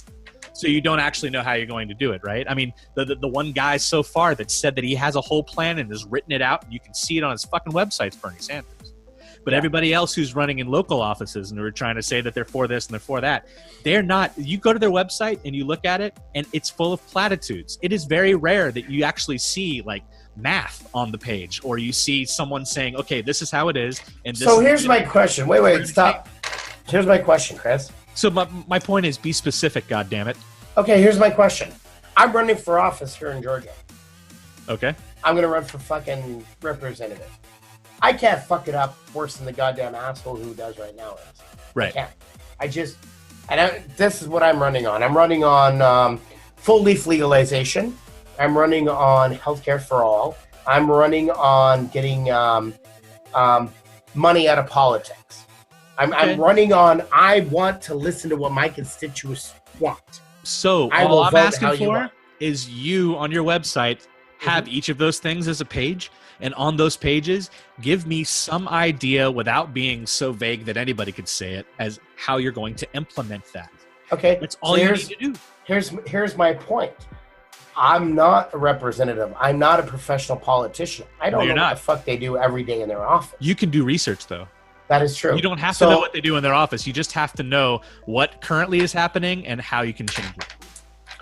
So you don't actually know how you're going to do it, right? I mean, the one guy so far that said that he has a whole plan and has written it out, and you can see it on his fucking website, is Bernie Sanders. But everybody else who's running in local offices and who are trying to say that they're for this and they're for that, they're not. You go to their website and you look at it, and it's full of platitudes. It is very rare that you actually see, like, math on the page, or you see someone saying, okay, this is how it is. And this so here's my question. Wait, stop. Here's my question, Chris. So my point is, be specific, goddammit. Okay, here's my question. I'm running for office here in Georgia. Okay. I'm going to run for fucking representative. I can't fuck it up worse than the goddamn asshole who does right now is. Right. I can't. This is what I'm running on. I'm running on full leaf legalization. I'm running on healthcare for all. I'm running on getting money out of politics. I'm running on, I want to listen to what my constituents want. So all I'm asking for is you on your website have each of those things as a page, and on those pages, give me some idea without being so vague that anybody could say it as how you're going to implement that. Okay. That's all you need to do. Here's my point. I'm not a representative. I'm not a professional politician. I don't know what the fuck they do every day in their office. You can do research, though. That is true. You don't have to know what they do in their office. You just have to know what currently is happening and how you can change it.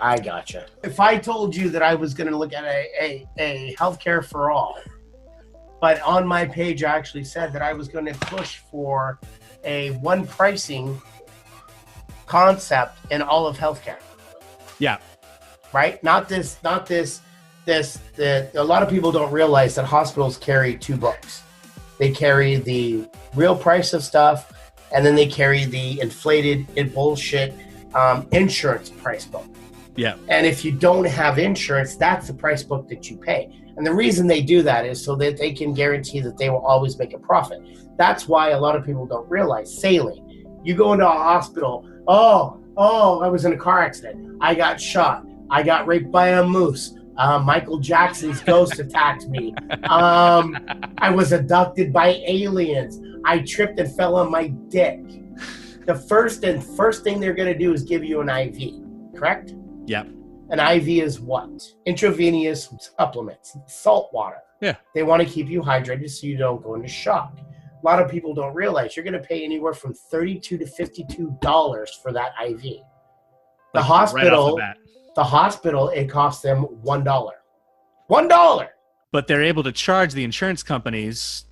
I gotcha. If I told you that I was going to look at a healthcare for all, but on my page I actually said that I was going to push for a one pricing concept in all of healthcare. Yeah. Right? Not this, a lot of people don't realize that hospitals carry 2 books. They carry the real price of stuff, and then they carry the inflated and bullshit insurance price book. Yeah. And if you don't have insurance, that's the price book that you pay. And the reason they do that is so that they can guarantee that they will always make a profit. That's why a lot of people don't realize sailing. You go into a hospital, oh, I was in a car accident. I got shot. I got raped by a moose. Michael Jackson's ghost attacked me. I was abducted by aliens. I tripped and fell on my dick. The first thing they're going to do is give you an IV, correct? Yep. An IV is what? Intravenous supplements, salt water. Yeah. They want to keep you hydrated so you don't go into shock. A lot of people don't realize you're going to pay anywhere from $32 to $52 for that IV. The hospital, it costs them $1. $1. But they're able to charge the insurance companies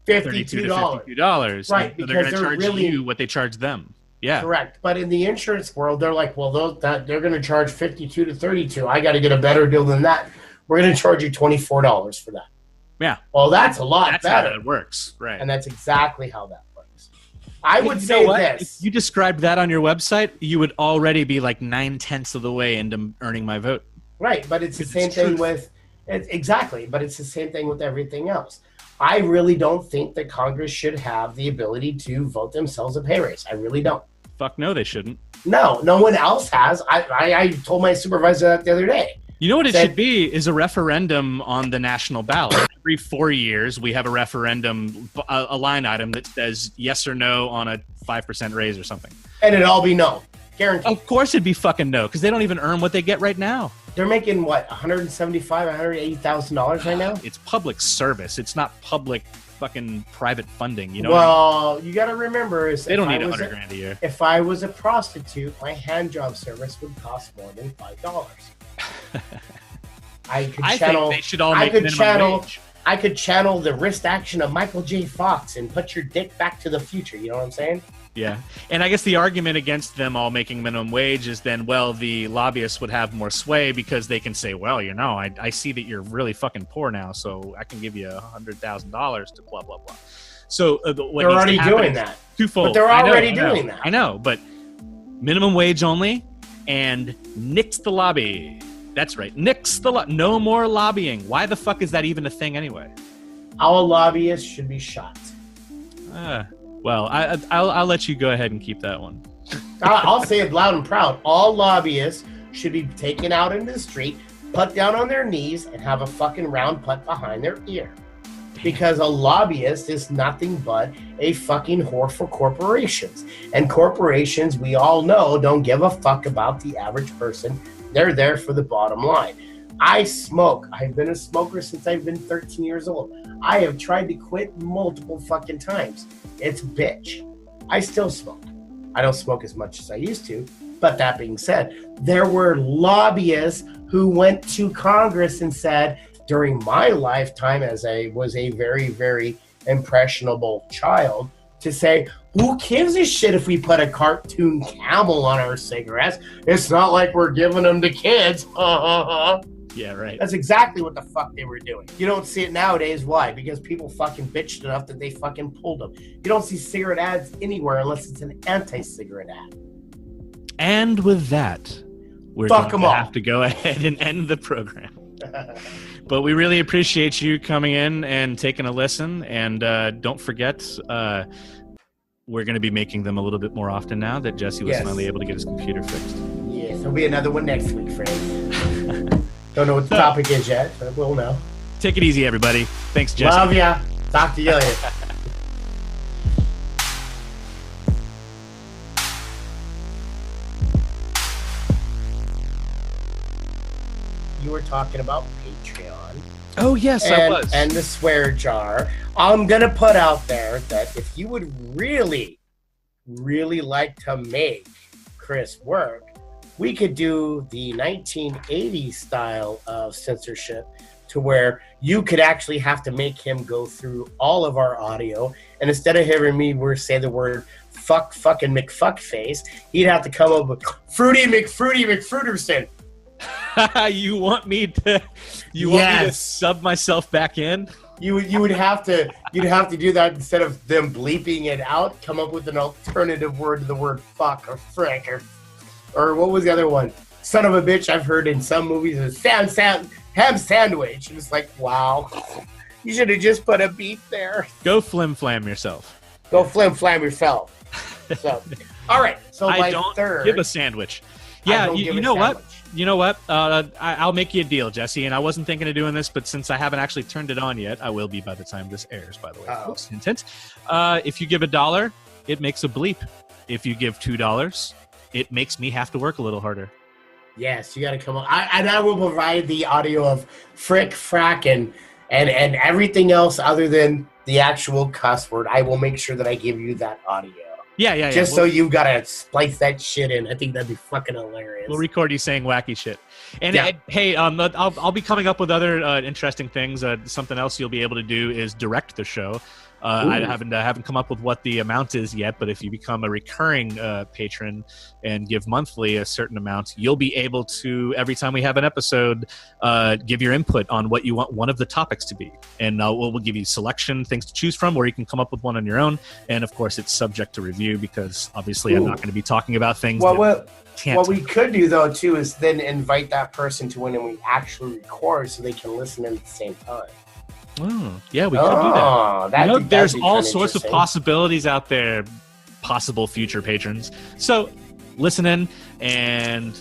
$32 to $52. Right, so they're going to charge you what they charge them. Yeah. Correct. But in the insurance world, they're like, well, they're going to charge $52 to $32. I got to get a better deal than that. We're going to charge you $24 for that. Yeah. Well, that's a lot that's better. How that works. Right. And that's exactly how that works. I would say this. If you described that on your website, you would already be like 9/10 of the way into earning my vote. Right. But it's the same thing with exactly. But it's the same thing with everything else. I really don't think that Congress should have the ability to vote themselves a pay raise. I really don't. Fuck no, they shouldn't. No one else has. I told my supervisor that the other day. You know what it should be is a referendum on the national ballot. Every 4 years, we have a referendum, a line item that says yes or no on a 5% raise or something. And it'd all be no. Guaranteed. Of course it'd be fucking no, because they don't even earn what they get right now. They're making, what, $175,000, $180,000 right now? It's public service. It's not public fucking private funding. You know. Well, you got to remember is they don't need $100,000 a year. If I was a prostitute, my hand job service would cost more than $5. I think they should all make minimum wage. I could channel the wrist action of Michael J. Fox and put your dick back to the future. You know what I'm saying? Yeah. And I guess the argument against them all making minimum wage is then, well, the lobbyists would have more sway because they can say, well, you know, I see that you're really fucking poor now, so I can give you $100,000 to blah, blah, blah. So they're already doing that. Twofold. But they're already doing that. I know, but minimum wage only and nix the lobby. That's right. Nix the no more lobbying. Why the fuck is that even a thing anyway? All lobbyists should be shot. Well, I'll let you go ahead and keep that one. I'll say it loud and proud. All lobbyists should be taken out into the street, put down on their knees, and have a fucking round put behind their ear. Because a lobbyist is nothing but a fucking whore for corporations. And corporations, we all know, don't give a fuck about the average person. They're there for the bottom line. I smoke. I've been a smoker since I've been 13 years old. I have tried to quit multiple fucking times. It's bitch. I still smoke. I don't smoke as much as I used to. But that being said, there were lobbyists who went to Congress and said, during my lifetime, as I was a very, very impressionable child, to say, who gives a shit if we put a cartoon camel on our cigarettes? It's not like we're giving them to kids. Yeah, right. That's exactly what the fuck they were doing. You don't see it nowadays. Why? Because people fucking bitched enough that they fucking pulled them. You don't see cigarette ads anywhere unless it's an anti-cigarette ad. And with that, we're going to have to go ahead and end the program. But we really appreciate you coming in and taking a listen. And don't forget, we're going to be making them a little bit more often now that Jesse was finally able to get his computer fixed. Yes, there'll be another one next week, friends. Don't know what the topic is yet, but we'll know. Take it easy, everybody. Thanks, Jesse. Love ya. Talk to you later. You were talking about Patreon. Oh, yes, I was. And the swear jar. I'm going to put out there that if you would really, really like to make Chris work, we could do the 1980s style of censorship to where you could actually have to make him go through all of our audio. And instead of hearing me say the word fucking McFuckface, he'd have to come up with Fruity McFruiterson. You want me to sub myself back in? You'd have to do that instead of them bleeping it out. Come up with an alternative word to the word fuck or frick or what was the other one? Son of a bitch. I've heard in some movies is ham sandwich. And it's like, wow, you should have just put a beat there. Go flim flam yourself. Go flim flam yourself. So, all right. So I don't give a sandwich. Yeah, you know what? you know what? I'll make you a deal, Jesse. And I wasn't thinking of doing this, but since I haven't actually turned it on yet, I will be by the time this airs, by the way. Oops, hint, hint. If you give $1, it makes a bleep. If you give $2, it makes me have to work a little harder. Yes, you got to come on. I will provide the audio of frick, frack, and everything else other than the actual cuss word. I will make sure that I give you that audio. Yeah. Just so you gotta splice that shit in. I think that'd be fucking hilarious. We'll record you saying wacky shit. And Yeah. hey, I'll be coming up with other interesting things. Something else you'll be able to do is direct the show. I haven't come up with what the amount is yet, but if you become a recurring patron and give monthly a certain amount, you'll be able to, every time we have an episode, give your input on what you want one of the topics to be. And we'll give you selection, things to choose from, or you can come up with one on your own. And of course, it's subject to review because obviously I'm not going to be talking about things What we could do, though, too, is then invite that person to when we actually record so they can listen in at the same time. Oh, yeah, we could do that. There's all sorts of possibilities out there, possible future patrons. So listen in and,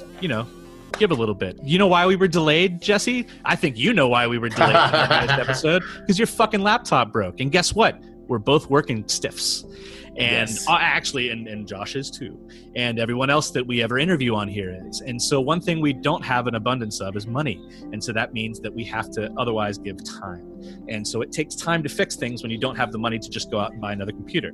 give a little bit. You know why we were delayed, Jesse? I think you know why we were delayed in this episode. Because your fucking laptop broke. And guess what? We're both working stiffs. And Yes. Actually, and Josh is too. And everyone else that we ever interview on here is. And so one thing we don't have an abundance of is money. And so that means that we have to otherwise give time. And so it takes time to fix things when you don't have the money to just go out and buy another computer.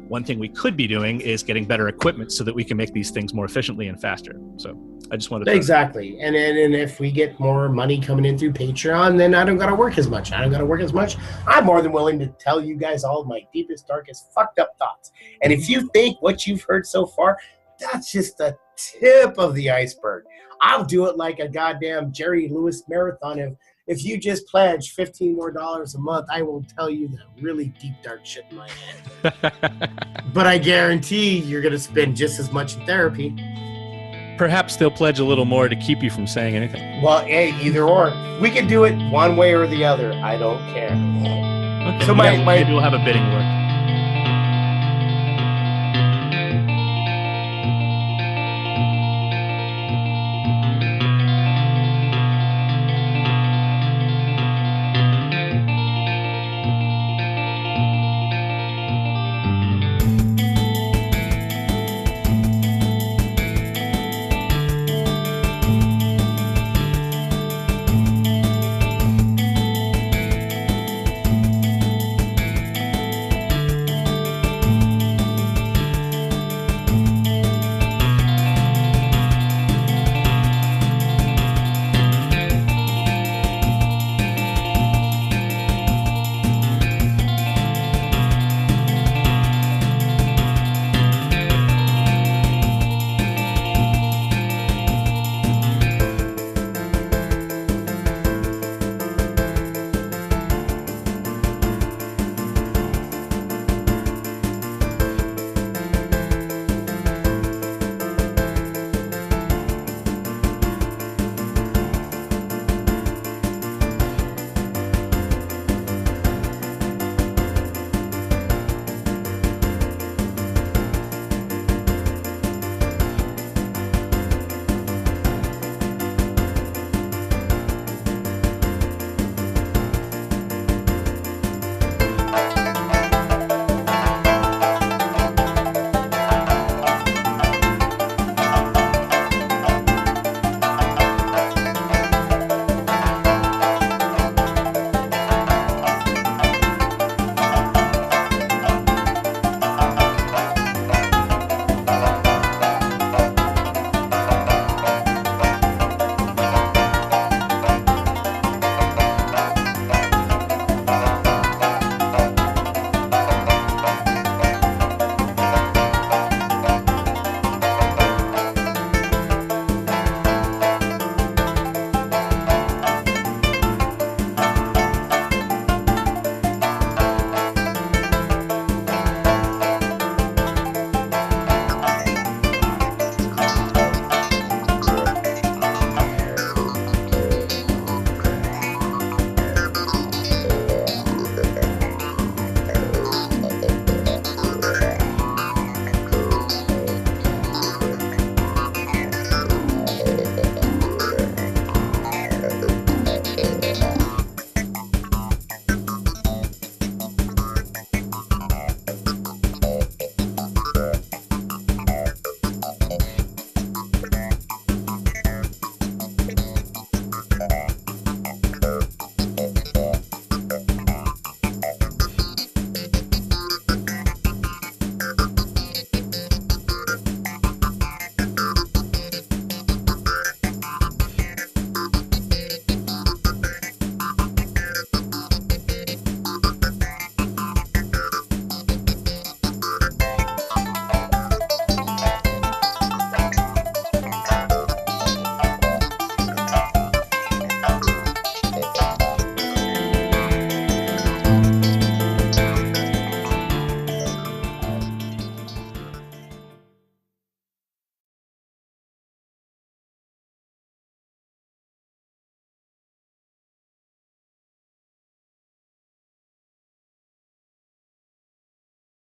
One thing we could be doing is getting better equipment so that we can make these things more efficiently and faster. So I just wanted to... Exactly. And if we get more money coming in through Patreon, then I don't got to work as much. I'm more than willing to tell you guys all of my deepest, darkest, fucked up thoughts. And if you think what you've heard so far, that's just the tip of the iceberg. I'll do it like a goddamn Jerry Lewis marathon. If you just pledge $15 more a month, I will tell you the really deep, dark shit in my head. But I guarantee you're going to spend just as much in therapy. Perhaps they'll pledge a little more to keep you from saying anything. Well, hey, either or. We can do it one way or the other. I don't care. Okay. So maybe we'll have a bidding war.